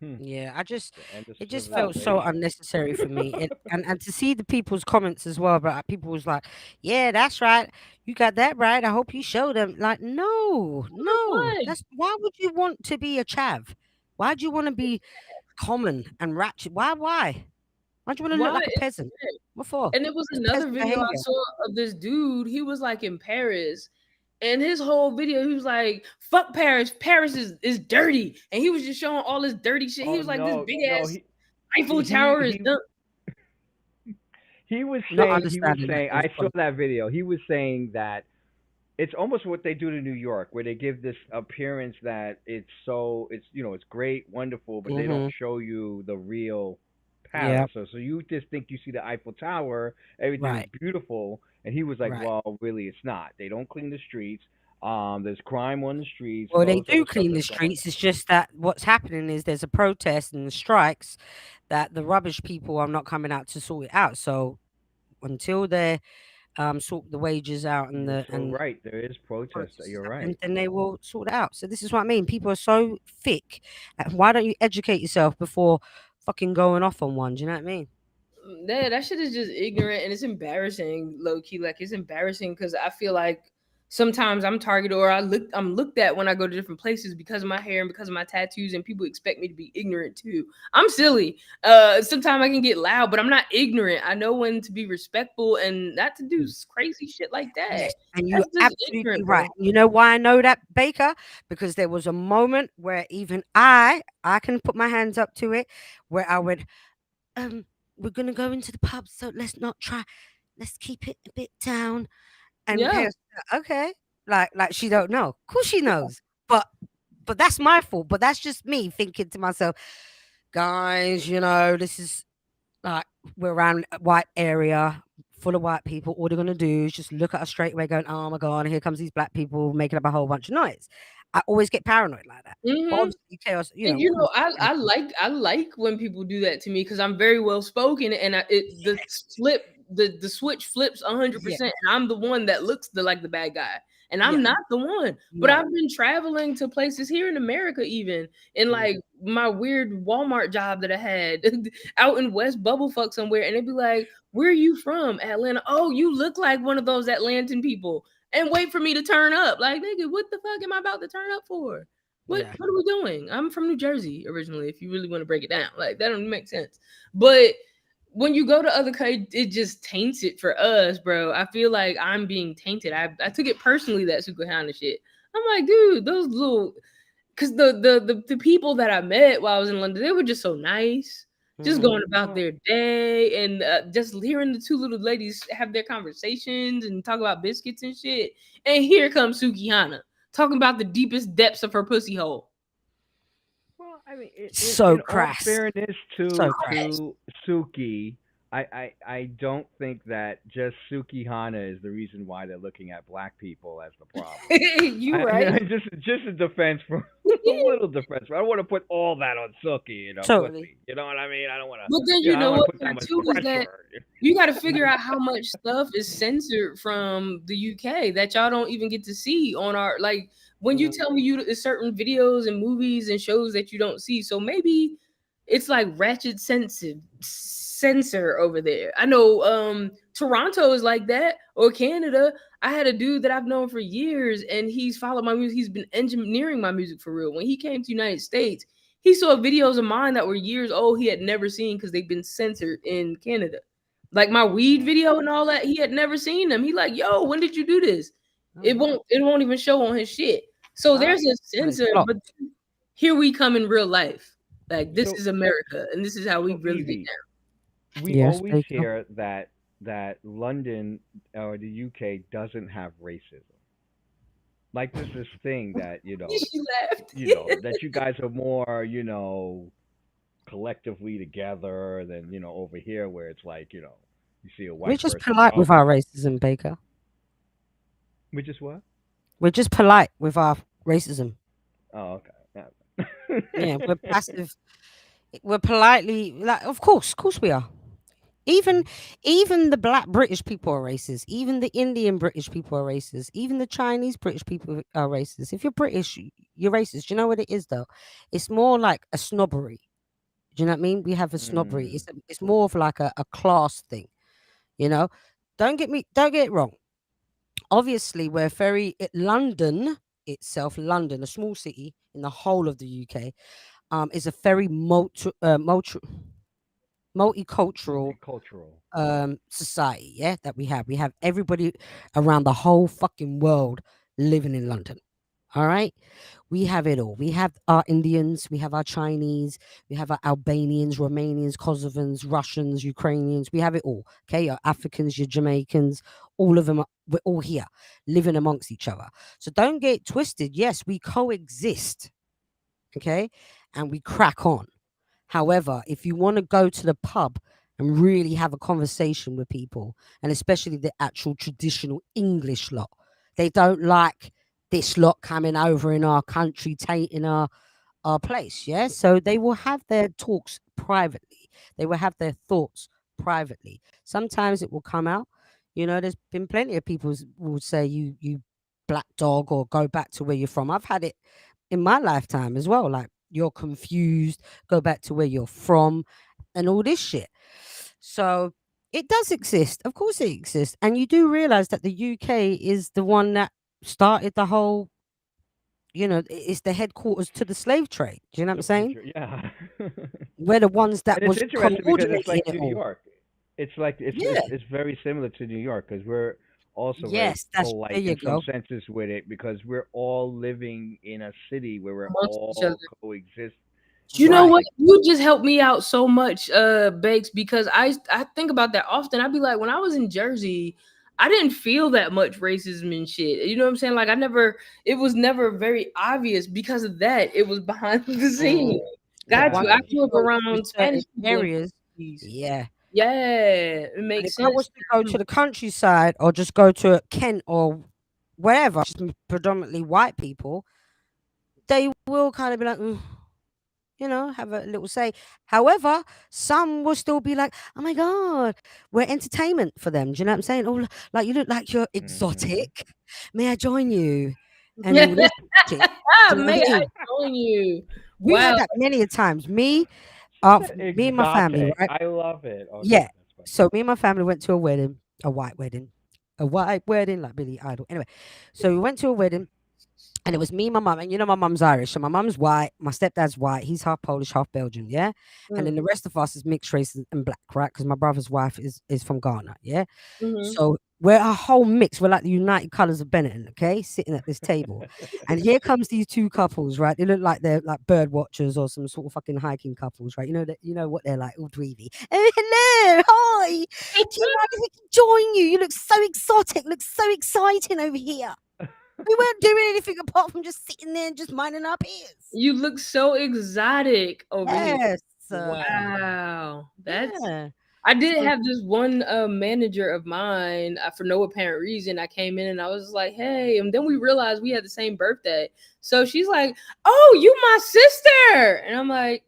Yeah, it just civilization. felt so unnecessary for me. And to see the people's comments as well, but people was like, yeah, that's right. You got that right. I hope you show them. Like, no. That's why would you want to be a chav? Why do you want to be common and ratchet? Why? Why do you want to look like a peasant? What for? And it was It's another peasant video I behavior. saw of this dude. He was like in Paris. And his whole video, he was like, fuck Paris. Paris is dirty. And he was just showing all this dirty shit. He was like, this big ass Eiffel Tower is done. He was saying, I saw that video. He was saying that it's almost what they do to New York, where they give this appearance that it's great, wonderful, but they don't show you the real Paris. Yep. So you just think you see the Eiffel Tower, everything is beautiful, and he was like, well, really, it's not. They don't clean the streets. There's crime on the streets. Well, they do clean the streets. It's just that what's happening is there's a protest and the strikes that the rubbish people are not coming out to sort it out. So until they sort the wages out and right, there is protest. You're right. And then they will sort it out. So this is what I mean. People are so thick. Why don't you educate yourself before fucking going off on one? Do you know what I mean? That shit is just ignorant and it's embarrassing, low key. Like it's embarrassing because I feel like sometimes I'm targeted or I'm looked at when I go to different places because of my hair and because of my tattoos, and people expect me to be ignorant too. I'm silly. Sometimes I can get loud, but I'm not ignorant. I know when to be respectful and not to do crazy shit like that. And you're absolutely right. You know why I know that, Baker? Because there was a moment where even I can put my hands up to it, where I went, we're gonna go into the pub, so let's keep it a bit down. And okay, like she don't know. Of course she knows, but that's my fault. But that's just me thinking to myself, guys, this is like we're around a white area full of white people. All they're gonna do is just look at us straight away, going, "Oh my god, here comes these black people making up a whole bunch of noise." I always get paranoid like that. Obviously, chaos. I like when people do that to me because I'm very well spoken, and the switch flips 100%. And I'm the one that looks like the bad guy, And I'm not the one. But I've been traveling to places here in America, even in like my weird Walmart job that I had out in West Bubblefuck somewhere. And they'd be like, where are you from? Atlanta. Oh, you look like one of those Atlantan people. And wait for me to turn up. Like, nigga, what the fuck am I about to turn up for? What are we doing? I'm from New Jersey originally, if you really want to break it down. Like, that don't make sense. But when you go to other countries, it just taints it for us, bro. I feel like I'm being tainted. I took it personally, that Sukahana shit. I'm like, dude, those little, because the people that I met while I was in London, they were just so nice, just going about their day, and just hearing the two little ladies have their conversations and talk about biscuits and shit. And here comes Sukihana talking about the deepest depths of her pussy hole. Well, I mean, So in crass. all fairness to crass. Suki, I don't think that just Sukihana is the reason why they're looking at black people as the problem. You right? Just a defense for a little defense. I don't want to put all that on Suki, Totally. pussy. You know what I mean? I don't want to. But then I don't wanna what put that much too is that pressure. you got to figure out how much stuff is censored from the UK that y'all don't even get to see on our, like, when you tell me there's certain videos and movies and shows that you don't see. So maybe it's like ratchet censor over there. I know Toronto is like that, or Canada. I had a dude that I've known for years, and he's followed my music. He's been engineering my music for real. When he came to the United States, he saw videos of mine that were years old he had never seen because they've been censored in Canada. Like my weed video and all that, he had never seen them. He like, yo, when did you do this? It won't even show on his shit. So there's a censor, but here we come in real life. Like, this is America, and this is how we really get down. We always hear that London or the UK doesn't have racism. Like, there's this thing that, She laughed. that you guys are more, collectively together than, over here where it's like, you see a white We're just person, polite with our racism, Baker. We're just what? We're just polite with our racism. Oh, okay. Yeah, we're passive. We're politely, like, of course we are. Even the black British people are racist. Even the Indian British people are racist. Even the Chinese British people are racist. If you're British, you're racist. You know what it is though? It's more like a snobbery. Do you know what I mean? We have a snobbery. It's more of like a class thing. Don't get it wrong. Obviously, we're London itself, London, a small city in the whole of the UK, is a very multicultural society, yeah, that we have. We have everybody around the whole fucking world living in London. All right, we have it all. We have our Indians, we have our Chinese, we have our Albanians, Romanians, Kosovans, Russians, Ukrainians. We have it all. Okay, your Africans, your Jamaicans, all of them. We're all here living amongst each other. So don't get it twisted. Yes, we coexist. Okay, and we crack on. However, if you want to go to the pub and really have a conversation with people, and especially the actual traditional English lot, they don't like this lot coming over in our country, tainting our place. Yeah. So they will have their talks privately. They will have their thoughts privately. Sometimes it will come out. There's been plenty of people who will say you black dog, or go back to where you're from. I've had it in my lifetime as well. Like, you're confused, go back to where you're from, and all this shit. So it does exist. Of course it exists. And you do realize that the UK is the one that started the whole, it's the headquarters to the slave trade. Do you know what I'm saying? Yeah. We're the ones that and was it's interesting because it's like coordinating it New all. York. It's like it's very similar to New York because we're also very there polite you in some go. senses with it because we're all living in a city where we're Amongst each all other. coexist. You know what? You just helped me out so much, Bakes, because I think about that often. I'd be like, when I was in Jersey, I didn't feel that much racism and shit. You know what I'm saying? Like, it was never very obvious because of that. It was behind the scenes. Got you. I grew up around Spanish areas. Yeah. Yeah, it makes sense. If I was to go to the countryside or just go to Kent or wherever, just predominantly white people, they will kind of be like, have a little say. However, some will still be like, "Oh my god, we're entertainment for them." Do you know what I'm saying? Oh, like you look like you're Mm-hmm. exotic. May I join you? And all this shit. Do you know what May I I mean? join you? We've Wow. had that many a times. She said Me and my family, exotic. right? I love it. Okay, Yeah. that's funny. So me and my family went to a white wedding, like Billy Idol. Anyway, so we went to a wedding. And it was me, my mum, and my mum's Irish. So my mum's white, my stepdad's white. He's half Polish, half Belgian, yeah. And then Mm, the rest of us is mixed race and black, right? Because my brother's wife is from Ghana, yeah. mhm. So we're a whole mix. We're like the United Colors of Benetton, okay, sitting at this table. And here comes these two couples, right? They look like they're like bird watchers or some sort of fucking hiking couples, right? You know what they're like, all dweeby. Oh, hello, hi. Do you mind if we can join you? You look so exotic, look so exciting over here. We weren't doing anything apart from just sitting there and just minding our peers. You look so exotic over here. Yes. Wow. That's Yeah. I did So have this one manager of mine for no apparent reason. I came in and I was like, "Hey," and then we realized we had the same birthday. So she's like, "Oh, you my sister," and I'm like,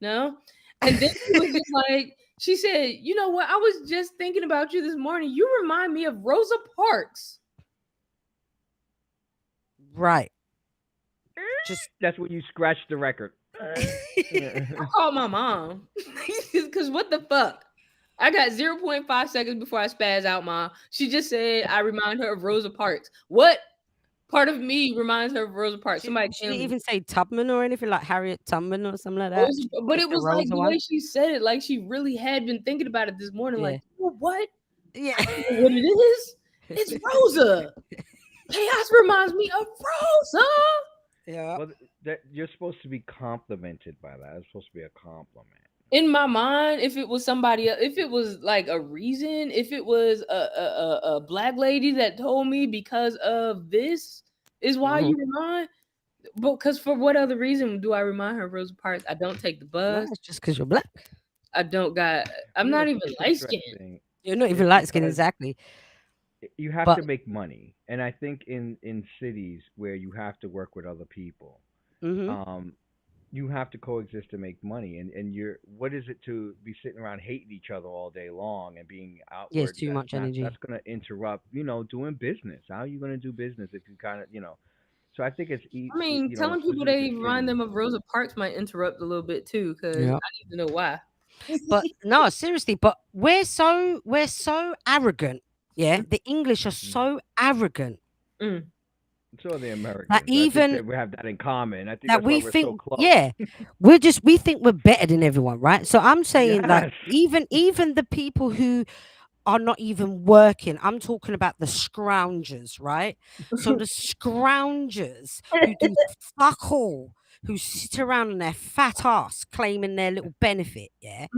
"No," and then she was just like, she said, "You know what? I was just thinking about you this morning. You remind me of Rosa Parks." right. Just That's when you scratch the record. I called my mom because what the fuck? I got 0.5 seconds before I spaz out, Mom. She just said I remind her of Rosa Parks. What part of me reminds her of Rosa Parks? Somebody she tell didn't me. even say Tubman or anything like Harriet Tubman or something like that. Rosa, but Just it the was like Rosa the one. way she said it, like she really had been thinking about it this morning. Yeah. Like, you know what? Yeah. I know what it is. It's Rosa. Chaos reminds me of Rosa. Yeah. Well, you're supposed to be complimented by that. It's supposed to be a compliment. In my mind, if it was somebody, if it was like a reason, if it was a black lady that told me because of this is why Mhm. you remind, but because for what other reason do I remind her of Rosa Parks? I don't take the No, bus. it's just because you're black. I don't got. I'm You know, not even it's light skinned. interesting. You're not even It's light skinned, because exactly. you have But to make money, and I think in cities where you have to work with other people, hmm um, you have to coexist to make money. And you're what is it to be sitting around hating each other all day long and being yeah, it's outward? too much That's energy. going to interrupt doing business. How are you going to do business if you kind of So I think it's I mean, telling people specific to they remind cities. them of Rosa Parks might interrupt a little bit too, because I Yeah. need to know why. But no, seriously, but we're so arrogant. Yeah. The English are Mm. so arrogant Mm. So are the that Americans. I think even that we have that in common. I think that that's why we we're so think, close. yeah, we think we're better than everyone, right? So I'm saying like Yes. even the people who are not even working, I'm talking about the scroungers, right? So the scroungers who do fuck all, who sit around on their fat ass claiming their little benefit, yeah,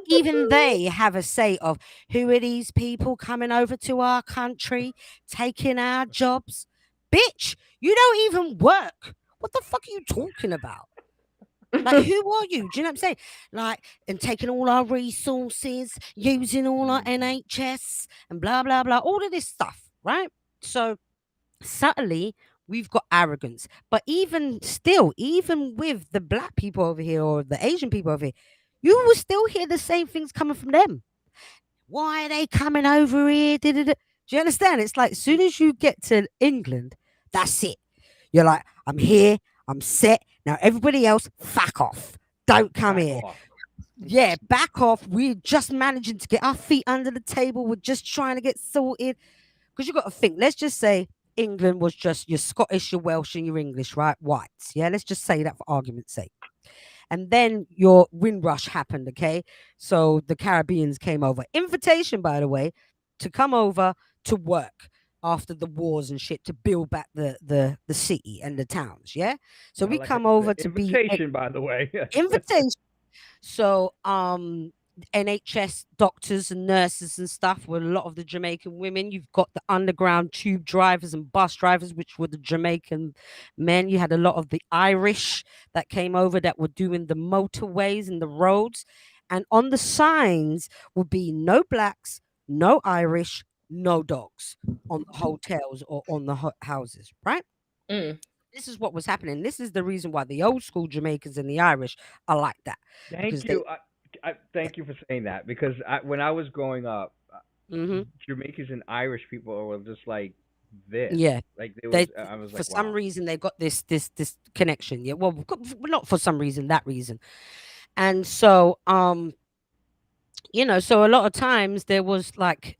even they have a say of who are these people coming over to our country, taking our jobs. Bitch, you don't even work. What the fuck are you talking about? Like, who are you? Do you know what I'm saying? Like, and taking all our resources, using all our Mhm. NHS and blah, blah, blah, all of this stuff, right? So, subtly, we've got arrogance. But even still, even with the black people over here or the Asian people over here, you will still hear the same things coming from them. Why are they coming over here? Da-da-da. Do you understand? It's like as soon as you get to England, that's it. You're like, I'm here, I'm set. Now everybody else, fuck off. Don't come Back here. off. Yeah, back off. We're just managing to get our feet under the table. We're just trying to get sorted. Because you got to think, let's just say England was just your Scottish, your Welsh, and your English, right? Whites. Yeah, let's just say that for argument's sake. And then your Windrush happened, okay? So the Caribbeans came over. Invitation, by the way, to come over to work after the wars and shit to build back the city and the towns, yeah? So I we like it. come The over to be invitation, by the way. invitation. So NHS doctors and nurses and stuff were a lot of the Jamaican women. You've got the underground tube drivers and bus drivers, which were the Jamaican men. You had a lot of the Irish that came over that were doing the motorways and the roads. And on the signs would be no blacks, no Irish, no dogs on the hotels or on the houses, right? Mm. This is what was happening. This is the reason why the old school Jamaicans and the Irish are like that. Thank you. Thank you for saying that because when I was growing up, Jamaicans and Irish people were just like this. Yeah, like I was for like, some wow. reason they got this connection. Yeah, well, not for some reason, that reason. And so, so a lot of times there was like,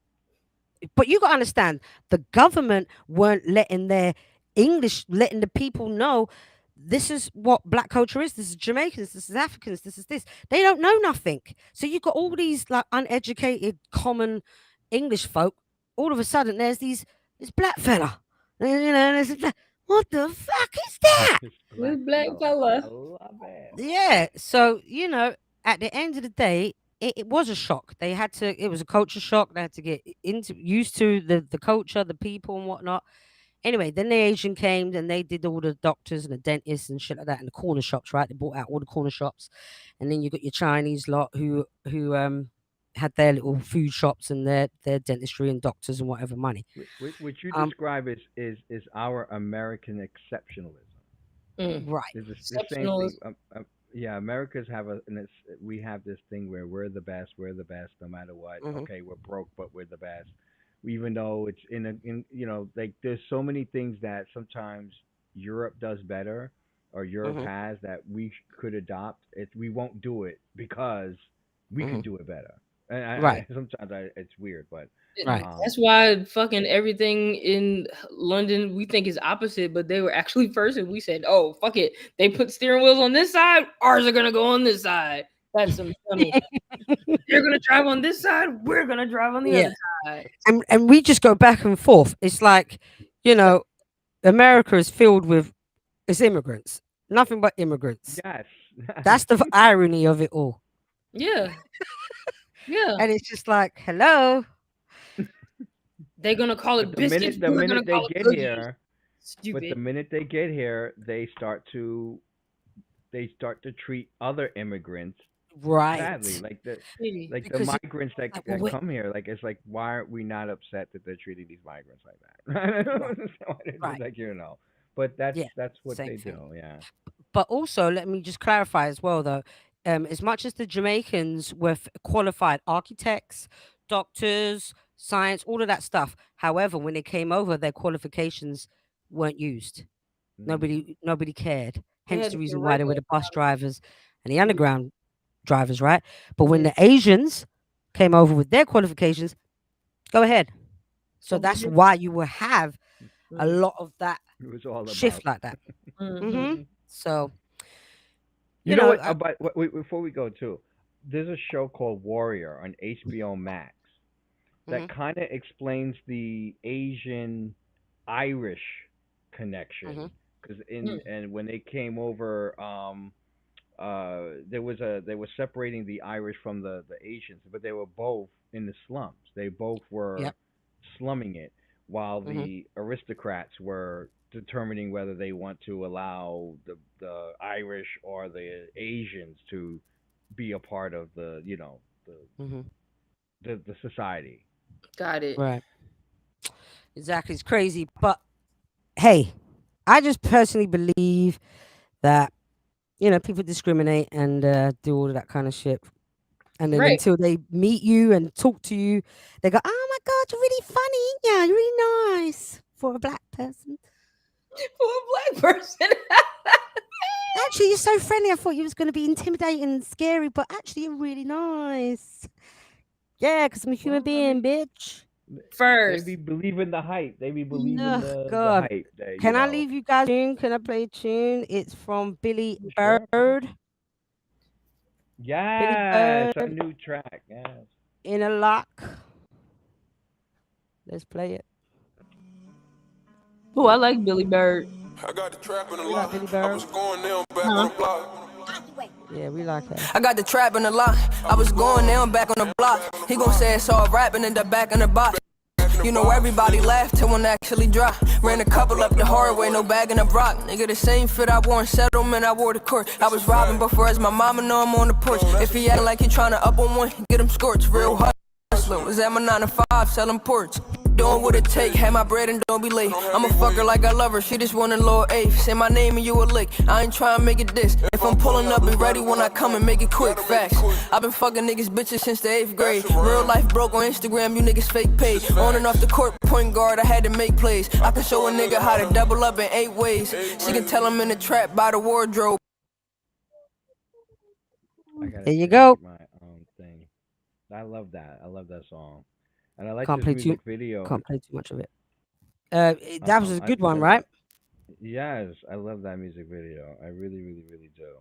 but you got to understand, the government weren't letting letting the people know this is what black culture is. This is Jamaicans. This is Africans. This is this. They don't know nothing. So you got all these like uneducated, common English folk. All of a sudden, there's this black fella. What the fuck is that? This black fella. I love it. Yeah. So at the end of the day, it was a shock. They had to. It was a culture shock. They had to get used to the culture, the people, and whatnot. Anyway, then the Asian came, then they did all the doctors and the dentists and shit like that, and the corner shops, right? They bought out all the corner shops, and then you got your Chinese lot who had their little food shops and their dentistry and doctors and whatever money. Which you describe is our American exceptionalism. Right. It's the same thing. Yeah, Americans we have this thing where we're the best no matter what. Okay, we're broke, but we're the best. Even though it's like there's so many things that sometimes Europe does better or Europe has that we could adopt. We won't do it because we can do it better. And sometimes it's weird, but right. That's why fucking everything in London we think is opposite, but they were actually first, and we said, "Oh, fuck it." They put steering wheels on this side, ours are gonna go on this side. That's some funny. You're gonna drive on this side, we're gonna drive on the other side, and we just go back and forth. It's like America is filled with immigrants, nothing but immigrants. Yes, that's the irony of it all. Yeah. Yeah. And it's just like, hello. They're gonna call it biscuits. The minute they get here, stupid. But the minute they get here, they start to treat other immigrants badly, like the migrants that come here. Like it's like, why aren't we not upset that they're treating these migrants like that? I don't understand why they're like but that's what they do. Yeah. But also, let me just clarify as well, though. As much as the Jamaicans were qualified architects, doctors, science, all of that stuff. However, when they came over, their qualifications weren't used. Nobody cared. Hence the reason why they were the bus drivers and the underground drivers, right? But when the Asians came over with their qualifications, go ahead. So that's why you will have a lot of that shift like that. So. You know what? But before we go too, there's a show called Warrior on HBO Max that kind of explains the Asian Irish connection. Because and when they came over, they were separating the Irish from the Asians, but they were both in the slums. They both were slumming it, while the aristocrats were determining whether they want to allow the Irish or the Asians to be a part of the the society. Got it. Right. Exactly. It's crazy, but hey, I just personally believe that people discriminate and do all of that kind of shit, and then until they meet you and talk to you, they go, "Oh my God, you're really funny, yeah, you're really nice for a black person." For a black person. Actually, you're so friendly. I thought you was going to be intimidating and scary, but actually, you're really nice. Yeah, because I'm a human being, bitch. First. They be believing the hype. They be believing the hype. Can I leave you guys a tune? Can I play a tune? It's from Billy Bird. Yes, a new track. Yes. In a Lock. Let's play it. Oh, I like Billy Bird. I got the trap in the lot. I was going down back on the block. Yeah, we like her. I got the trap in the lot. I was going down back on the block. He gon' say it's all rapping in the back in the box. You know everybody laughed till one actually dropped. Ran a couple up the hard way, no bag in the rock. Nigga, the same fit I wore in settlement, I wore to court. I was robbing before as my mama know I'm on the porch. If he acting like he tryna up on one, get him scorched. Real hustler, was at my 9 to 5 selling ports. doing what it take. Have my bread and don't be late. I'm a fucker like I love her, she just want a little eighth. Say my name and you a lick, I ain't trying to make it this. If I'm pulling up, be ready when I come and make it quick. Facts, I've been fucking niggas bitches since the 8th grade. Real life broke on Instagram, you niggas fake paid. On and off the court, point guard, I had to make plays. I can show a nigga how to double up in 8 ways. She can tell I'm in the trap by the wardrobe. There you go. My thing. I love that. I love that song, and I like Can't this play music too. video. Can't play too much of it. That was a good one, right? Yes, I love that music video. I really, really, really do.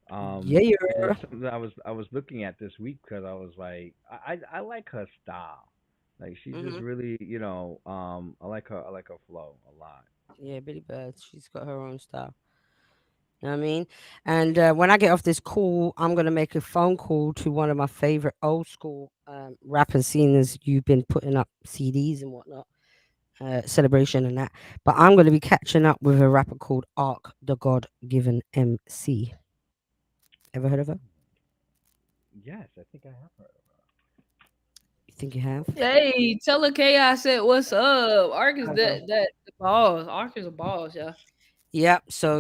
Yeah, And yeah. it's something that I was looking at this week because I was like, I like her style. Like she's just really, I like her flow a lot. Yeah, Billy Bird. She's got her own style. You know what I mean? And when I get off this call, I'm gonna make a phone call to one of my favorite old school rappers, seeing as you've been putting up CDs and whatnot, celebration and that. But I'm gonna be catching up with a rapper called Ark the God Given MC. Ever heard of her? Yes, I think I have heard of You think you have? Hey, tell her K I said what's up. Ark is that the boss. Ark is a boss, yeah. Yep. So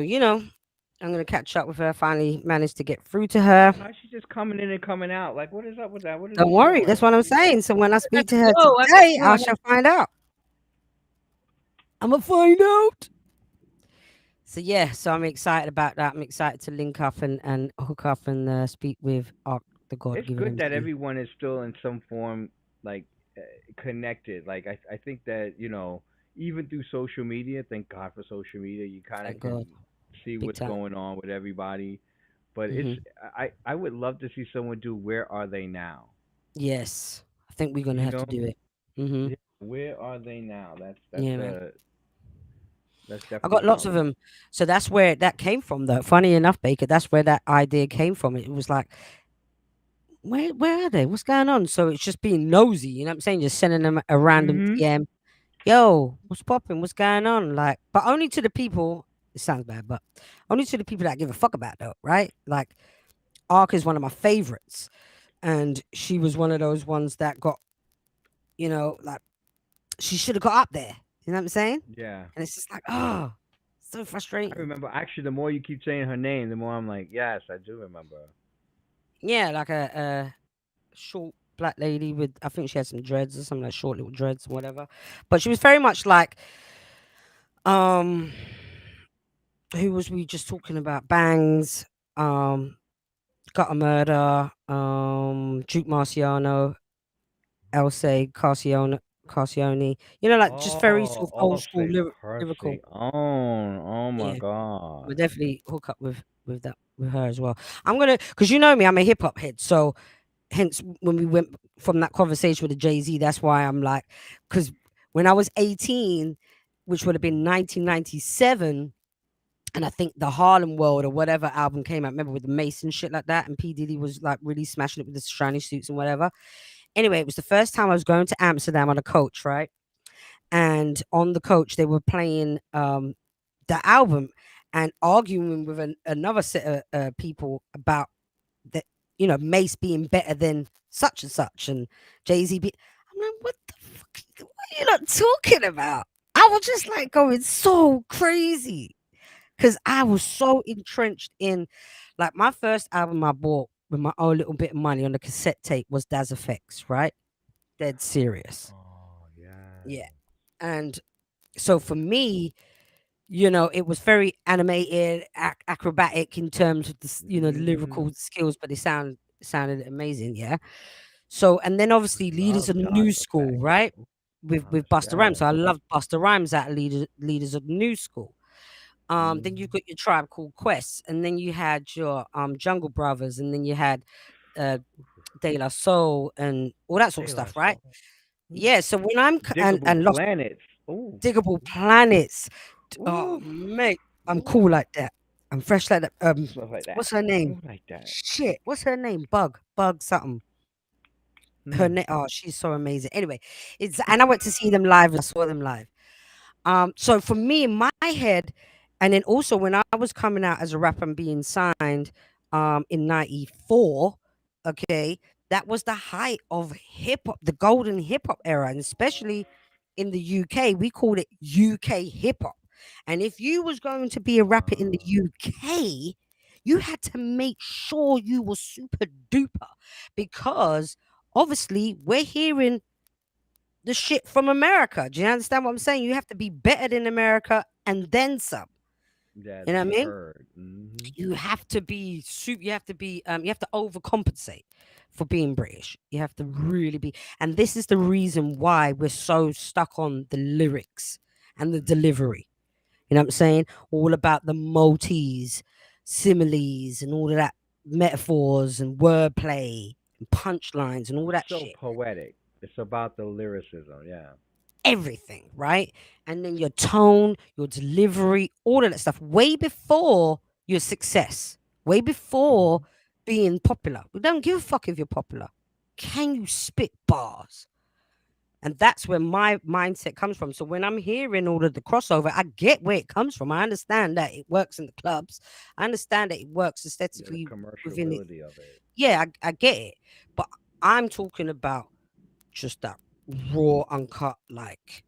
I'm gonna catch up with her. Finally managed to get through to her. How's she just coming in and coming out? Like, what is up with that? What is Don't she worry, doing? that's what I'm saying. So when I speak to her go, I today, gotta I go. shall find out. I'm gonna find out. So yeah, so I'm excited about that. I'm excited to link up and hook up and speak with Ark the God It's Given good that MC. everyone is still in some form like connected. Like I think that even through social media, thank God for social media, you kind of Thank can God. see Big what's time. going on with everybody. But hmm I would love to see someone do Where Are They Now? Yes, I think we're gonna You have know, to do it. hmm yeah, Where Are They Now? Yeah, man. That's I definitely got lots of something. them. So that's where that came from, though. Funny enough, Baker, that's where that idea came from. It was like, where are they? What's going on? So it's just being nosy, you know what I'm saying? Just sending them a random Mhm. DM. Yo, what's popping? What's going on? Like, but only to the people, it sounds bad, but only to the people that give a fuck about though, right? Like, Ark is one of my favorites. And she was one of those ones that got, like she should have got up there. You know what I'm saying? Yeah. And it's just like, oh, so I frustrating. remember actually the more you keep saying her name, the more I'm like, yes, I do remember. Yeah, like a short black lady with, I think she had some dreads or something, like short little dreads or whatever. But she was very much like, um, who was we just talking about? Bangs, Got a Murder, Duke Marciano, Elsay, Carcione. Like just very sort Oh, of old all school say lyrical. Percy. Oh my Yeah, we'll God. definitely hook up with that with her as well. I'm gonna, because you know me, I'm a hip hop head, so hence when we went from that conversation with the Jay-Z, that's why I'm like, because when I was 18, which would have been 1997, and I think the Harlem World or whatever album came out, remember, with the Mason shit like that, and P Diddy was like really smashing it with the shiny suits and whatever. Anyway, it was the first time I was going to Amsterdam on a coach, right? And on the coach they were playing the album and arguing with another set of people about that, Mace being better than such and such, and Jay-Z be, I'm like, what the fuck, what are you not talking about? I was just like going so crazy because I was so entrenched in, like, my first album I bought with my own little bit of money on the cassette tape was Daz Effects, right? Dead serious. Oh yeah. Yeah. And so for me, it was very animated, acrobatic in terms of the Mhm. lyrical skills, but sounded amazing, yeah. So, and then obviously Leaders Love of the Dodge New School, Effect. right? Ooh, With gosh, Busta Rhymes. yes. So I loved Busta Rhymes at Leaders of the New School. Then you Mhm. got your Tribe Called Quest, and then you had your Jungle Brothers, and then you had uh De La Soul and all that sort of De La stuff, right? Soul. Ooh. Yeah. So when Diggable and Lost Planets. Ooh. Diggable Planets. Oh Ooh. mate, I'm Ooh. cool like that. I'm fresh like that. Stuff like that. What's her name? Ooh, like that. Shit, what's her name? Bug something. Her Hmm. name. Oh, she's so amazing. Anyway, and I went to see them live. I saw them live. So for me in my head, and then also when I was coming out as a rapper and being signed, in '94, okay, that was the height of hip hop, the golden hip hop era, and especially in the UK, we called it UK hip hop. And if you was going to be a rapper in the UK, you had to make sure you were super duper, because obviously we're hearing the shit from America. Do you understand what I'm saying? You have to be better than America and then some. Yeah, You to know what I be mean? heard. Hmm. You have to be you have to be you have to overcompensate for being British. You have to really be, and this is the reason why we're so stuck on the lyrics and the delivery. You know what I'm saying? All about the motifs, similes, and all of that, metaphors and wordplay and punchlines and all It's that so shit. poetic. It's about the lyricism. Yeah. Everything, right? And then your tone, your delivery, all of that stuff, way before your success, way before Hmm. being popular. We don't give a fuck if you're popular. Can you spit bars? And that's where my mindset comes from. So when I'm hearing all of the crossover, I get where it comes from. I understand that it works in the clubs. I understand that it works Yeah, the aesthetically within it. commerciality of it. Yeah, I get it. But I'm talking about just that raw, uncut, like,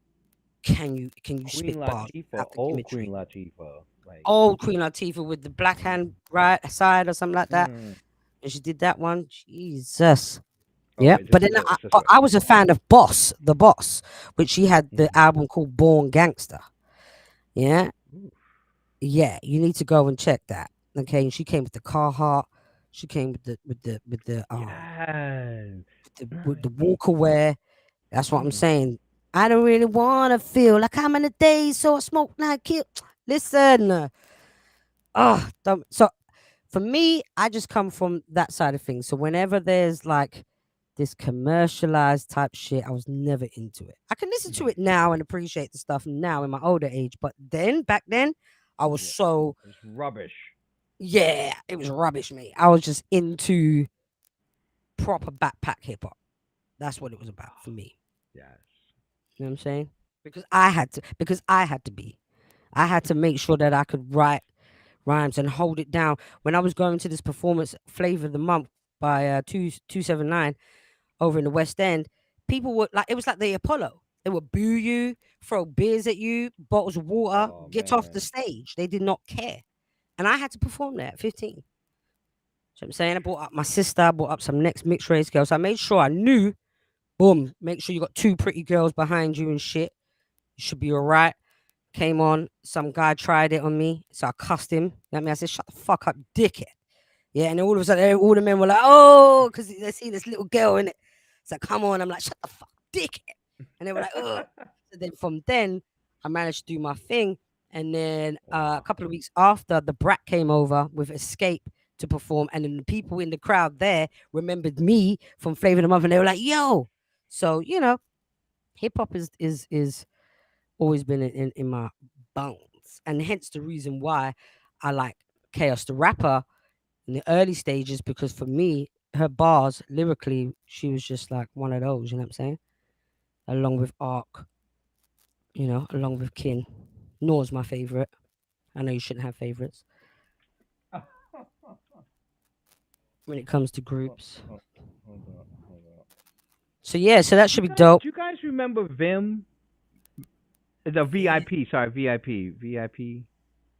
can you Queen spit bars Latifah, without the old Queen gimmickry? Latifah, like. Old Queen Latifah with the black hand right side or something like that. Mm. And she did that one. Jesus. Oh Yeah. wait, But this then is a. Is this but a? I was a fan of Boss, the Boss, which she had the Mhm. album called Born Gangster. Yeah. Ooh. Yeah. You need to go and check that. Okay. And she came with the Carhartt. She came with Yes. with the Nice. Walker wear. That's what I'm Mm. saying. I don't really want to feel like I'm in a daze, so I smoke like kill. Listen. So for me, I just come from that side of things. So whenever there's like this commercialized type shit, I was never into it. I can listen to Yeah. it now and appreciate the stuff now in my older age, but then back then, I was Yeah. so It's rubbish. yeah, it was rubbish, mate. I was just into proper backpack hip hop. That's what it was about for me. Yes. You know what I'm saying? Because I had to make sure that I could write rhymes and hold it down. When I was going to this performance, Flavor of the Month by 279 over in the West End, people were like, it was like the Apollo. They would boo you, throw beers at you, bottles of water, Oh get off the man. stage. They did not care. And I had to perform there at 15. So I'm saying I brought up my sister, I brought up some next mixed race girls. I made sure I knew, boom, make sure you got two pretty girls behind you and shit. You should be all right. Came on, some guy tried it on me, so I cussed him. You know what I mean? I said, shut the fuck up, dickhead. Yeah, and then all of a sudden, all the men were like, oh, because they see this little girl in it. So come on, I'm like, shut the fuck, dickhead. And they were like, oh. So then from then, I managed to do my thing. And then a Wow. couple of weeks after, the Brat came over with Escape to perform. And then the people in the crowd there remembered me from Flavor of the Month. And they were like, yo. So, hip hop is always been in my bones. And hence the reason why I like Chaos the Rapper in the early stages, because for me, her bars lyrically, she was just like one of those, you know what I'm saying? Along with Ark, along with Kin. Nor's my favorite. I know you shouldn't have favorites when it comes to groups. Hold on. Hold on. So yeah, so that Do should you be guys? dope. Do you guys remember Vim? The Yeah. VIP. Sorry, VIP. VIP.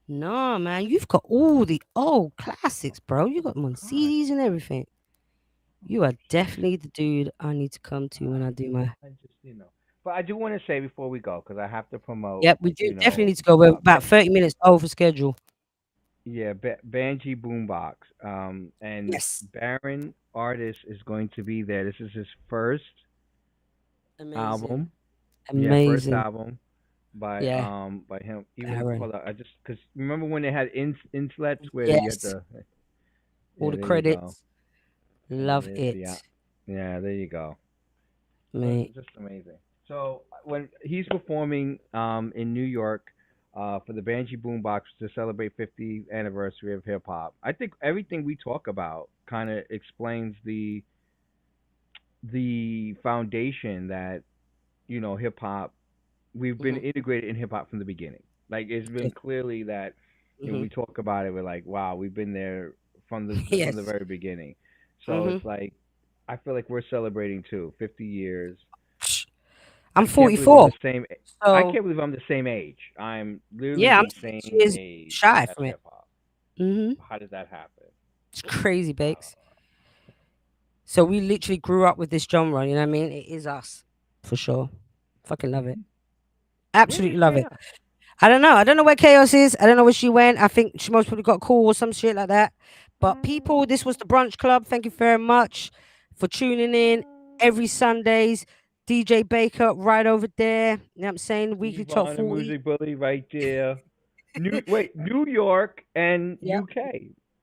No, man, you've got all the old classics, bro. You got them on God. CDs and everything. You are definitely the dude I need to come to when I do my. I just But I do want to say before we go, because I have to promote. Yep, we do definitely need to go. We're about 30 minutes over schedule. Yeah, Banji Boombox. And Yes. Baron Artist is going to be there. This is his first Amazing. album. Yeah, first Amazing. album Yeah. by him. Even Baron. hold on, I just because remember when they had inslets where you had Yes. to. All Yeah, the there you go. credits. Love There's it. yeah, there you go. Mate. Just amazing. So when he's performing in New York for the Banji Boombox to celebrate 50th anniversary of hip hop, I think everything we talk about kind of explains the foundation that hip hop. We've been integrated in hip hop from the beginning. Like it's been clearly that we talk about it. We're like, wow, we've been there from the Yes. from the very beginning. So it's like I feel like we're celebrating too, 50 years. I'm I can't believe I'm 44. the same. I So can't believe I'm the same age. I'm literally yeah, I'm the 6 same years age shy as from it. hip hop. Mm-hmm. How did that happen? It's crazy, I Bakes. So we literally grew up with this genre, you know what I mean? It is us. For sure. Fucking love it. Absolutely love it. I don't know. I don't know where Chaos is. I don't know where she went. I think she most probably got a call or some shit like that. But people, this was the Brunch Club. Thank you very much for tuning in every Sundays. DJ Baker right over there. You know what I'm saying? Weekly Top Evon the 40. Music Bully right there. New York and Yep. UK.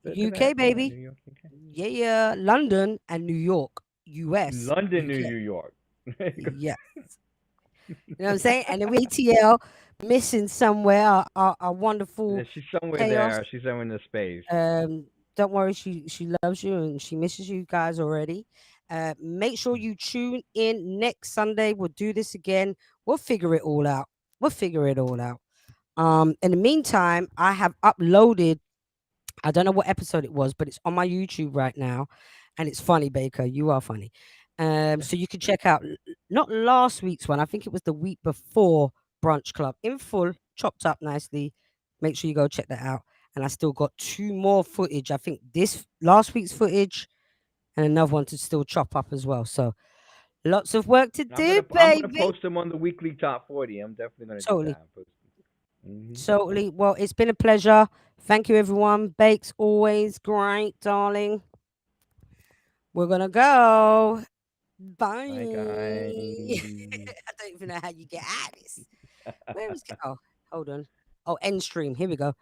Look at UK, that. Yeah, baby. New York, UK. Yeah, yeah. London and New York. US. London, UK. New York. Yeah. You know what I'm saying? And then we ATL missing somewhere our wonderful Yeah, she's somewhere Chaos. there. She's somewhere in the space. Don't worry, she loves you and she misses you guys already. Make sure you tune in next Sunday. We'll do this again. We'll figure it all out. We'll figure it all out. In the meantime, I have uploaded. I don't know what episode it was, but it's on my YouTube right now, and it's funny, Baker. You are funny. So you can check out not last week's one. I think it was the week before Brunch Club in full, chopped up nicely. Make sure you go check that out. And I still got 2 more footage. I think this last week's footage and another one to still chop up as well. So lots of work to do, I'm gonna baby. post them on the weekly top 40. I'm definitely gonna do Totally. that. Mm-hmm. Totally. Well, it's been a pleasure. Thank you, everyone. Bakes, always great, darling. We're gonna go. Bye. Bye, guys. I don't even know how you get out of this. Where is it? Oh, hold on. Oh, end stream. Here we go.